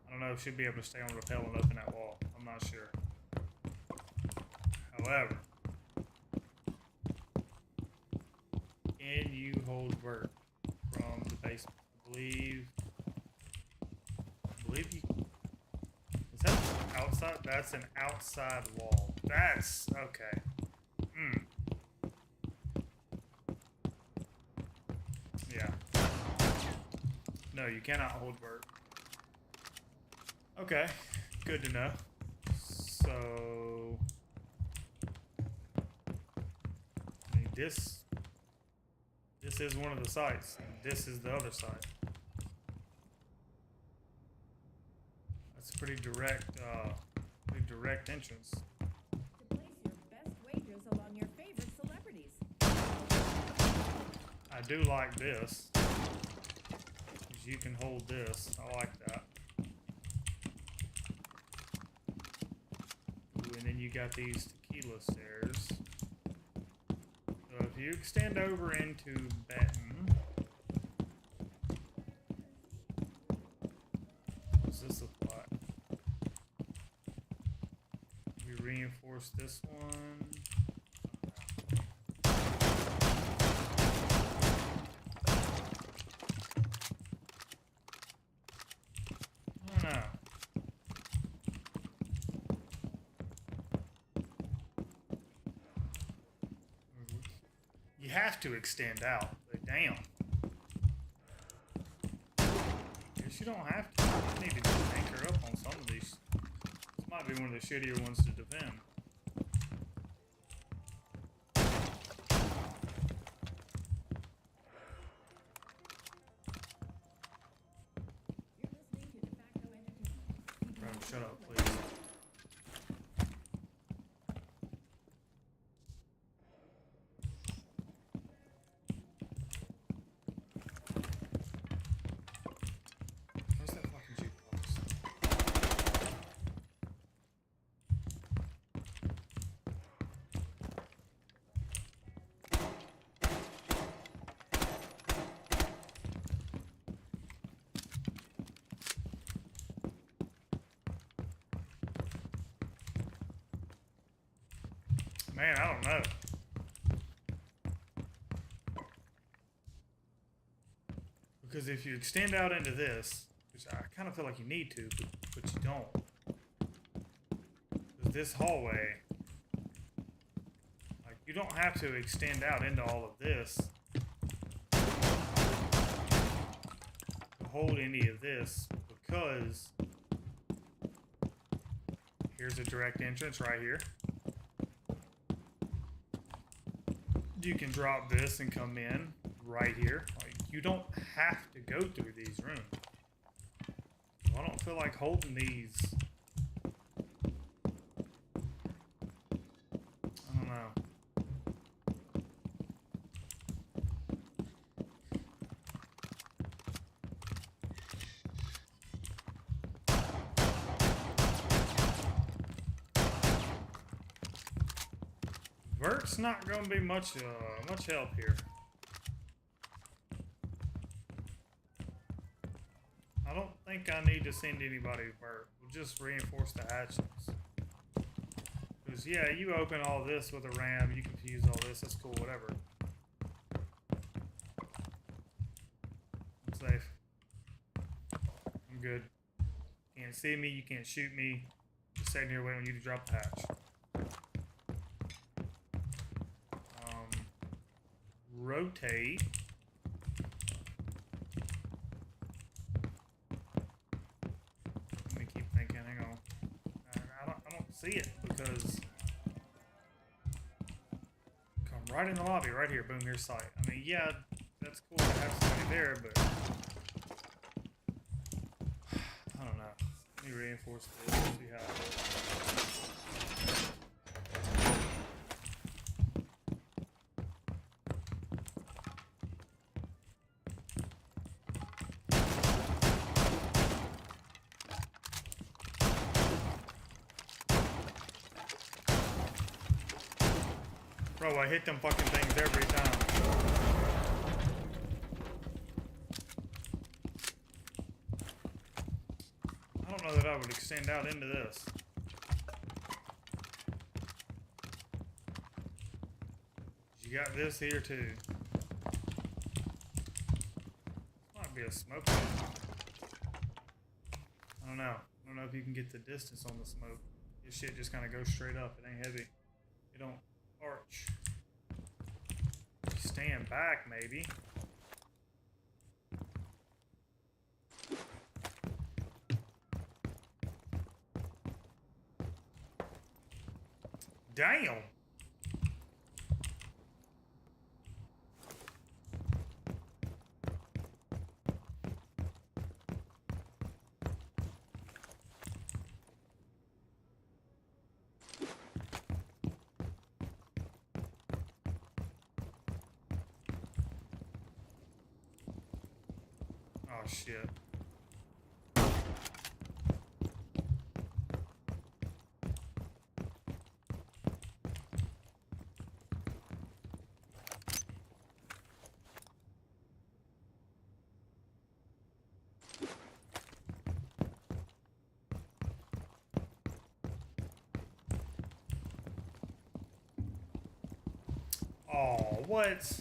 I don't know if she'd be able to stay on rappel and open that wall. I'm not sure. However, can you hold Bert from the basement? I believe you. Is that outside? That's an outside wall. That's okay. Yeah. No, you cannot hold Bert. Okay, good to know. So, I mean, this is one of the sites, and this is the other side. That's a pretty direct entrance. To place your best wagers along your favorite celebrities. I do like this. 'Cause you can hold this. I like that. Ooh, and then you got these tequila stairs. So if you extend over into Benton, what's this look like? We reinforce this one. I don't know. You have to extend out, but damn. Guess you don't have to. You need to just anchor up on some of these. This might be one of the shittier ones to defend. You're listening to De Facto Entertainment. Bro, shut up, please. Where's that fucking jukebox? Man, I don't know. Because if you extend out into this, which I kind of feel like you need to, but you don't. Because this hallway, like, you don't have to extend out into all of this. The hold any of this because here's a direct entrance right here. You can drop this and come in right here. Like, you don't have to go through these rooms. I don't feel like holding these. I don't know. Vert's not going to be much help here. I don't think I need to send anybody to Vert. We'll just reinforce the hatches. Because, yeah, you open all this with a ram, you can fuse all this, that's cool, whatever. I'm safe. I'm good. You can't see me, you can't shoot me. Just sitting here waiting on you to drop the hatch. Rotate. Let me keep thinking. Hang on. I don't see it because come right in the lobby, right here. Boom, here's sight. I mean, yeah, that's cool to have somebody there, but I don't know. Let me reinforce this. See how it goes. Bro, I hit them fucking things every time. I don't know that I would extend out into this. You got this here too. This might be a smoke. I don't know. I don't know if you can get the distance on the smoke. This shit just kind of goes straight up. It ain't heavy. It don't arch. Stand back, maybe. Damn. Oh shit. Oh, what?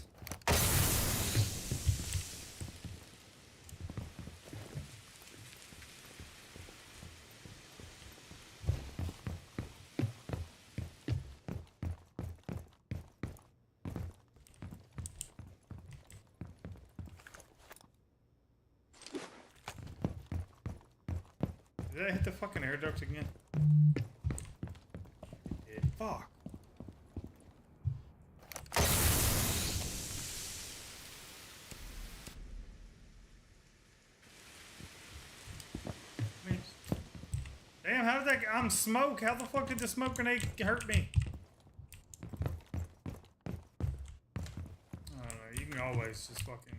Did I hit the fucking air duct again? Yeah, fuck. I mean, damn, how did that... I'm smoke. How the fuck did the smoke grenade hurt me? I don't know. You can always just fucking...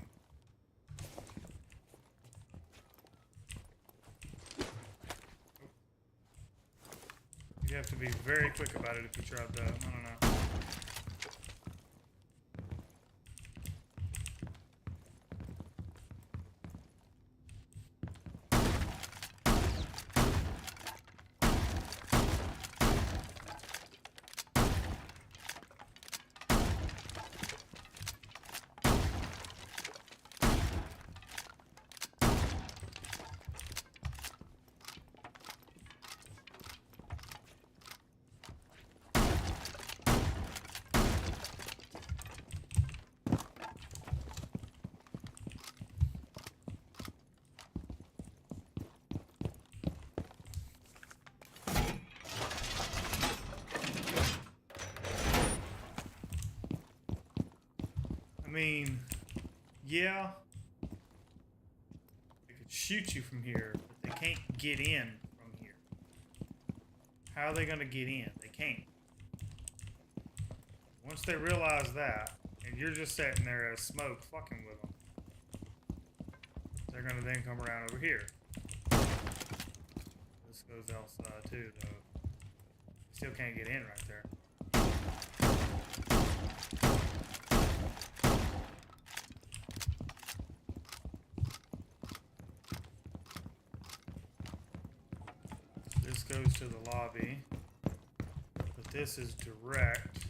You have to be very quick about it if you try that. I don't know. mean, yeah, they could shoot you from here, but they can't get in from here. How are they gonna get in? They can't. Once they realize that, and you're just sitting there as smoke fucking with them, they're gonna then come around over here. This goes outside too, though. Still can't get in right there. This goes to the lobby, but this is direct.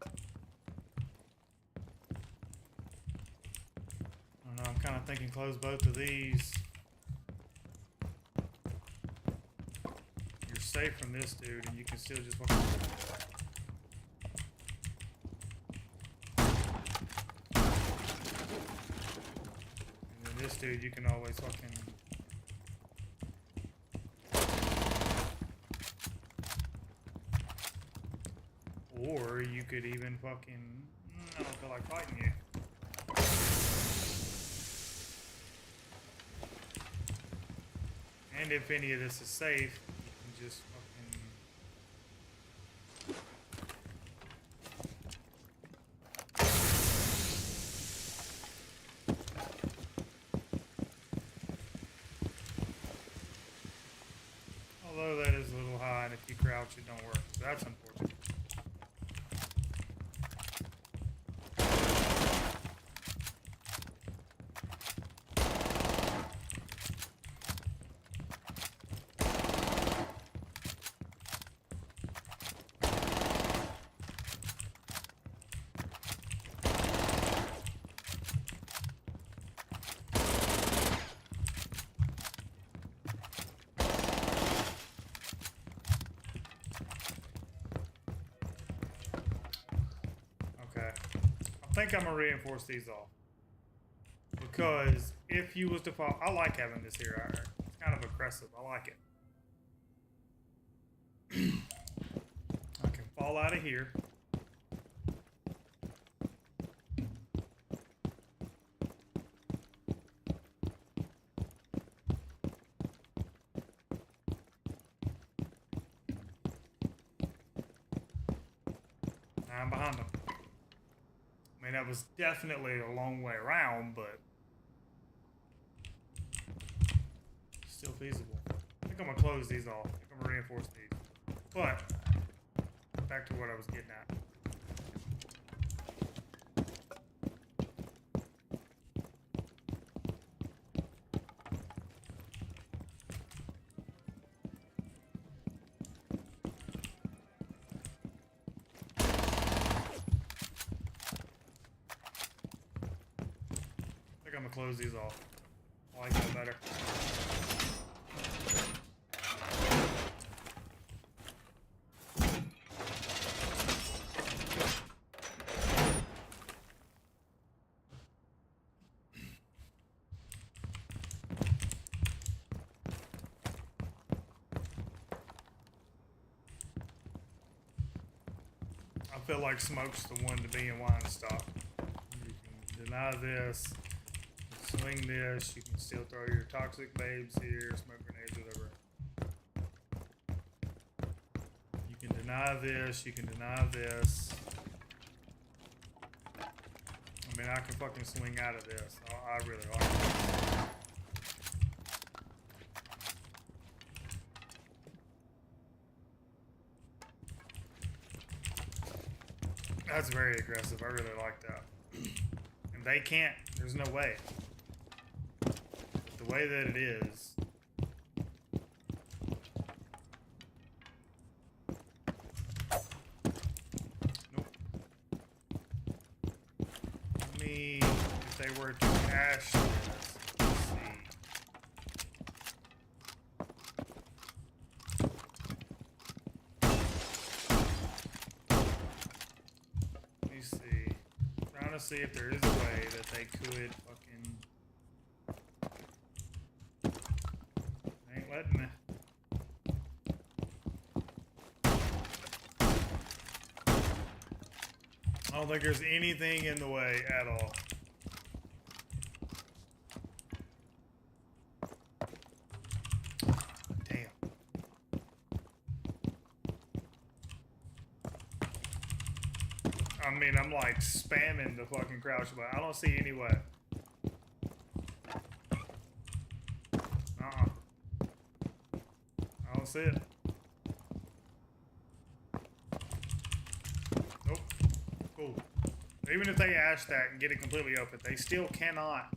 I don't know, I'm kind of thinking close both of these. You're safe from this dude, and you can still just walk. And then this dude, you can always fucking. Or you could even fucking. I don't feel like fighting you. And if any of this is safe, you can just fucking. Although that is a little high, and if you crouch, it don't work. So that's unfortunate. I think I'm gonna reinforce these off, because if you was to fall, I like having this here. It's kind of aggressive. I like it. I can fall out of here. Now I'm behind them. I mean, that was definitely a long way around, but still feasible. I think I'm gonna close these off. I think I'm gonna reinforce these. But back to what I was getting at. I'm gonna close these off. I like that better. I feel like smoke's the one to be in wine stock. You can deny this. Swing this, you can still throw your toxic babes here, smoke grenades, whatever. You can deny this, you can deny this. I mean, I can fucking swing out of this. I really like it. That's very aggressive. I really like that. And they can't, there's no way. The way that it is. Nope. Let me, if they were to cash this, let's see. Let me see. I'm trying to see if there is a way that they could fucking. Ain't letting me. don't think there's anything in the way at all. Damn. I mean, I'm like spamming the fucking crouch button. I don't see any way. I don't see it. Nope. Cool. Even if they ash that and get it completely open, they still cannot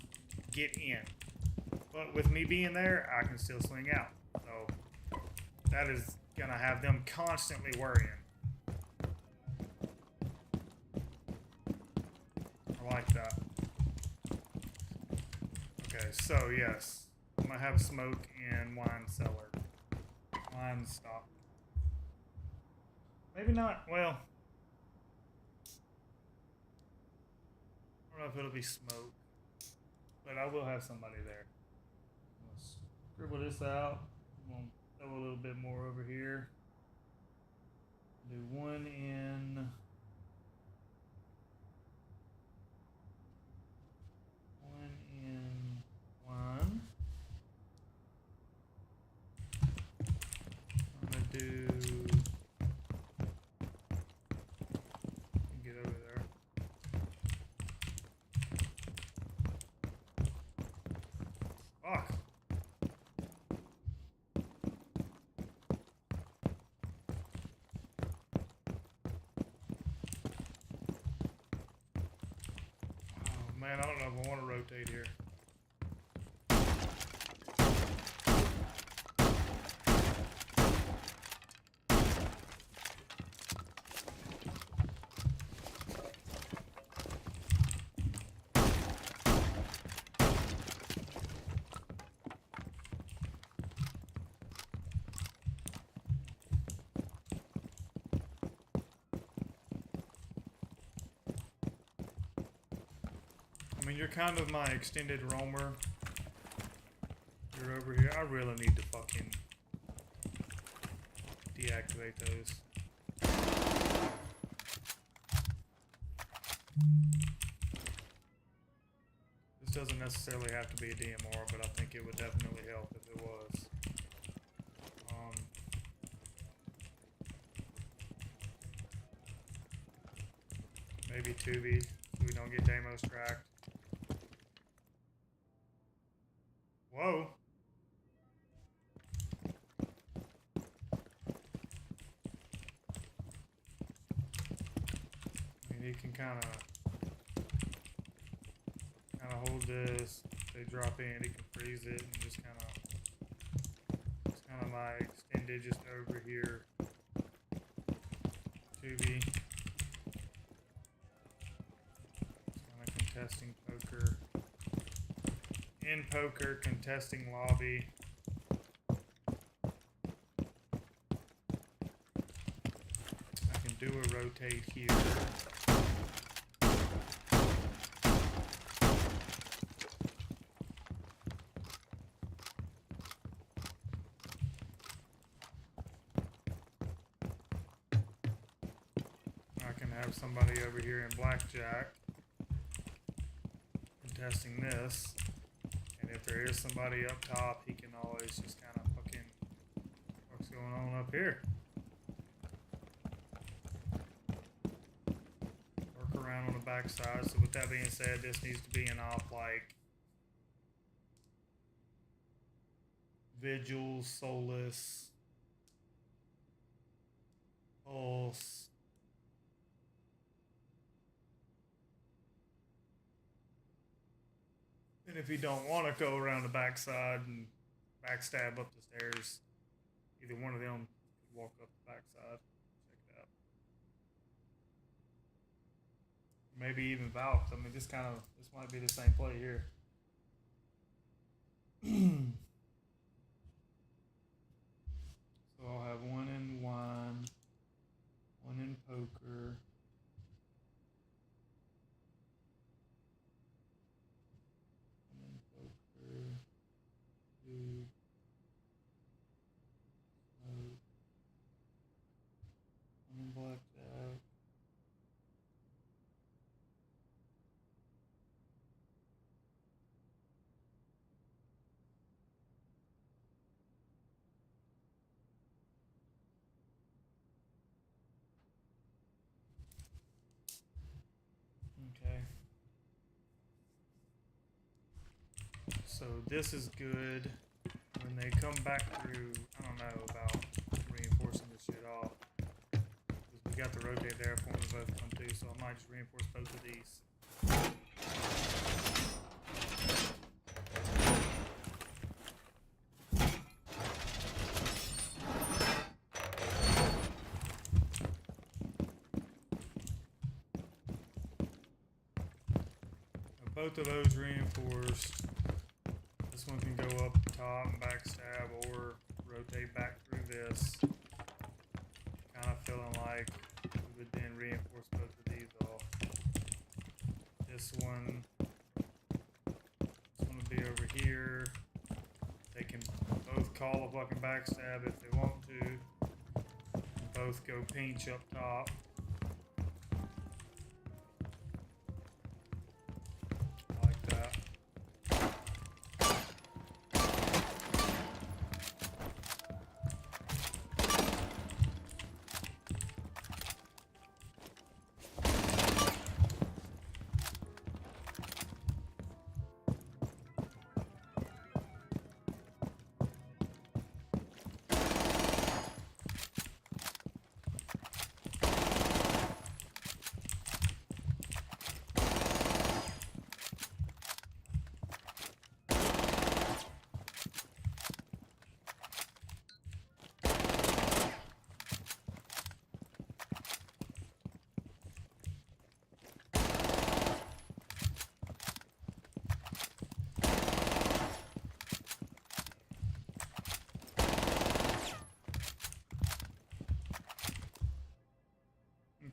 get in. But with me being there, I can still swing out. So that is gonna have them constantly worrying. I like that. Okay, so yes, I'm gonna have smoke in wine cellar. Wine stock. Maybe not. Well, I don't know if it'll be smoke, but I will have somebody there. I'm gonna scribble this out. I'm gonna throw a little bit more over here. Do one in. One in one. I'm gonna do. Get over there. Fuck. Oh man, I don't know if I want to rotate here. I mean, you're kind of my extended roamer. You're over here. I really need to fucking deactivate those. This doesn't necessarily have to be a DMR, but I think it would definitely help if it was. Maybe Tubi, so we don't get Deimos tracked. Whoa. I mean, you can kind of hold this. They drop in, you can freeze it, and just kind of my extended just over here. Tubi. Kind of contesting poker. In poker, contesting lobby. I can do a rotate here. I can have somebody over here in blackjack contesting this. If there is somebody up top, he can always just kind of fucking what's going on up here. Work around on the backside. So with that being said, this needs to be an off like Vigil, Solus, Pulse. And if you don't want to go around the backside and backstab up the stairs, either one of them could walk up the backside. Check it out. Maybe even Valk. I mean, this might be the same play here. So I'll have one in wine, one in poker. Blackjack. So this is good. When they come back through, I don't know about reinforcing this shit off. Because we got the rotate there for them to both come through, so I might just reinforce both of these. Both of those reinforced. This one can go up top and backstab or rotate back through this. Kind of feeling like we would then reinforce both of these off. This one will be over here. They can both call a fucking backstab if they want to. Both go pinch up top.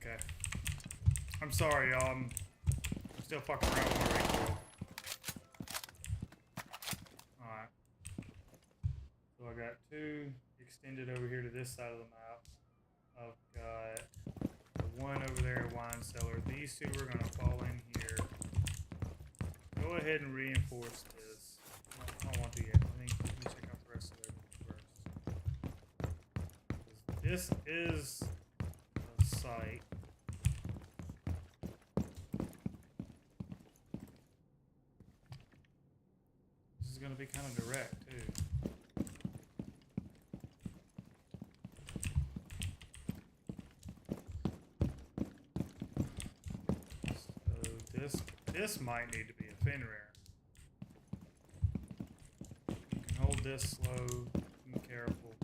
Okay. I'm sorry, y'all. I'm still fucking around with my recoil. Alright. So I got two extended over here to this side of the map. I've got the one over there, wine cellar. These two are going to fall in here. Go ahead and reinforce this. I don't want to yet. Let me check out the rest of it first. This is a site. This is going to be kind of direct too. So this might need to be a Fenrir. You can hold this slow and careful.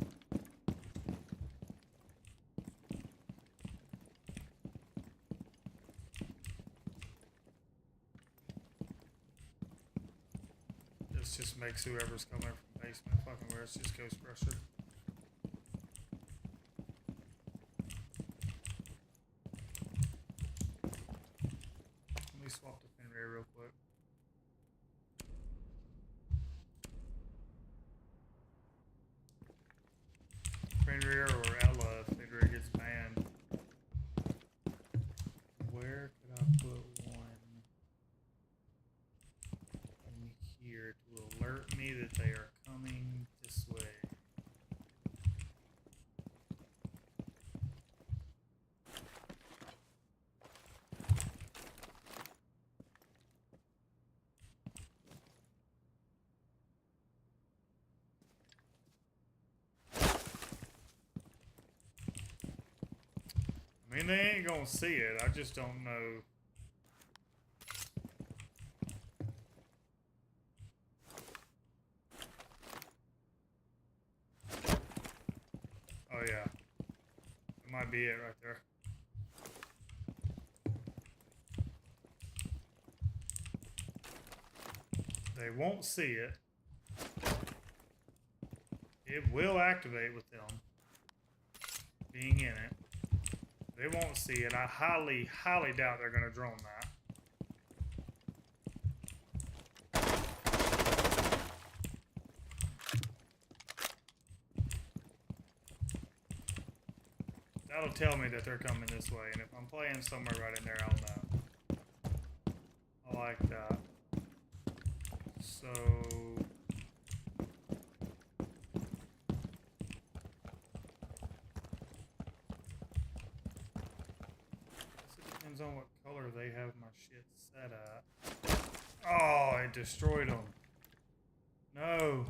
This just makes whoever's coming from the basement fucking worse. Just Ghost Crusher. Let me swap to Fenrir real quick. Fenrir or Ella if Fenrir gets banned. Where could I put one in here to alert me that they are coming this way? I mean, they ain't gonna see it. I just don't know. Oh yeah, that might be it right there. They won't see it. It will activate with them being in it. They won't see it. I highly, highly doubt they're going to drone that. That'll tell me that they're coming this way, and if I'm playing somewhere right in there, I'll know. I like that. So... on what color they have my shit set at. Oh, it destroyed them. No.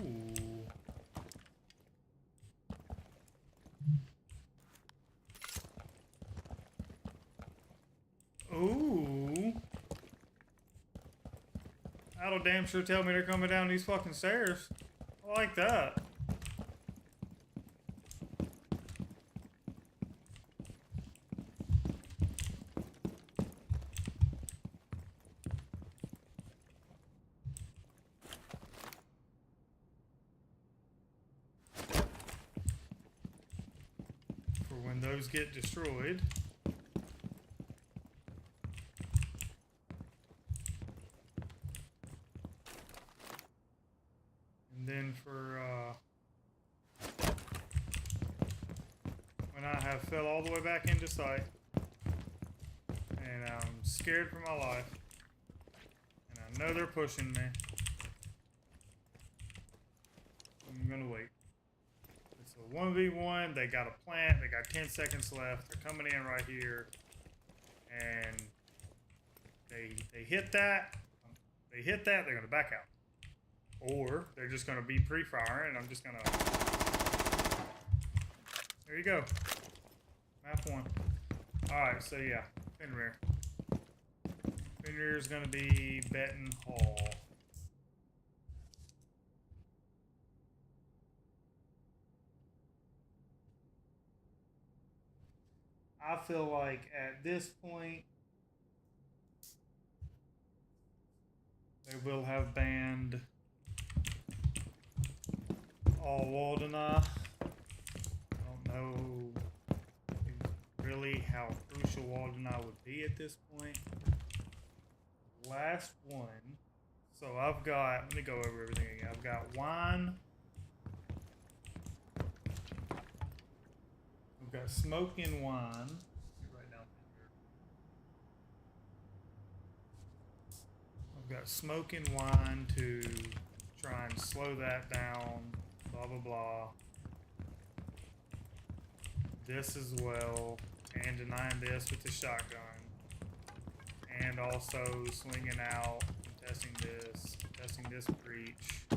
Ooh. Ooh. That'll damn sure tell me they're coming down these fucking stairs. I like that. For when those get destroyed. And then for when I have fell all the way back into sight and I'm scared for my life and I know they're pushing me, I'm gonna wait. It's a 1v1, they got a plant, they got 10 seconds left, they're coming in right here, and they hit that, they're gonna back out. Or they're just gonna be pre-firing and I'm just gonna... There you go. Map 1. Alright, so yeah, Fenrir. Fenrir is gonna be Benton Hall. I feel like at this point they will have banned all Waldena. I don't know really how crucial Waldena would be at this point. Last one. So I've got, let me go over everything again. I've got wine. I've got smoking wine. Right down here. I've got smoking wine to try and slow that down. Blah blah blah. This as well, and denying this with the shotgun, and also swinging out, testing this breach.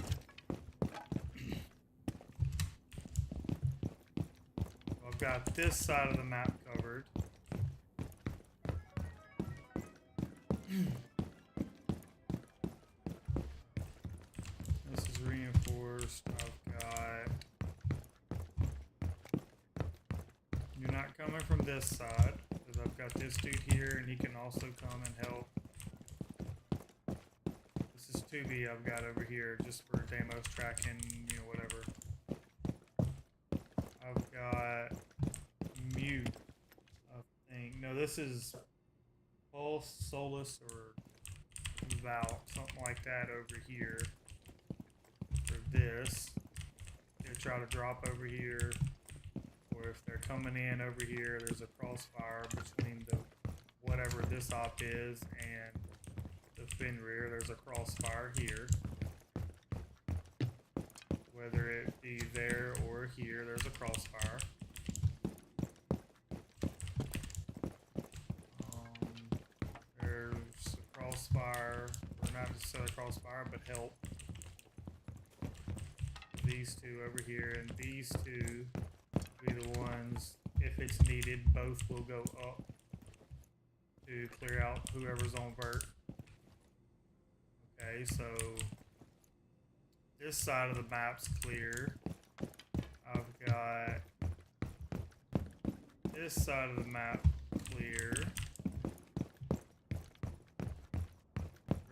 I've got this side of the map covered. This is reinforced. I've got... You're not coming from this side, because I've got this dude here, and he can also come and help. This is 2B I've got over here, just for Deimos tracking, you know, whatever. I've got mute, I think. No, this is Pulse, Solus, or Val, something like that over here. For this, they try to drop over here, or if they're coming in over here, there's a crossfire between the whatever this op is and the Fenrir. There's a crossfire here. Whether it be there or here, there's a crossfire. There's a crossfire, or not necessarily crossfire, but help. These two over here, and these two be the ones, if it's needed, both will go up to clear out whoever's on vert. Okay, so this side of the map's clear. I've got this side of the map clear.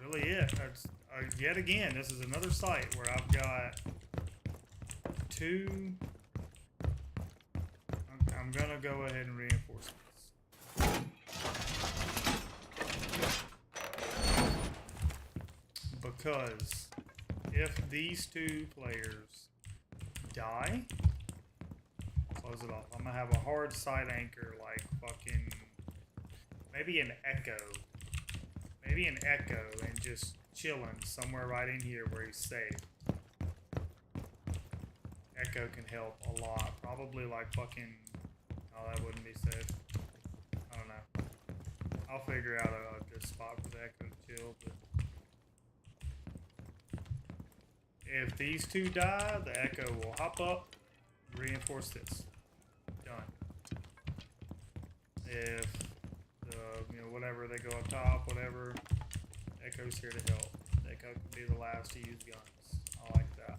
Really it. That's, yet again, this is another site where I've got two. I'm gonna go ahead and reinforce this. Because if these two players die, close it off. I'm gonna have a hard side anchor like fucking maybe an Echo maybe an Echo and just chilling somewhere right in here where he's safe. Echo can help a lot. Probably like fucking... Oh, that wouldn't be safe. I don't know. I'll figure out a good spot for the Echo to chill, but... If these two die, the Echo will hop up, reinforce this. Done. If the, you know, whatever, they go up top, whatever, Echo's here to help. The Echo can be the last to use guns. I like that.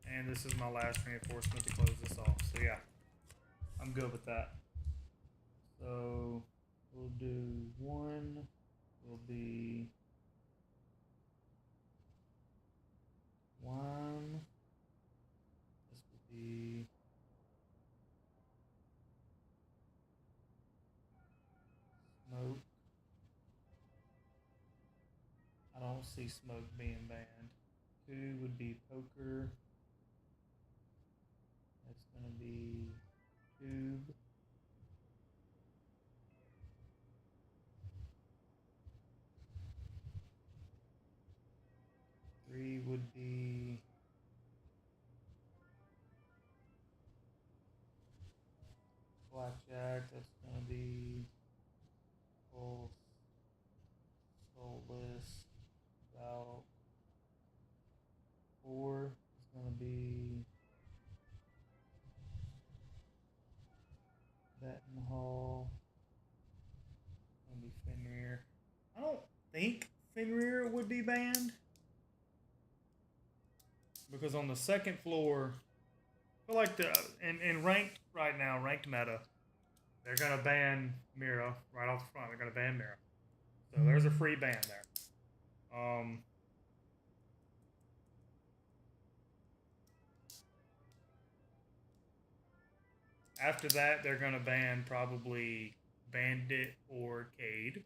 And this is my last reinforcement to close this off. So yeah, I'm good with that. So we'll do one, will be one, this will be smoke. I don't see smoke being banned. Two would be poker. That's gonna be tube. Three would be blackjack. That's gonna be pulse, soulless, valve. Four is gonna be Benton Hall. Gonna be Fenrir. I don't think Fenrir would be banned. Because on the second floor, I feel like in ranked right now, ranked meta, they're gonna ban Mira right off the front. They're gonna ban Mira. So there's a free ban there. After that, they're gonna ban probably Bandit or Cade.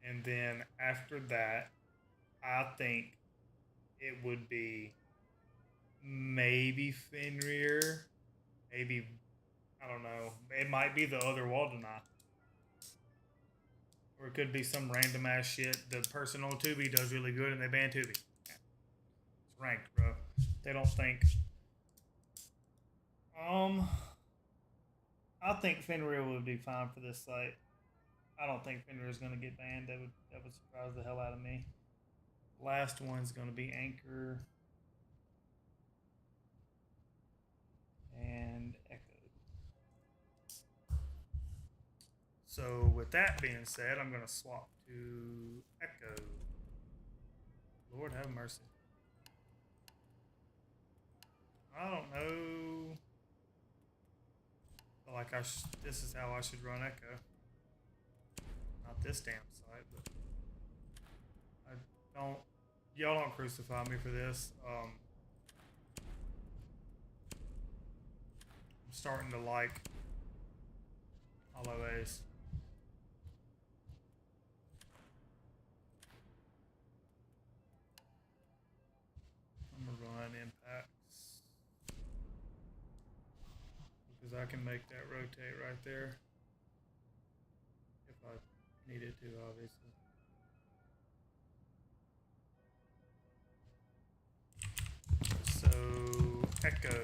And then after that, I think it would be maybe Fenrir, maybe, I don't know, it might be the other Waldenai. Or it could be some random ass shit. The person on Tubi does really good and they ban Tubi. It's ranked, bro. They don't think. I think Fenrir would be fine for this site. I don't think Fenrir is gonna get banned. That would surprise the hell out of me. Last one's gonna be Anchor and Echo. So with that being said, I'm gonna swap to Echo. Lord have mercy. I don't know. Feel like this is how I should run Echo. Not this damn site, but I don't. Y'all don't crucify me for this. I'm starting to like Hollow Ace. I'm gonna run impacts because I can make that rotate right there if I needed to, obviously. So Echo.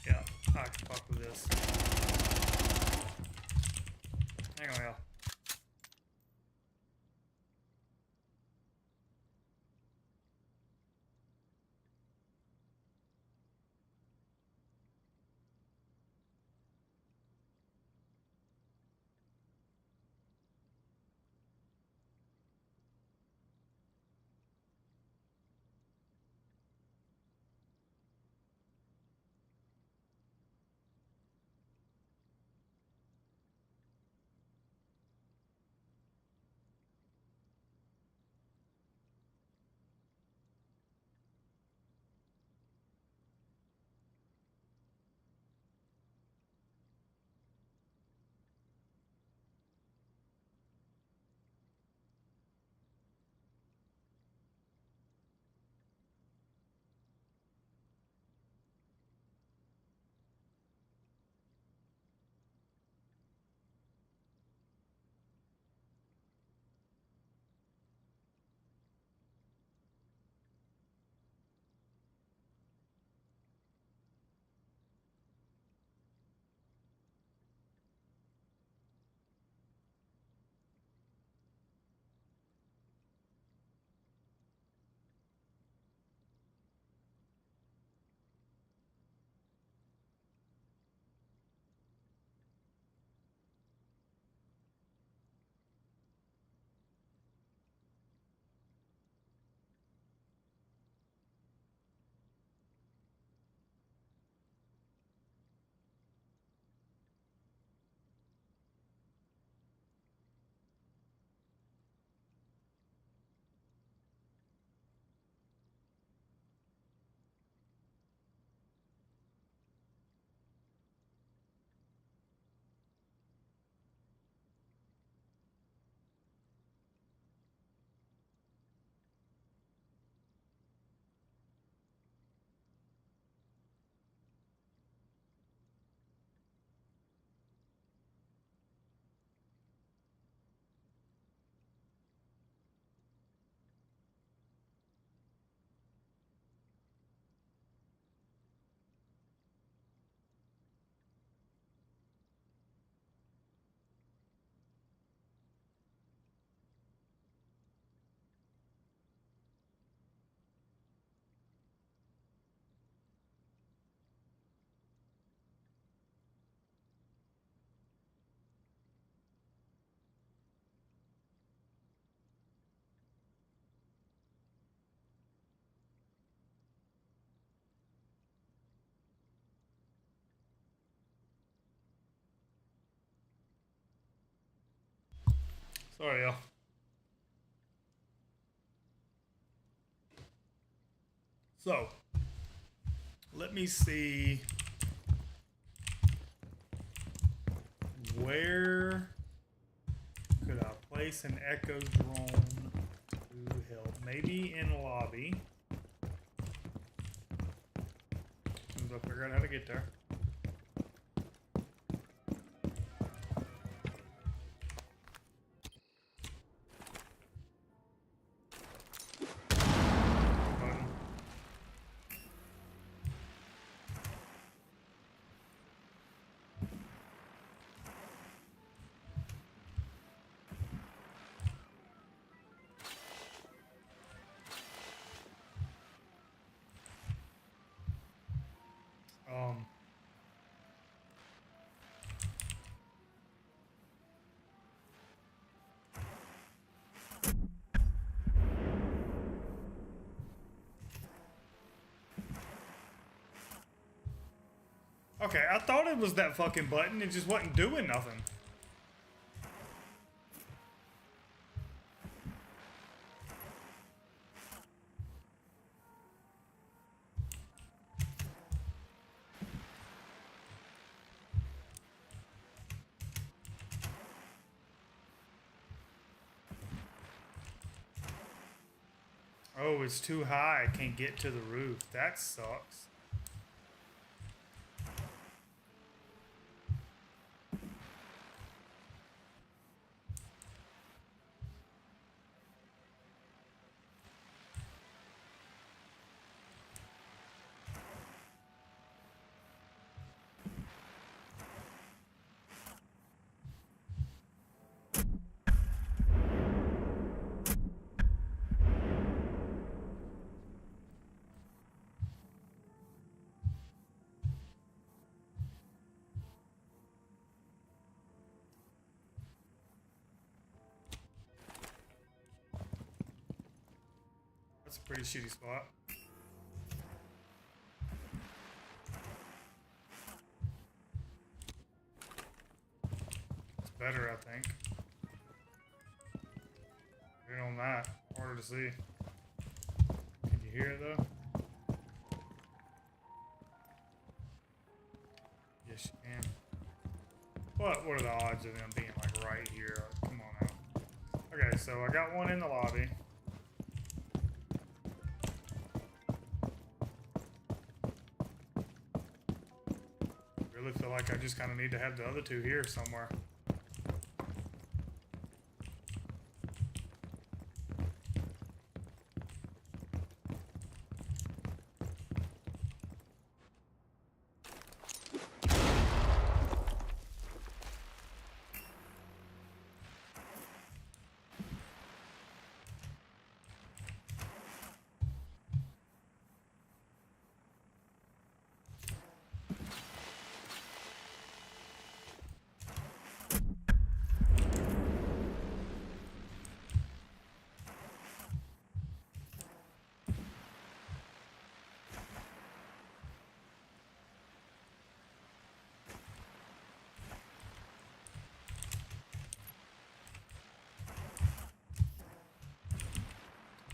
Yeah, I can fuck with this. Hang on, y'all. Sorry, y'all. So, let me see where could I place an echo drone to help? Maybe in lobby. As soon as I figure out how to get there. Button. Um, okay, I thought it was that fucking button. It just wasn't doing nothing. Oh, it's too high. I can't get to the roof. That sucks. That's a pretty shitty spot. It's better, I think. Good on that. Harder to see. Can you hear it though? Yes, you can. What are the odds of them being like right here? Come on now. Okay, so I got one in the lobby. Really feel like I just kind of need to have the other two here somewhere.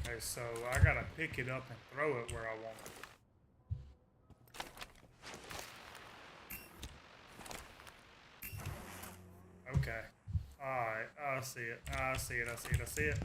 Okay, so I gotta pick it up and throw it where I want it. Okay. Alright, I see it. I see it, I see it, I see it.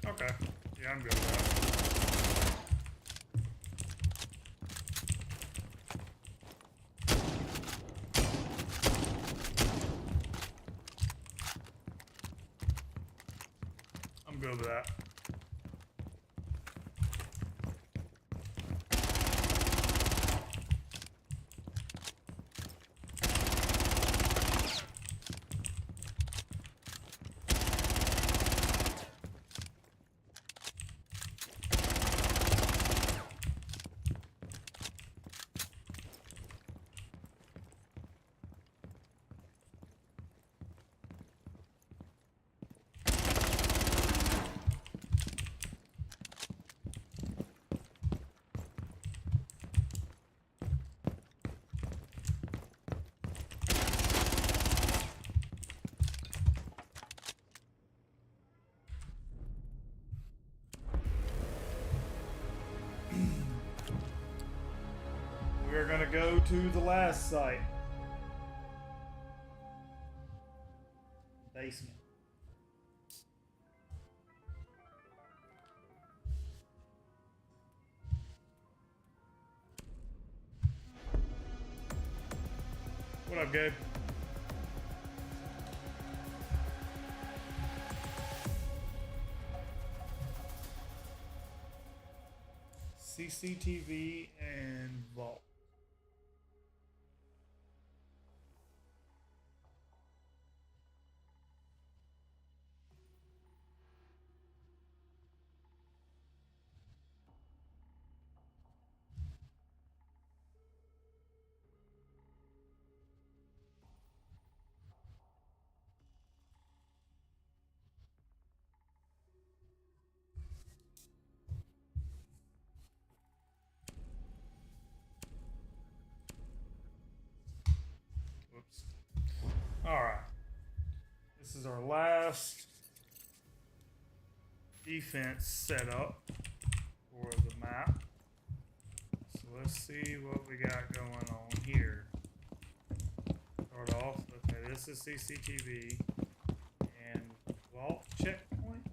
Okay. Yeah, I'm good with that. good with that. We're gonna go to the last site. Basement. What up, Gabe? CCTV and vault. Whoops. Alright. This is our last defense setup for the map. So let's see what we got going on here. Start off, okay, this is CCTV and vault checkpoint.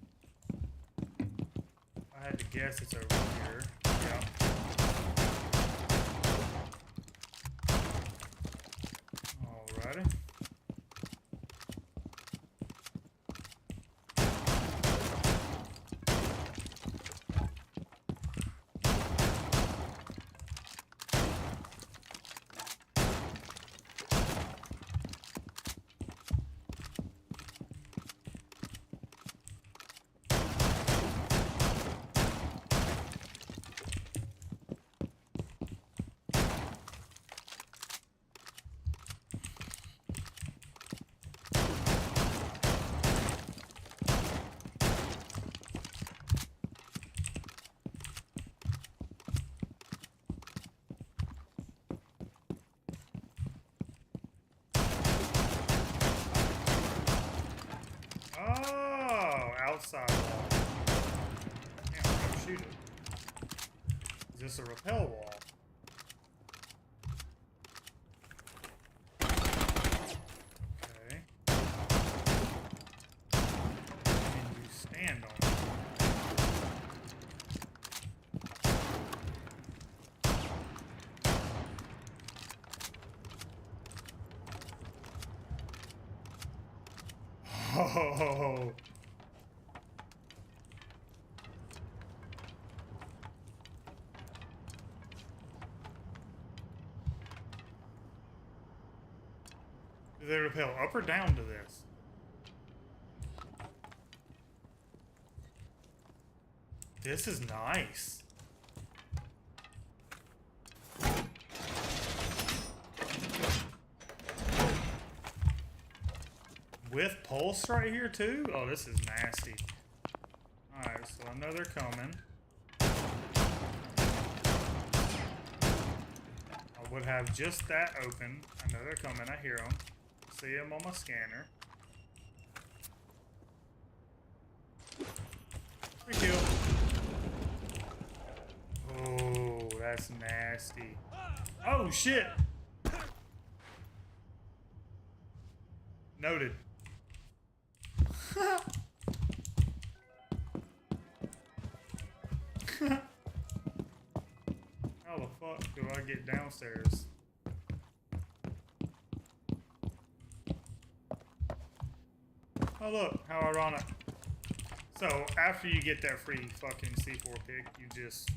I had to guess it's over here. Yeah. Alrighty. Oh, outside wall. Damn, I'm gonna shoot it. Is this a rappel wall? Okay. And you stand on it. Oh. Do they rappel up or down to this? This is nice. With pulse right here too? Oh, this is nasty. Alright, so I know they're coming. I would have just that open. I know they're coming. I hear them. See them on my scanner. Free kill. Oh, that's nasty. Oh, shit. Noted. How the fuck do I get downstairs? Oh look, how ironic. So after you get that free fucking C4 pick, you just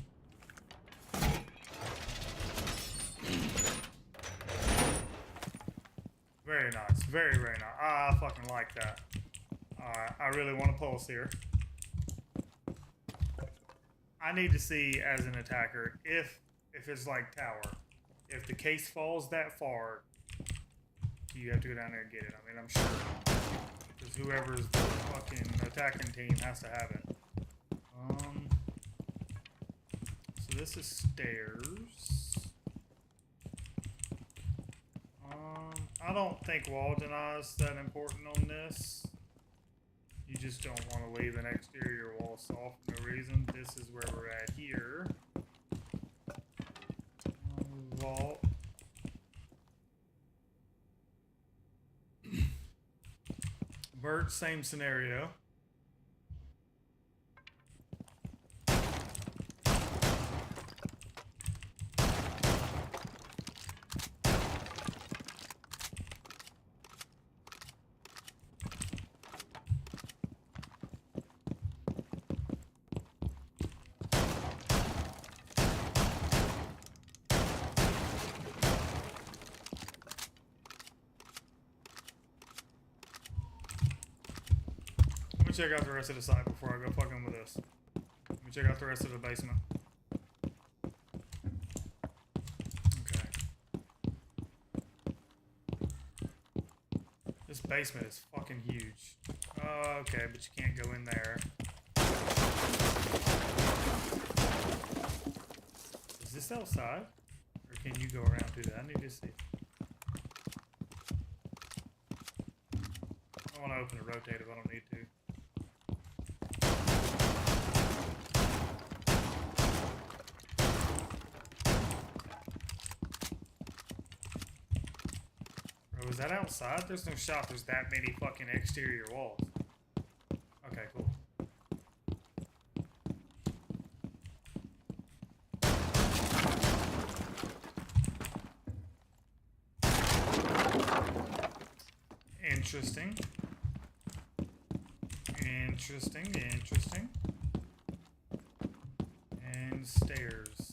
very nice, very nice. I fucking like that. Alright, I really want to pulse here. I need to see as an attacker if it's like tower, if the case falls that far, you have to go down there and get it. I mean, I'm sure because whoever's the fucking attacking team has to have it. So this is stairs. I don't think wall deny is that important on this. You just don't want to leave an exterior wall soft for no reason. This is where we're at here. Vault. Bert, same scenario. Check out the rest of the site before I go fucking with this. Let me check out the rest of the basement. Okay. This basement is fucking huge. Okay, but you can't go in there. Is this outside? Or can you go around to that? I need to see. I want to open the rotate if I don't need to. Was that outside? There's no shot there's that many fucking exterior walls. Okay, cool. Interesting. Interesting. And stairs.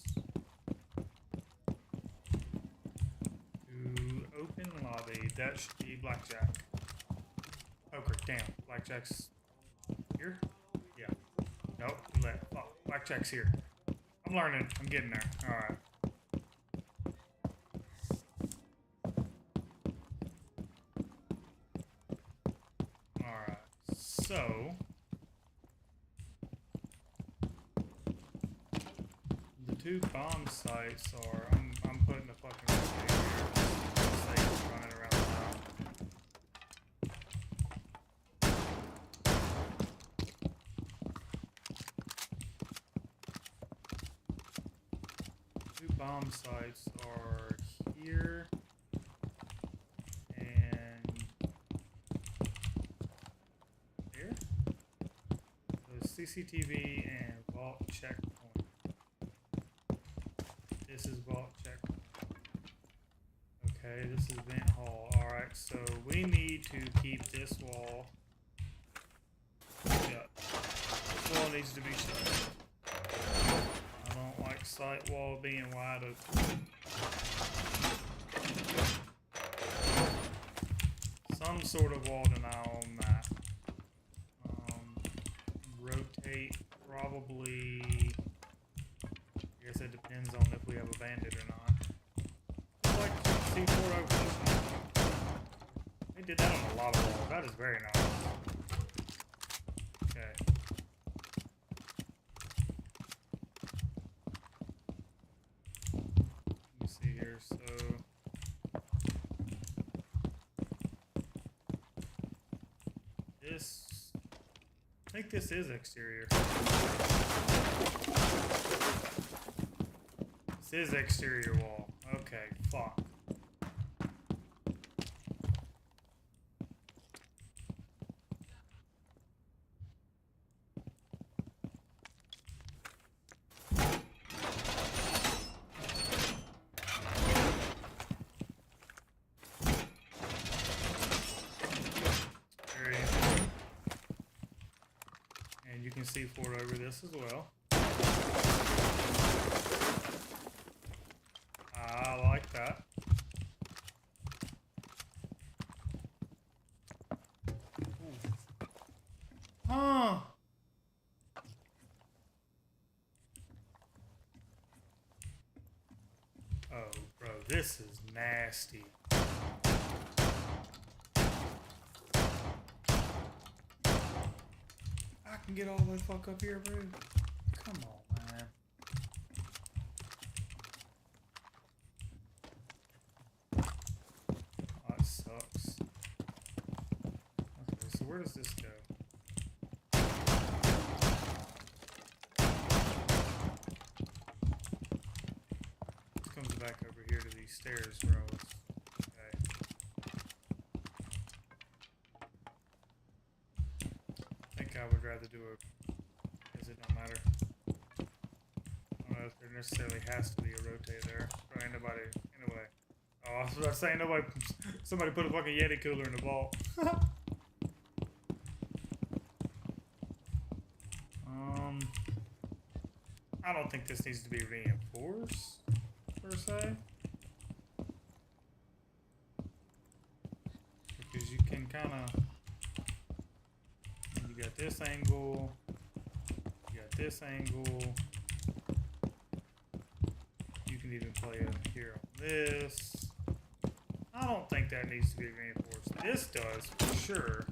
That should be blackjack. Poker, damn. Blackjack's here? Yeah. Nope. Oh, blackjack's here. I'm learning. I'm getting there. Alright. Alright. So the two bomb sites are I'm putting a fucking mistake here. Running around the town. Two bomb sites are here and here. So CCTV and vault checkpoint. This is vault checkpoint. Okay, this is vent hall. Alright, so we need to keep this wall shut. This wall needs to be shut. I don't like sight wall being wide open. Some sort of wall denial on that. Rotate probably. I guess it depends on if we have a bandit or not. Like C4 over. They did that on a lot of walls. That is very nice. Okay. Let me see here. So this, I think this is exterior. This is exterior wall. Okay, fuck. And And you can see forward over this as well. I like that. Ooh. Huh. Oh, bro, this is nasty. I can get all the fuck up here, bro. Come on, man. Oh, that sucks. Okay, so where does this go? This comes back over here to these stairs, bro. Okay. I think I would rather do a, because it don't matter. I don't know if there necessarily has to be a rotate there. Probably ain't nobody, anyway. Oh, I was about to say, nobody, somebody put a fucking Yeti cooler in the vault. I don't think this needs to be reinforced, per se. Because you can kind of, you got this angle, you got this angle. You can even play up here on this. I don't think that needs to be reinforced. This does, for sure.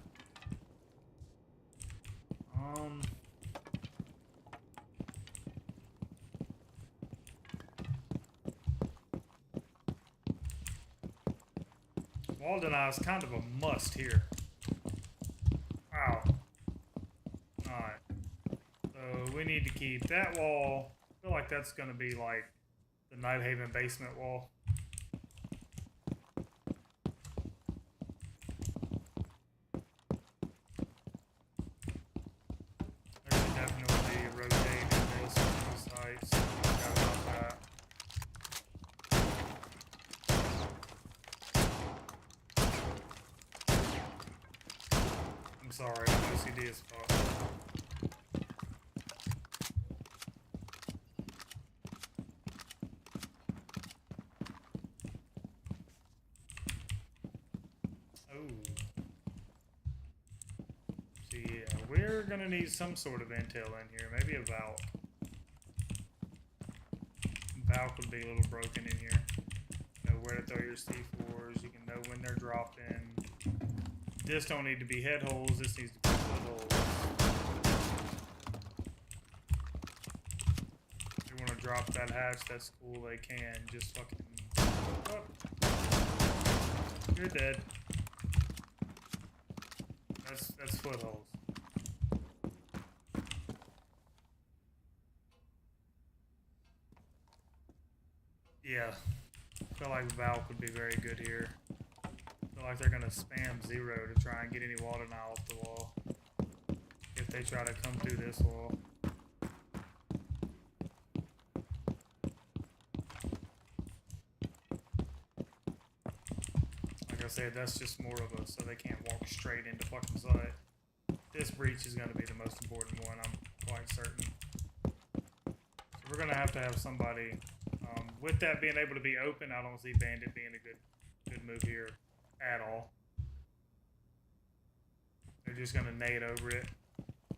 Wall deny is kind of a must here. Wow. Alright. So we need to keep that wall. I feel like that's going to be like the Night Haven basement wall. There should definitely be a rotate in this on these sites. Forgot about that. I'm sorry, I'm OCD as fuck. So yeah, we're gonna need some sort of intel in here. Maybe a Valk. Valk would be a little broken in here. You know where to throw your C4s. You can know when they're dropping. This don't need to be head holes. This needs to be foot holes. If they want to drop that hatch, that's cool. They can. Just fucking. Oh. You're dead. That's footholds. Yeah. I feel like Valk would be very good here. I feel like they're gonna spam 0 to try and get any wall denial off the wall. If they try to come through this wall. Like I said, that's just more of a so they can't walk straight into fucking sight. This breach is going to be the most important one, I'm quite certain. So we're going to have somebody, with that being able to be open, I don't see Bandit being a good move here at all. They're just going to nade over it,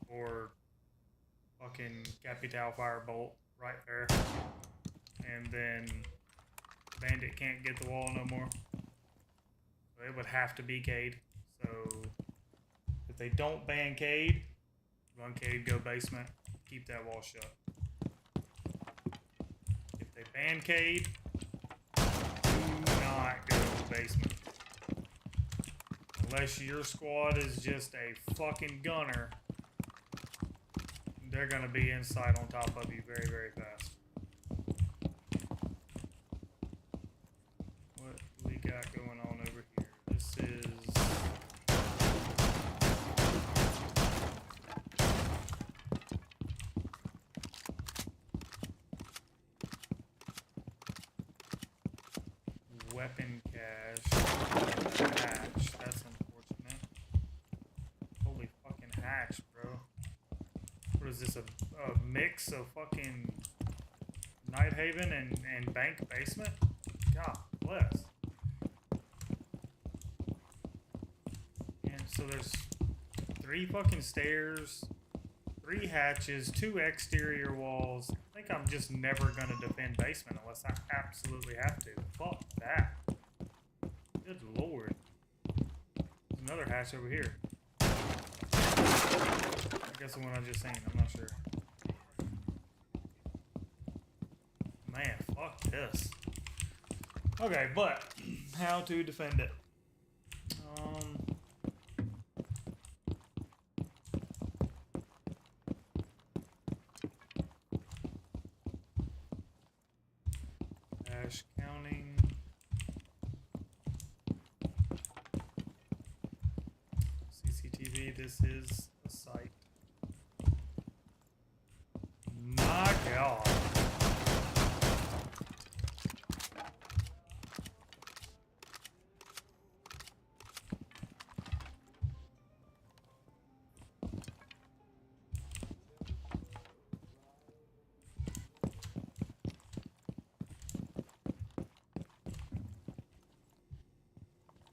or fucking Capital Firebolt right there. And then Bandit can't get the wall no more. So it would have to be Cade. So if they don't ban Cade, run Cade, go basement, keep that wall shut. If they ban Cade, do not go to the basement. Unless your squad is just a fucking gunner, they're going to be inside on top of you very, very fast. What do we got going on over here? This is... weapon cache. Hatch. That's unfortunate. Holy fucking hatch, bro. is this, a mix of fucking Night Haven and bank basement? God bless. And so there's 3 fucking stairs, 3 hatches, 2 exterior walls. I think I'm just never gonna defend basement unless I absolutely have to. Fuck that. Good lord. There's another hatch over here. I guess the one I just seen, I'm not sure. Man, fuck this. Okay, but how to defend it? Dash counting. CCTV, this is a site. My God.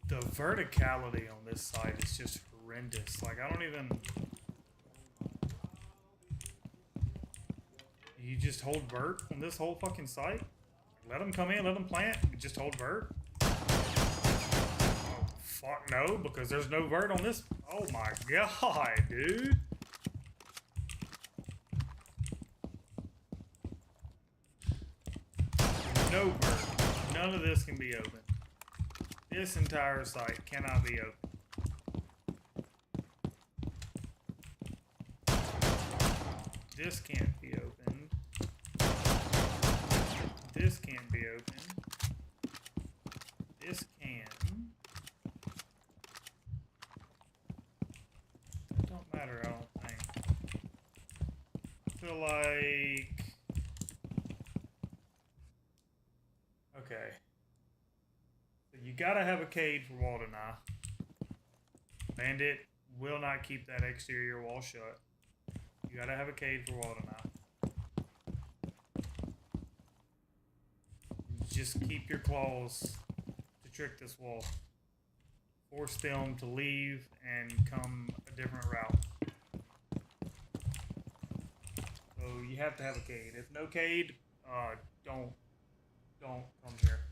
The verticality on this site is just horrendous. Like, I don't even... You just hold vert on this whole fucking site? Let them come in, let them plant, just hold vert? Oh, fuck no, because there's no vert on this... Oh my God, dude. No vert. None of this can be open. This entire site cannot be open. This can't be opened. This can't be opened. This can. That don't matter, I don't think. I feel like... Okay. You gotta have a cage for Walden Eye. Bandit will not keep that exterior wall shut. You gotta have a cage for Walden Eye. Just keep your claws to trick this wall. Force them to leave and come a different route. So you have to have a cage. If no cage, don't come here.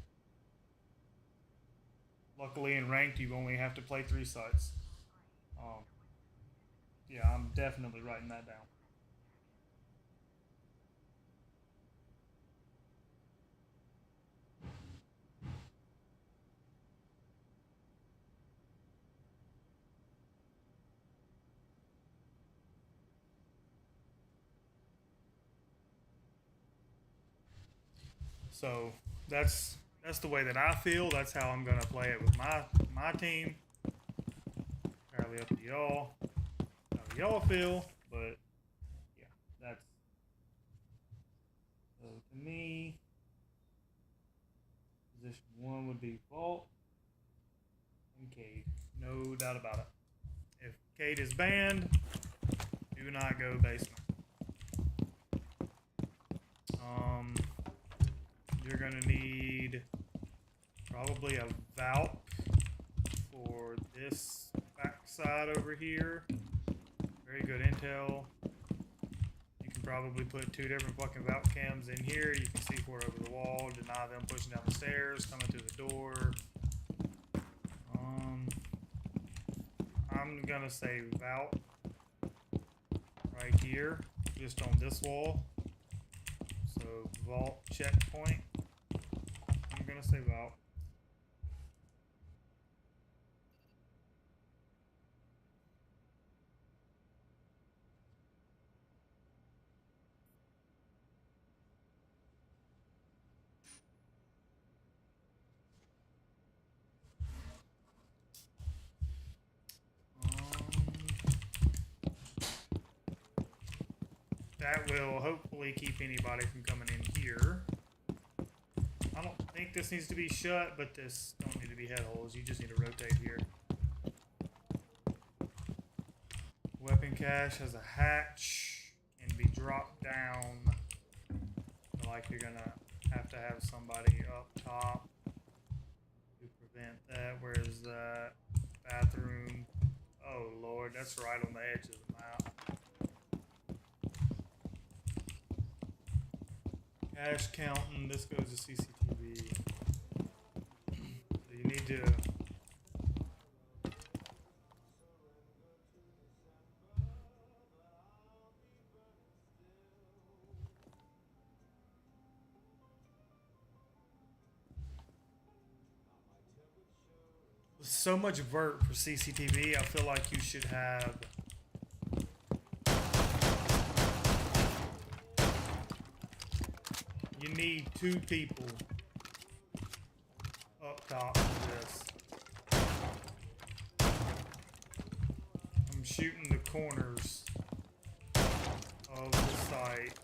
Luckily in ranked, you only have to play 3 sites. Yeah, I'm definitely writing that down. So that's the way that I feel. That's how I'm gonna play it with my team. Entirely up to y'all. How y'all feel, but yeah, that's so to me. Position 1 would be Vault and Cade. No doubt about it. If Cade is banned, do not go basement. You're gonna need probably a Valk for this backside over here. Very good intel. You can probably put 2 different fucking Valk cams in here. You can see for over the wall, deny them pushing down the stairs, coming through the door. I'm gonna say Valk right here, just on this wall. So Vault checkpoint. I'm gonna say Vault. That will hopefully keep anybody from coming in here. I don't think this needs to be shut, but this don't need to be head holes. You just need to rotate here. Weapon cache has a hatch. down. Like you're gonna have to have somebody up top to prevent that. Where's that bathroom? Oh Lord, that's right on the edge of the map. Cash counting. This goes to CCTV. So you need to. So much vert for CCTV. I feel like you should have. You need 2 people up top for this. I'm shooting the corners of the site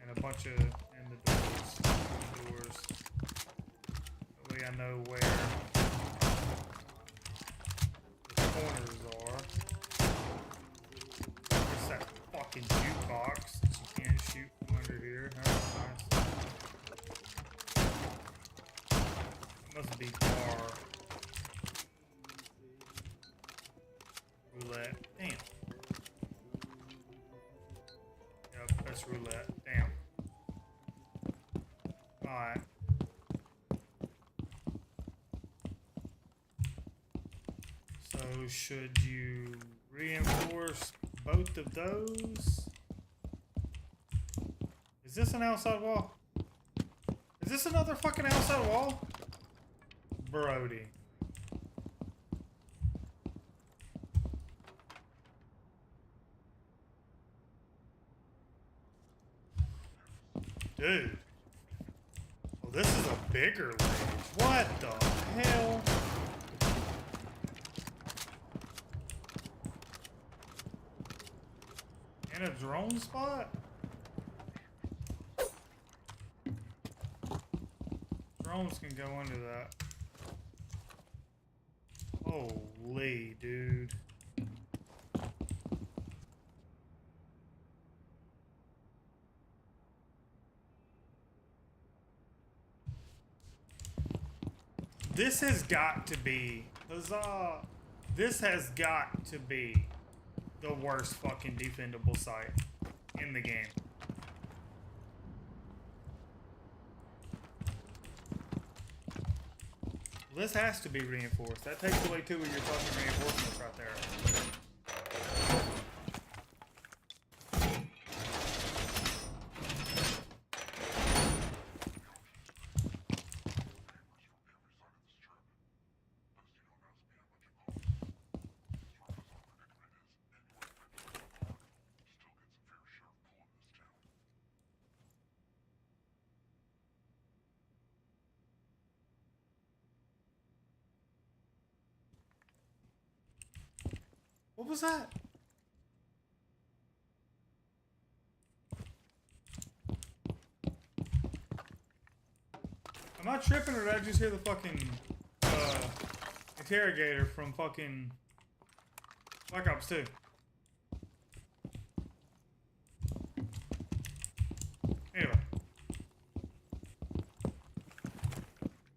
and a bunch of in the doors. That way I know where the corners are. It's that fucking jukebox that you can't shoot from under here. That's nice. It must be far. Roulette. Damn. Yep, that's roulette. Damn. Alright. So should you reinforce both of those? Is this an outside wall? Is this another fucking outside wall? Brody. Dude. Well, this is a bigger ledge. What the hell? In a drone spot? Drones can go under that. Holy dude. This has got to be, huzzah, this has got to be the worst fucking defendable site in the game. This has to be reinforced. That takes away 2 of your fucking reinforcements right there. What was that? Am I tripping or did I just hear the fucking interrogator from fucking Black Ops 2? Anyway.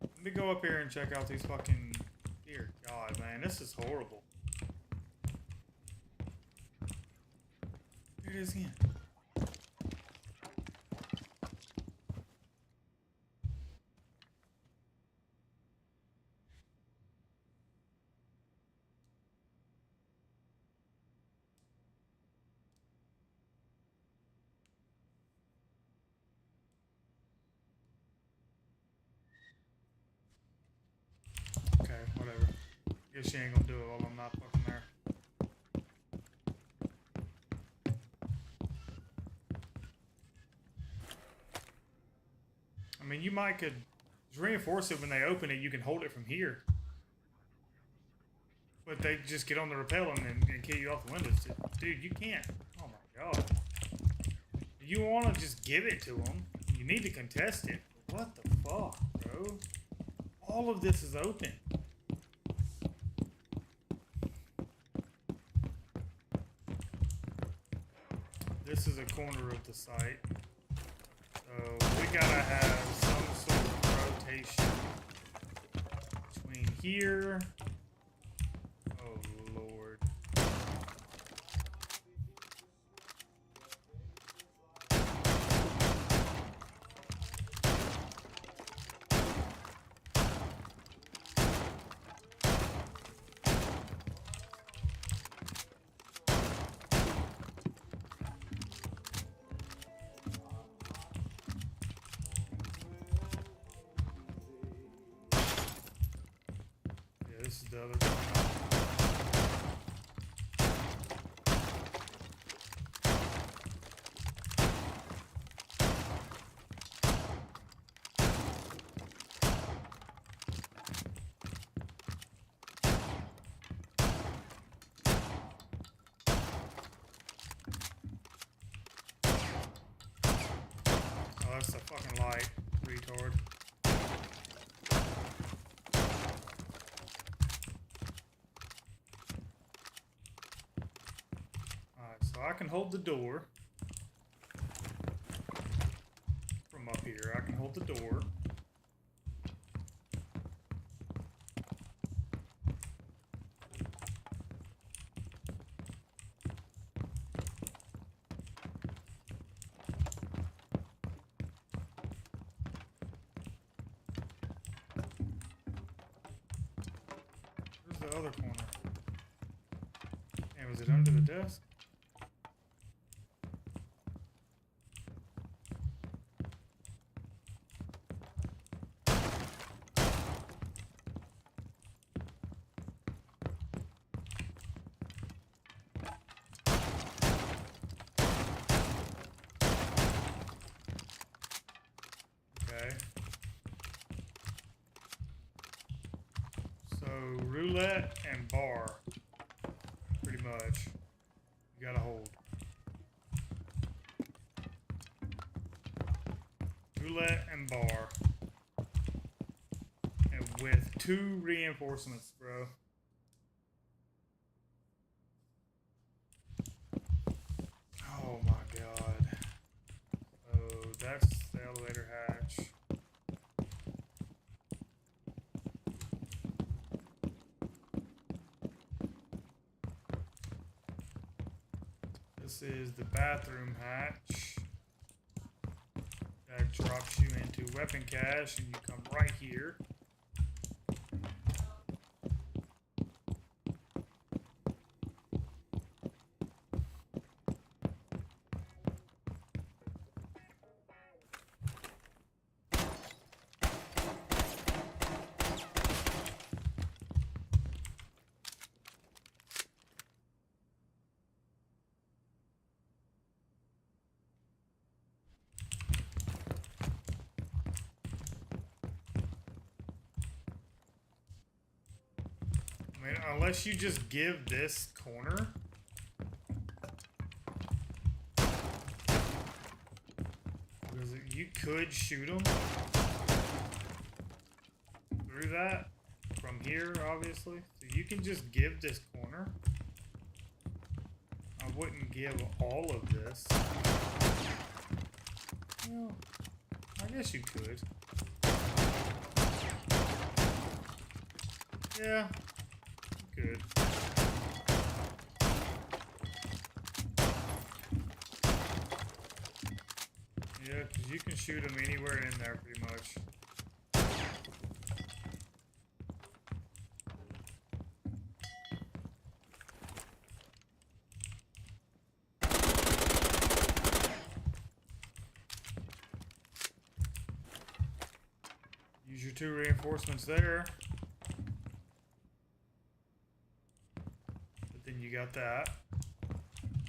Let me go up here and check out these fucking... Dear God, man. This is horrible. Here it is again. Okay, whatever. Guess she ain't gonna do it while I'm not fucking there. I mean, you might could reinforce it when they open it. You can hold it from here. But they just get on the rappel and kill you off the windows. Dude, you can't. Oh my God. You want to just give it to them. You need to contest it. But what the fuck, bro? All of this is open. this is a corner of the site. So we gotta have some sort of rotation between here. Oh Lord. Yeah, this is the other one. Oh, that's the fucking light, retard. Alright, so I can hold the door from up here. I can hold the door. Where's the other corner? And was it under the desk? Okay. So roulette and bar, pretty much. You gotta hold. Roulette and bar. And with 2 reinforcements, bro. Oh my god. Oh, that's the elevator hatch. This is the bathroom hatch. That drops you into weapon cache and you come right here. I mean, unless you just give this corner. Because you could shoot them through that from here, obviously. So you can just give this corner. I wouldn't give all of this. Well, I guess you could. Yeah. Good. Yeah, because you can shoot them anywhere in there pretty much. Use your 2 reinforcements there. Then you got that.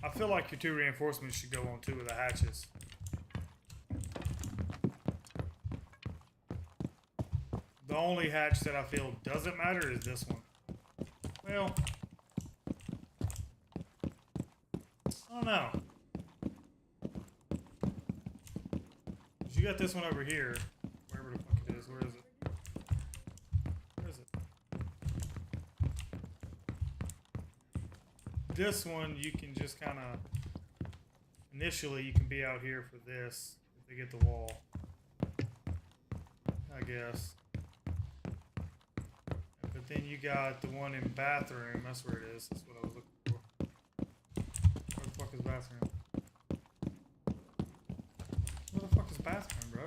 I feel like your 2 reinforcements should go on 2 of the hatches. The only hatch that I feel doesn't matter is this one. Well, I don't know. 'Cause you got this one over here. Wherever the fuck it is. Where is it? Where is it? This one you can just kind of initially you can be out here for this if they get the wall. I guess. But then you got the one in bathroom. That's where it is. That's what I was looking for. Where the fuck is bathroom? Where the fuck is bathroom, bro?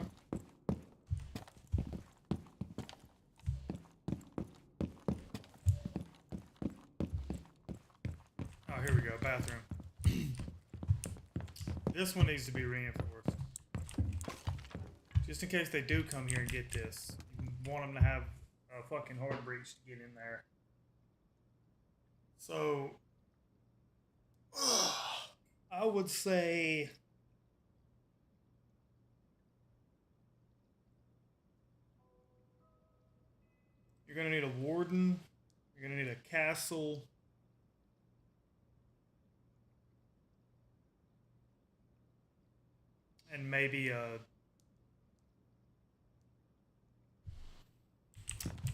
Oh, here we go. Bathroom. This one needs to be reinforced. Just in case they do come here and get this. You want them to have a fucking hard breach to get in there. So, I would say you're going to need a warden. You're going to need a castle. And maybe a...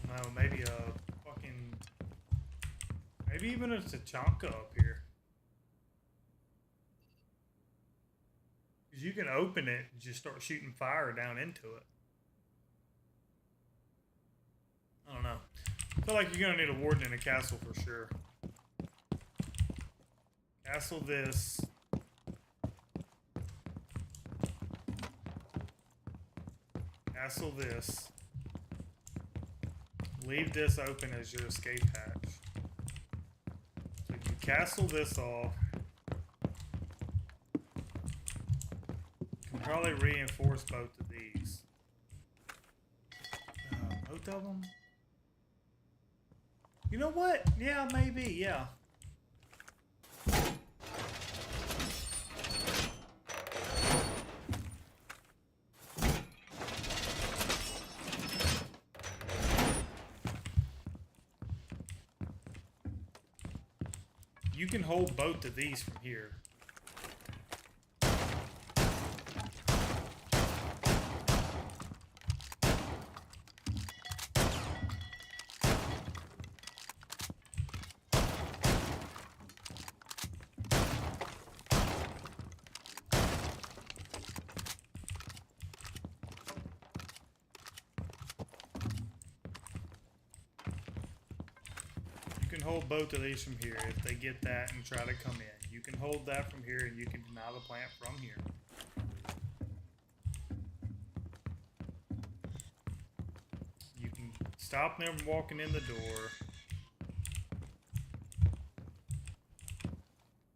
No, maybe a fucking... Maybe even a Tachanka up here. Because you can open it and just start shooting fire down into it. I don't know. I feel like you're going to need a warden in a castle for sure. Castle this. Castle this. Leave this open as your escape hatch. So you castle this off. You can probably reinforce both of these. Both of them? You know what? Yeah, maybe, yeah. You can hold both of these from here. You can hold both of these from here if they get that and try to come in. You can hold that from here and you can deny the plant from here. You can stop them from walking in the door.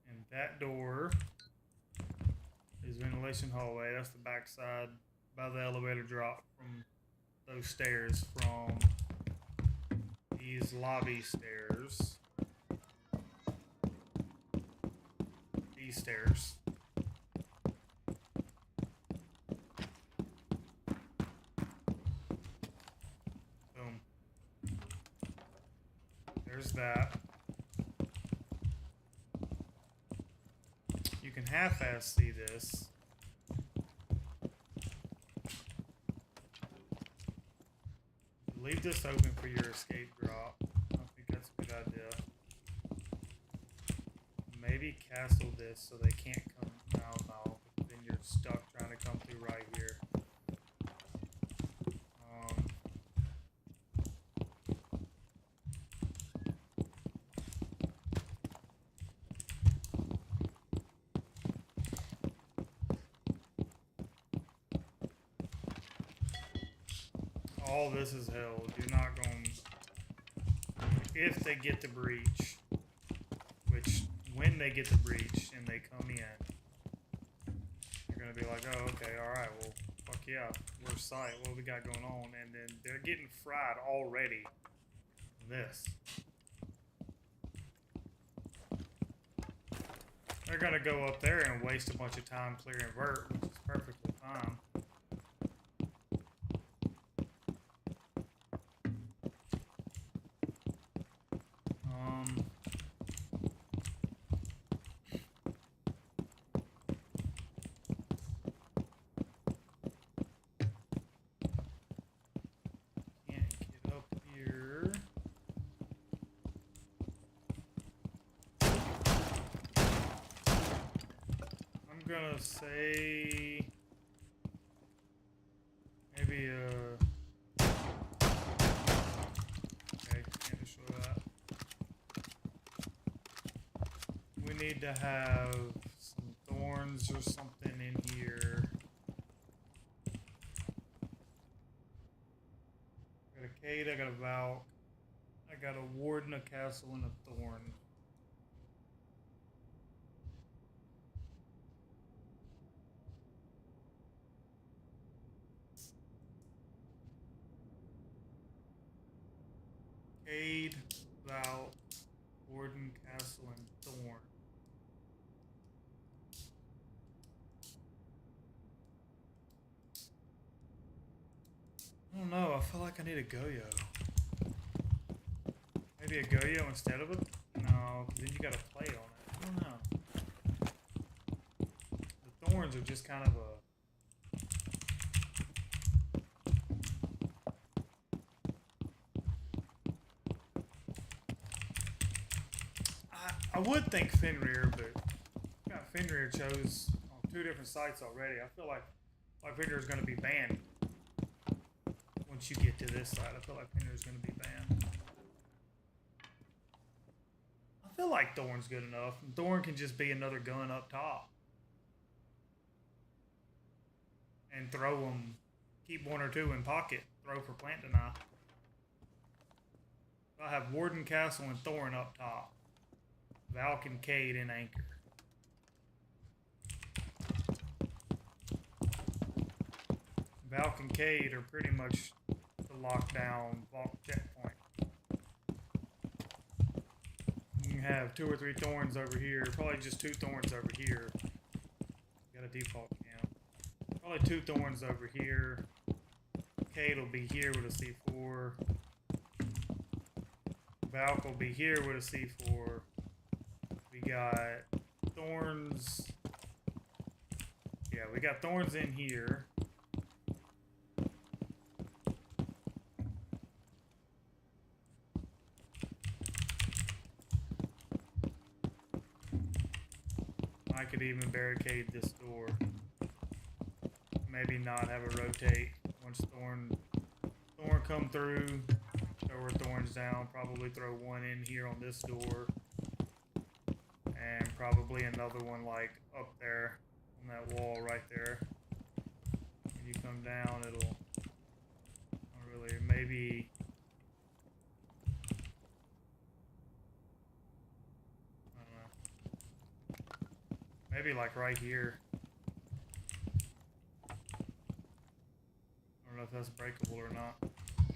And that door is ventilation hallway. That's the back side by the elevator drop from those stairs from these lobby stairs. These stairs. Boom. There's that. You can half-ass see this. Leave this open for your escape drop. I don't think that's a good idea. Maybe castle this so they can't come. No. Then you're stuck trying to come through right here. All this is hell. Do not go on. If they get the breach, which when they get the breach and they come in, you're gonna be like, oh, okay, alright, well, fuck yeah, we're sight, what we got going on? And then they're getting fried already. This. They're gonna go up there and waste a bunch of time clearing vert, which is perfectly fine. gonna say maybe okay, can't destroy that. We need to have some thorns or something in here. Got a Cade, I got a Valk, I got a Warden, a Castle, and a Thorn. Cade, Valk, Warden, Castle, and Thorn. I don't know, I feel like I need a Goyo. Maybe a Goyo instead of a... No, because then you gotta play on it. I don't know. The Thorns are just kind of a... I would think Fenrir, but Fenrir chose on 2 different sites already. I feel like Fenrir is going to be banned once you get to this side. I feel like Fenrir is going to be banned. I feel like Thorn's good enough. Thorn can just be another gun up top and throw them. Keep 1 or 2 in pocket. Throw for plant deny. I have Warden, Castle, and Thorn up top. Valk and Cade in anchor. Valk and Cade are pretty much the lockdown vault checkpoint. You can have 2 or 3 Thorns over here. Probably just 2 Thorns over here. Got a default camp. Probably 2 Thorns over here. Cade will be here with a C4. Valk will be here with a C4. We got Thorns. Yeah, we got Thorns in here. I could even barricade this door. Maybe not have a rotate once Thorn come through. Throw her Thorns down. Probably throw 1 in here on this door. And probably another one like up there on that wall right there. When you come down, it'll not really, maybe I don't know. Maybe like right here. I don't know if that's breakable or not.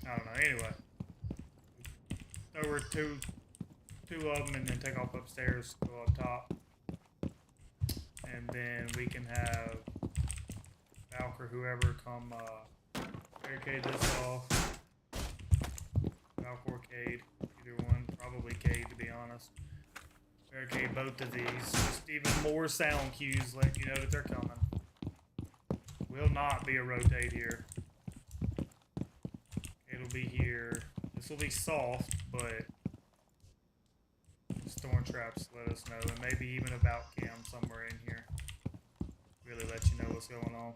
I don't know. Anyway, over 2 of them and then take off upstairs, go up top. And then we can have Valk or whoever come barricade this off. Valk or Cade, either one. Probably Cade, to be honest. Barricade both of these. Just even more sound cues letting you know that they're coming. Will not be a rotate here. It'll be here. This will be soft, but Thorn traps let us know, and maybe even a Valk cam somewhere in here. Really let you know what's going on.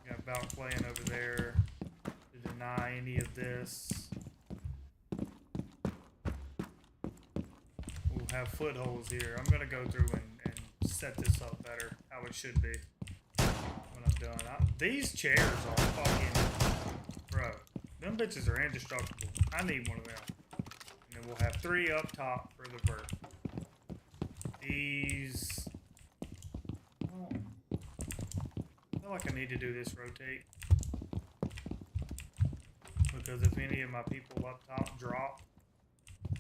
Got Valk playing over there to deny any of this. We'll have footholds here. I'm gonna go through and set this up better, how it should be. Done. These chairs are fucking, bro. Them bitches are indestructible. I need one of them. And then we'll have 3 up top for the vert. These. Oh, I feel like I need to do this rotate. Because if any of my people up top drop, they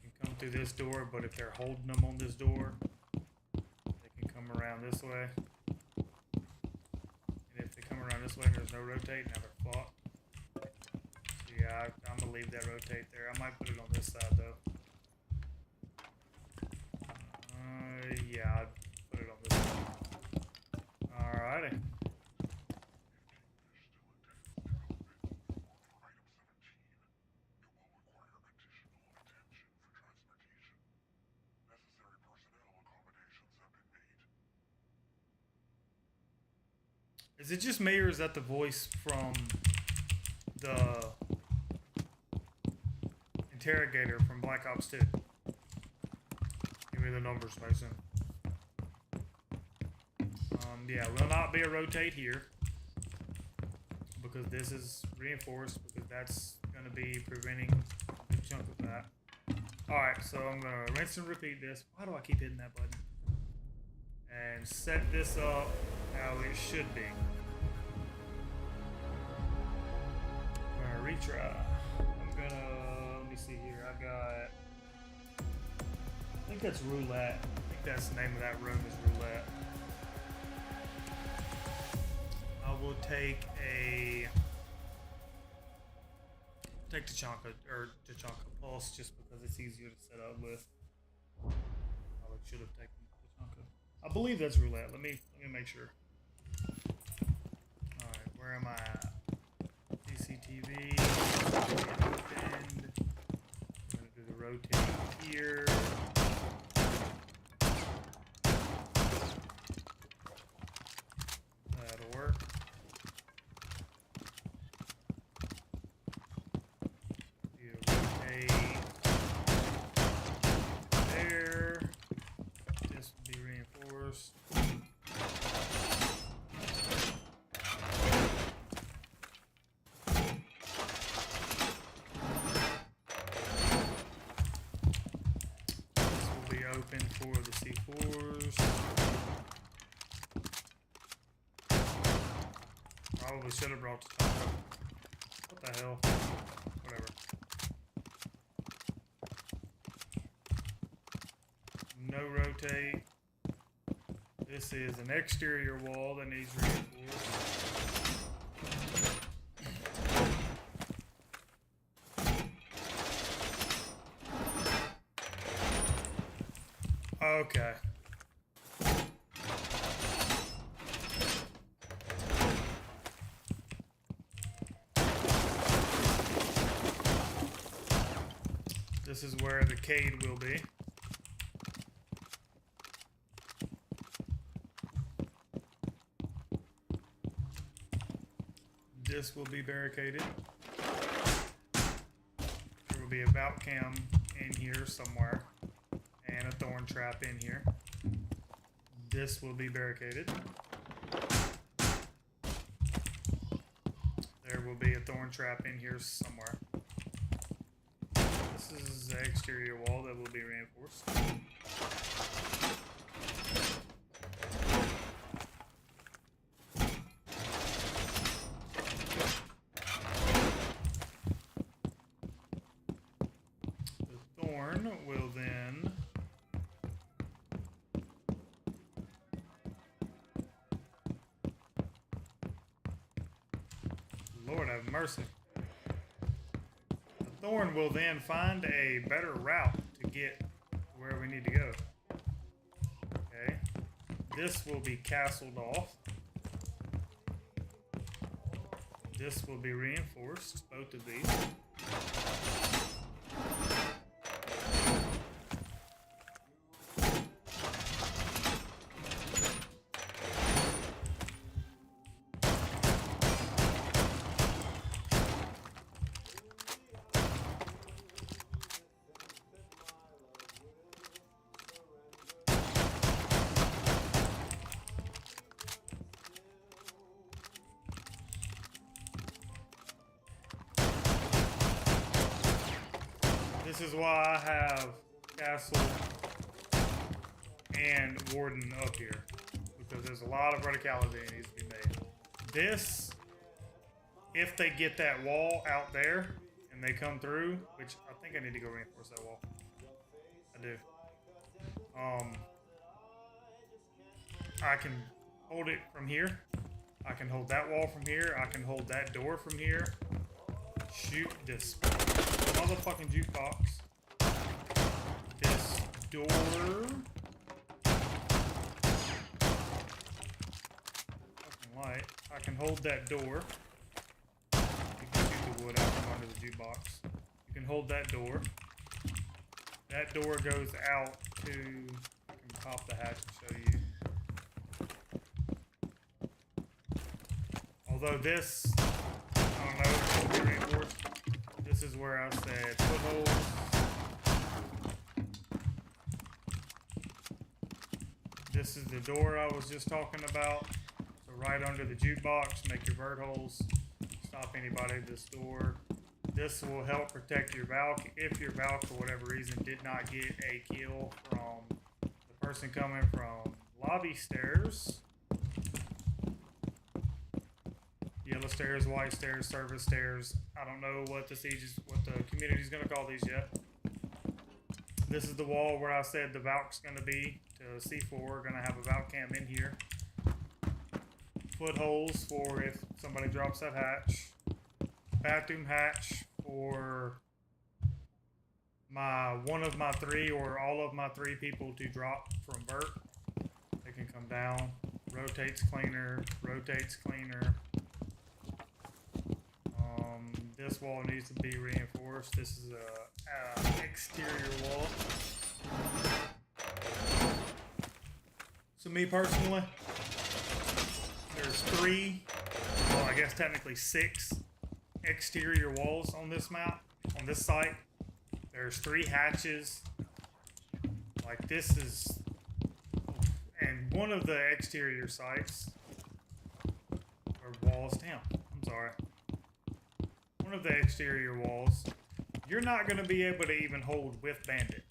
can come through this door. But if they're holding them on this door, they can come around this way. Around this way and there's no rotate, now they're fought. So yeah, I'm gonna leave that rotate there. I might put it on this side though. Yeah, I'd put it on this side. Alrighty. Is it just me or is that the voice from the interrogator from Black Ops 2? Give me the numbers, Mason. Yeah, will not be a rotate here because this is reinforced because that's going to be preventing a big chunk of that. Alright, so I'm going to rinse and repeat this. Why do I keep hitting that button? And set this up how it should be. I'm going to retry. I'm going to, let me see here. I got, I think that's roulette. I think that's the name of that room is roulette. I will take Tachanka or Tachanka Pulse just because it's easier to set up with. I should have taken Tachanka. I believe that's roulette. Let me make sure. All right, where am I at? CCTV. Opened. I'm gonna do the rotate here. That'll work. There. This will be reinforced. This will be open for the C4s. Probably should have brought the top up. What the hell? Whatever. No rotate. This is an exterior wall that needs reinforced. Okay. This is where the Cade will be. This will be barricaded. There will be a bout cam in here somewhere and a thorn trap in here. This will be barricaded. There will be a thorn trap in here somewhere. This is the exterior wall that will be reinforced. The thorn will then Lord have mercy. Thorn will then find a better route to get where we need to go. Okay. This will be castled off. This will be reinforced, both of these. This is why I have Castle and Warden up here, because there's a lot of verticality that needs to be made. This, if they get that wall out there and they come through, which I think I need to go reinforce that wall. I do. I can hold it from here. I can hold that wall from here. I can hold that door from here. Shoot this motherfucking jukebox. This door. Fucking light. I can hold that door. You can shoot the wood out from under the jukebox. You can hold that door. That door goes out to. I can pop the hatch and show you. Although this, I don't know, will be reinforced. This is where I said footholds. This is the door I was just talking about. So right under the jukebox, make your vert holes. Stop anybody at this door. This will help protect your Valk if your Valk, for whatever reason, did not get a kill from the person coming from lobby stairs. Yellow stairs, white stairs, service stairs. I don't know what the community is gonna call these yet. This is the wall where I said the Valk's gonna be to C4. We're gonna have a Valk cam in here. Footholes for if somebody drops that hatch. Bathroom hatch for one of my three or all of my three people to drop from vert. They can come down. Rotates cleaner. Rotates cleaner. This wall needs to be reinforced. This is a exterior wall. So me personally, there's three, well I guess technically 6 exterior walls on this map, on this site. There's 3 hatches. Like this is, and one of the exterior sites, or walls, damn, I'm sorry. One of the exterior walls, you're not going to be able to even hold with Bandit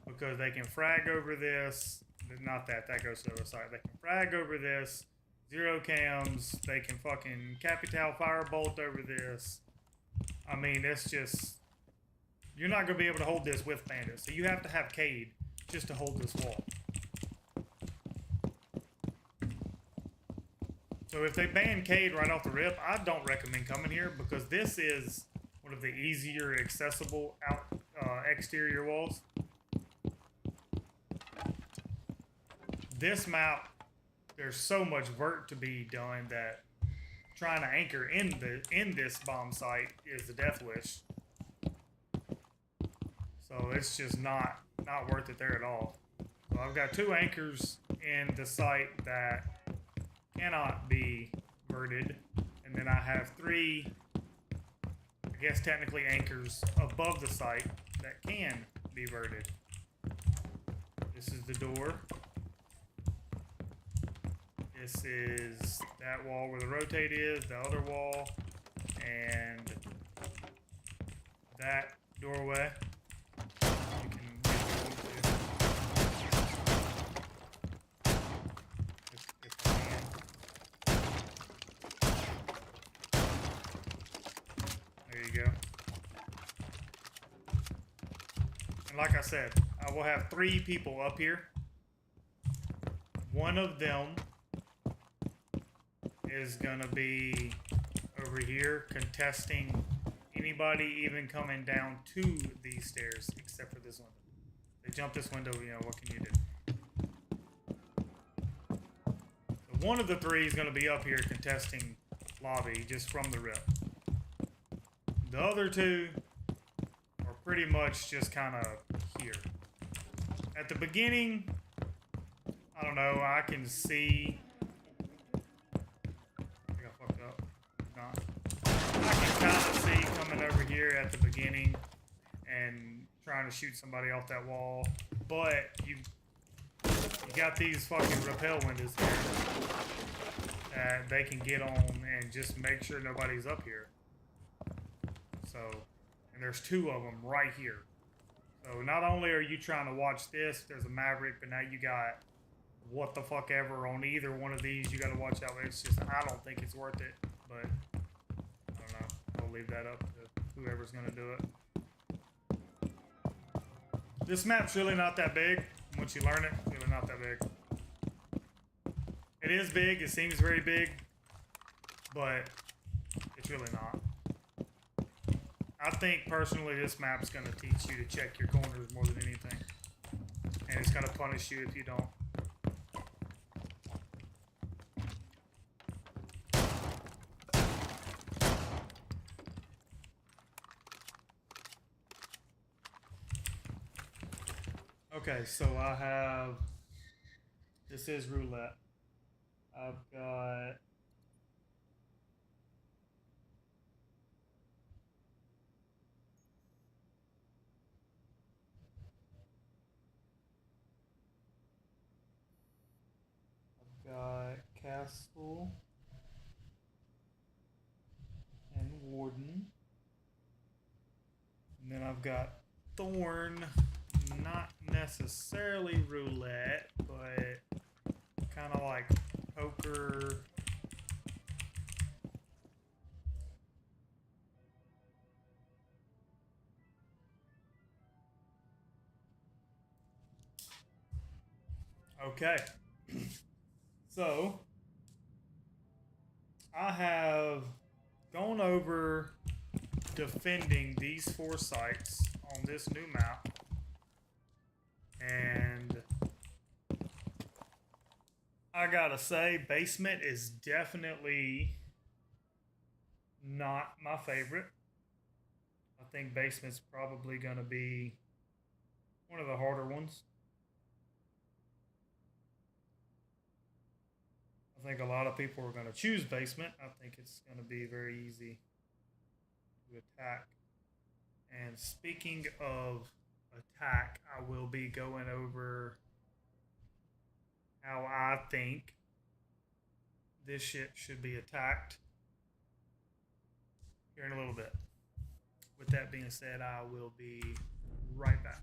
because they can frag over this. Not that, that goes to the other side. They can frag over this, 0 cams. They can fucking Capital Firebolt over this. I mean, it's just, you're not going to be able to hold this with Bandit. So you have to have Cade just to hold this wall. So if they ban Cade right off the rip, I don't recommend coming here because this is one of the easier accessible exterior walls. This map, there's so much vert to be done that trying to anchor in this bomb site is a death wish. So it's just not worth it there at all. So I've got 2 anchors in the site that cannot be verted, and then I have 3, I guess technically anchors above the site that can be verted. This is the door. This is that wall where the rotate is, the other wall, and that doorway. You can get into. If I can. There you go. And like I said, I will have 3 people up here. One of them is gonna be over here contesting anybody even coming down to these stairs except for this window. They jump this window, you know, what can you do? So one of the 3 is gonna be up here contesting lobby just from the rip. The other 2 are pretty much just kind of here. At the beginning, I don't know, I can see. I can kind of see coming over here at the beginning and trying to shoot somebody off that wall, but you got these fucking rappel windows here that they can get on and just make sure nobody's up here. So, and there's 2 of them right here. So not only are you trying to watch this, there's a Maverick, but now you got what the fuck ever on either one of these. You got to watch out. It's just, I don't think it's worth it, but I don't know. I'll leave that up to whoever's going to do it. This map's really not that big. Once you learn it, it's really not that big. It is big. It seems very big, but it's really not. I think personally this map's going to teach you to check your corners more than anything. And it's going to punish you if you don't. Okay, so I have, this is roulette. I've got got Castle and Warden. And then I've got Thorn, not necessarily roulette, but kind of like poker. Okay. So, I have gone over defending these 4 sites on this new map, and I gotta say, basement is definitely not my favorite. I think basement's probably gonna be one of the harder ones. I think a lot of people are going to choose basement. I think it's going to be very easy to attack. And speaking of attack, I will be going over how I think this shit should be attacked here in a little bit. With that being said, I will be right back.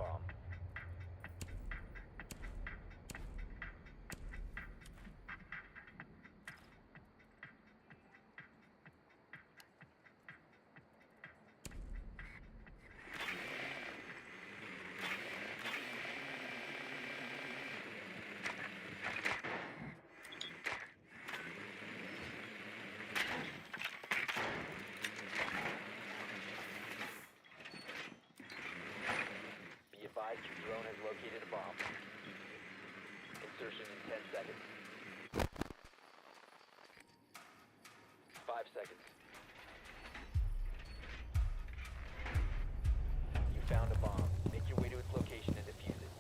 bomb. Be advised your drone has located a bomb. Insertion in 10 seconds. 5 seconds. You found a bomb. Make your way to its location and defuse it.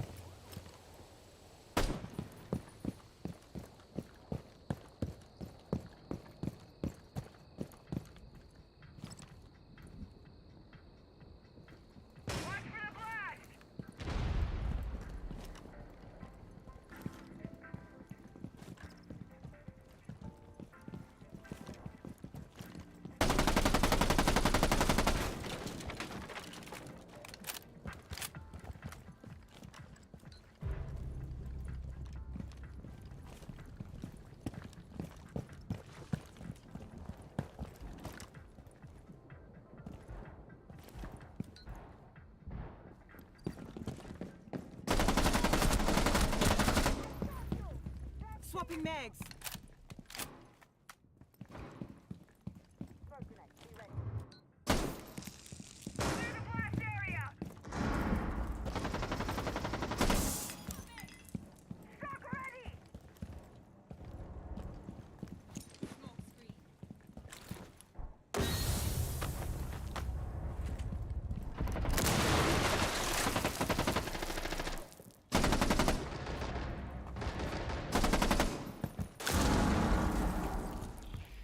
Swapping mags.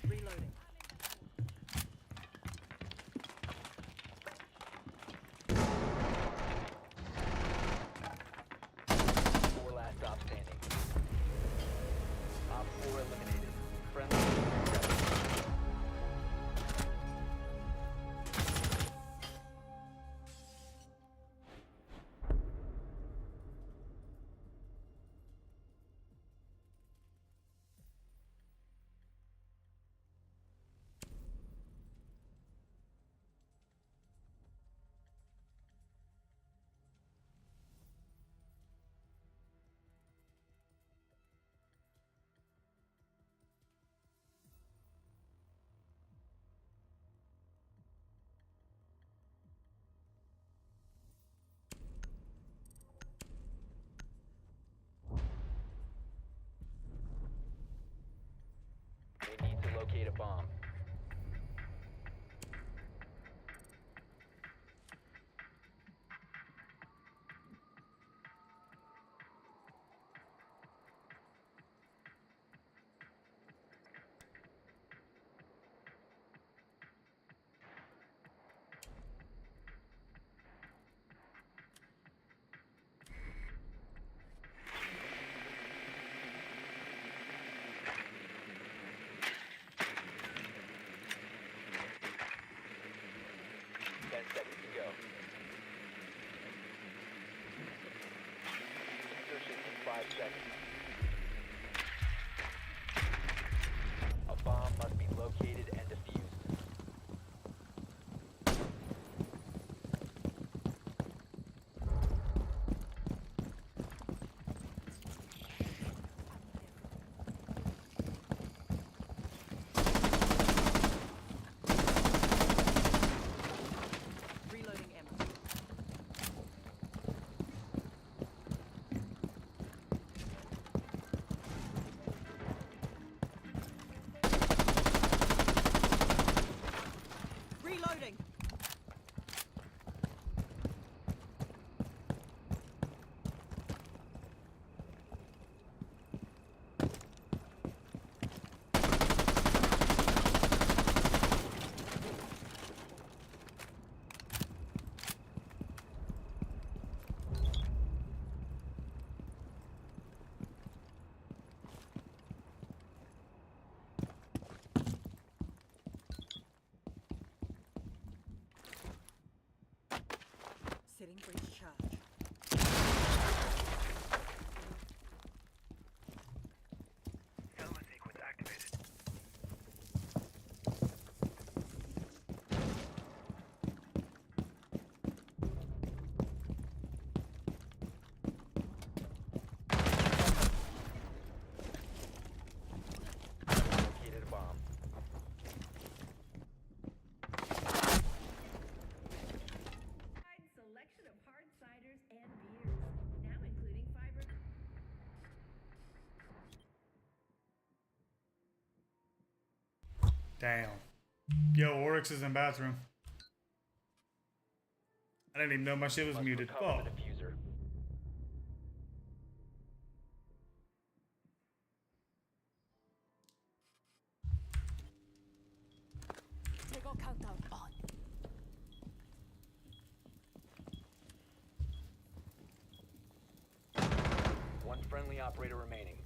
Reloading. 4 last stop standing. Op 4 eliminated. Friendly mission successful. We need to locate a bomb. Damn. Yo, Oryx is in bathroom. I didn't even know my shit was Must muted. recover Fuck. the diffuser. Take countdown on. One friendly operator remaining.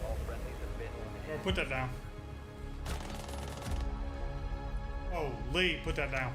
All friendlies have been eliminated. Oh, put that down. Oh, Lee, put that down.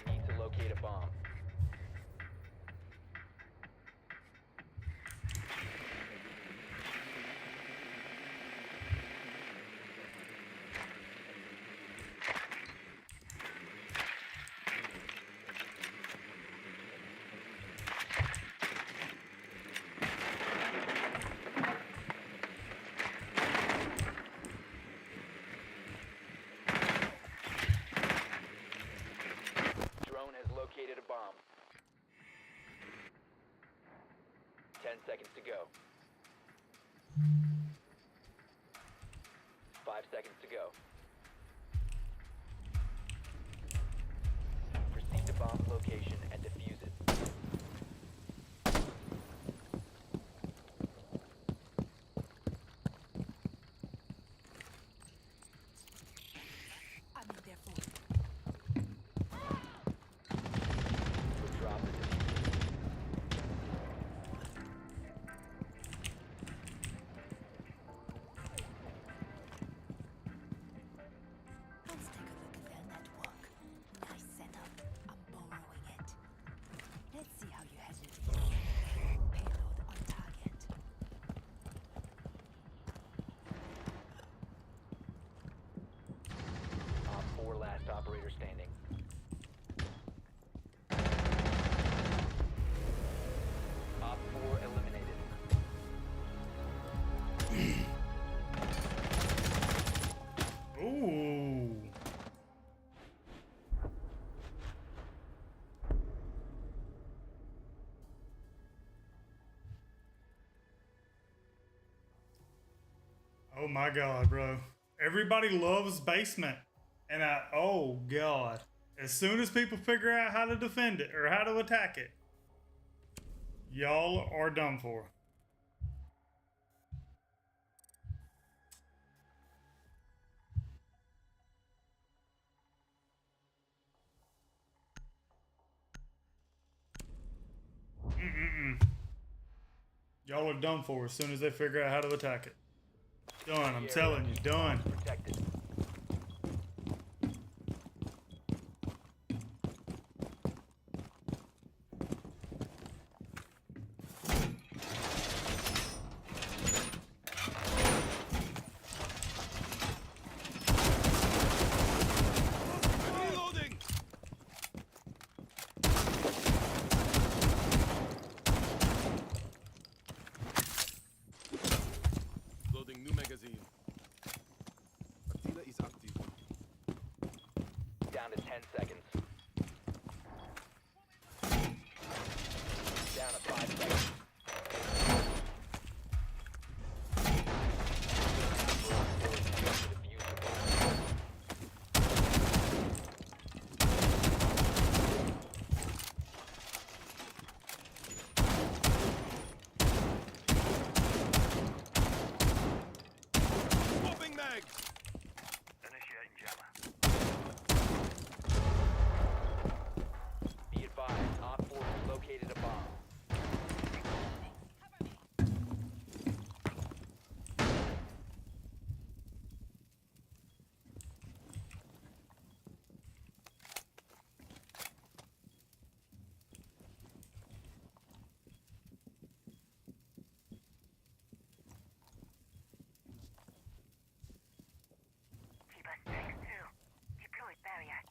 We need to locate a bomb. Drone has located a bomb. 10 seconds to go. 5 seconds to go. Proceed to bomb location and defuse it. I'm in there for you. Drop the diffuser. Let's take a look at their network. Nice setup. I'm borrowing it. Let's see how you handle this. Payload on target. Op 4 last operator standing. Op 4 eliminated. Ooh. Oh my god, bro. Everybody loves basement. And oh god. As soon as people figure out how to defend it or how to attack it, y'all are done for. Y'all are done for as soon as they figure out how to attack it. Done, I'm telling you, done. Protected. Loading new magazine. 10 seconds. Down to 5 seconds. Swapping mag! Initiating jammer. Be advised, Op 4 has located a bomb. T-Bus 6-2. Deploy barrier.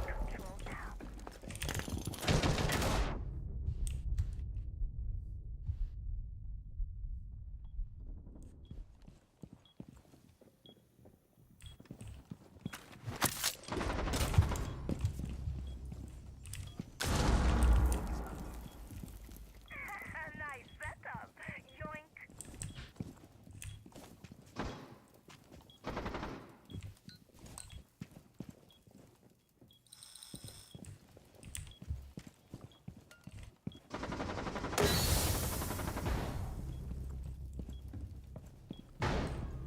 Control now. Nice setup. Yoink.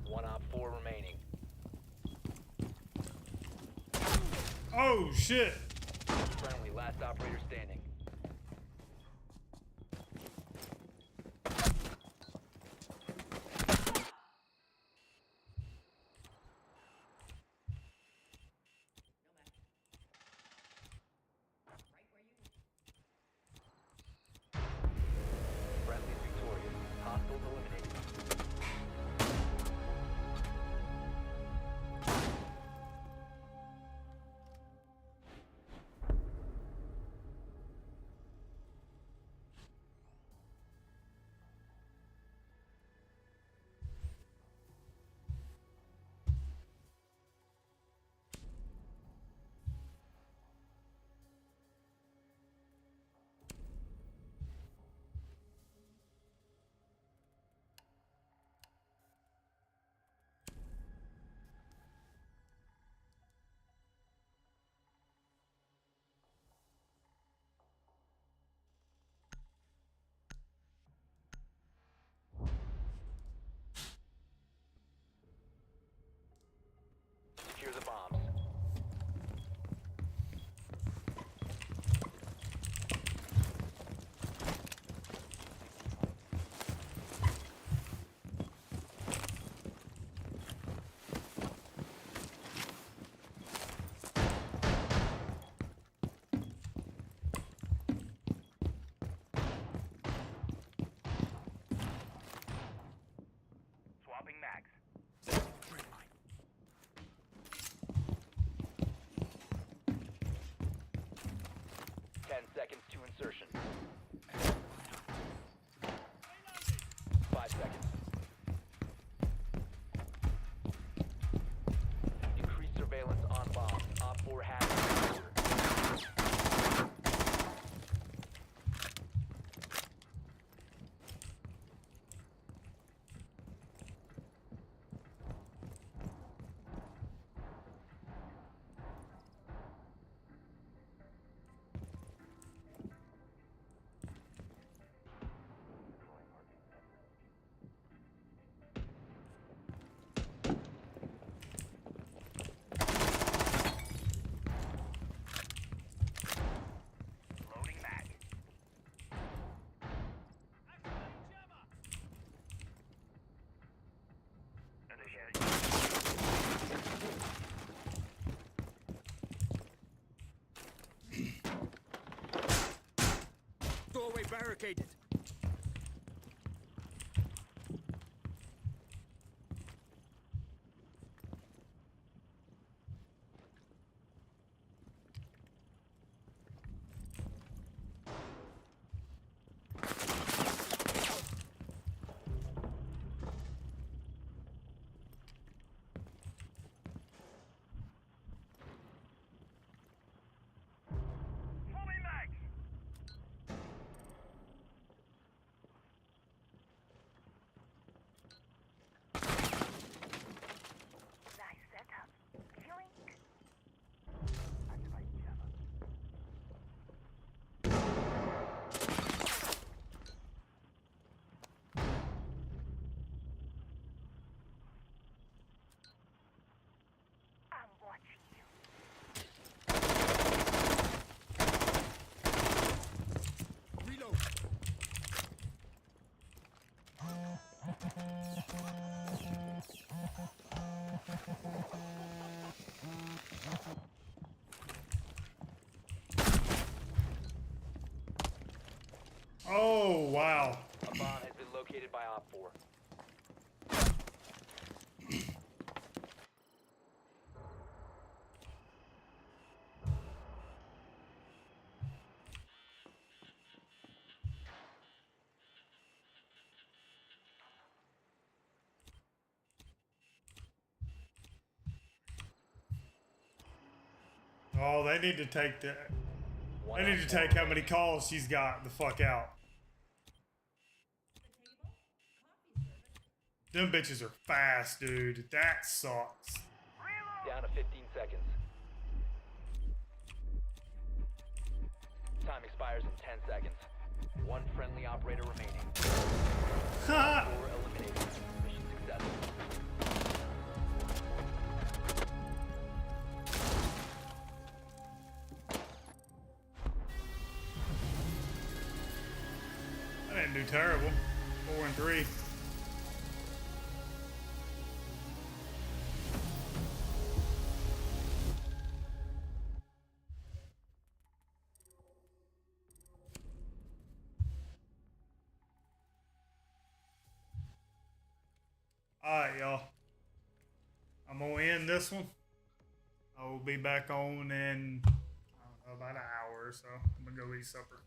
One Op 4 remaining. Oh shit! Friendly, last operator standing. Friendly victorious. Hostiles eliminated. Secure the bombs. Swapping mags. 10 seconds to insertion. 5 seconds. Increased surveillance on bombs. Op 4 has the order. barricaded. Fully max. Nice setup. Feeling? Activate jammer. I'm watching you. Reload. Oh, wow. A bomb has been located by Op 4. Oh, they need to take the. One They need to Op 4 take how many remaining. calls she's got the fuck out. Them bitches are fast, dude. That sucks. Down to 15 seconds. Time expires in 10 seconds. One friendly operator remaining. Ha! 4 eliminated. Mission successful. I didn't do terrible. 4 and 3. Alright, y'all. I'm gonna end this one. I will be back on in I don't know, about an hour or so. I'm gonna go eat supper.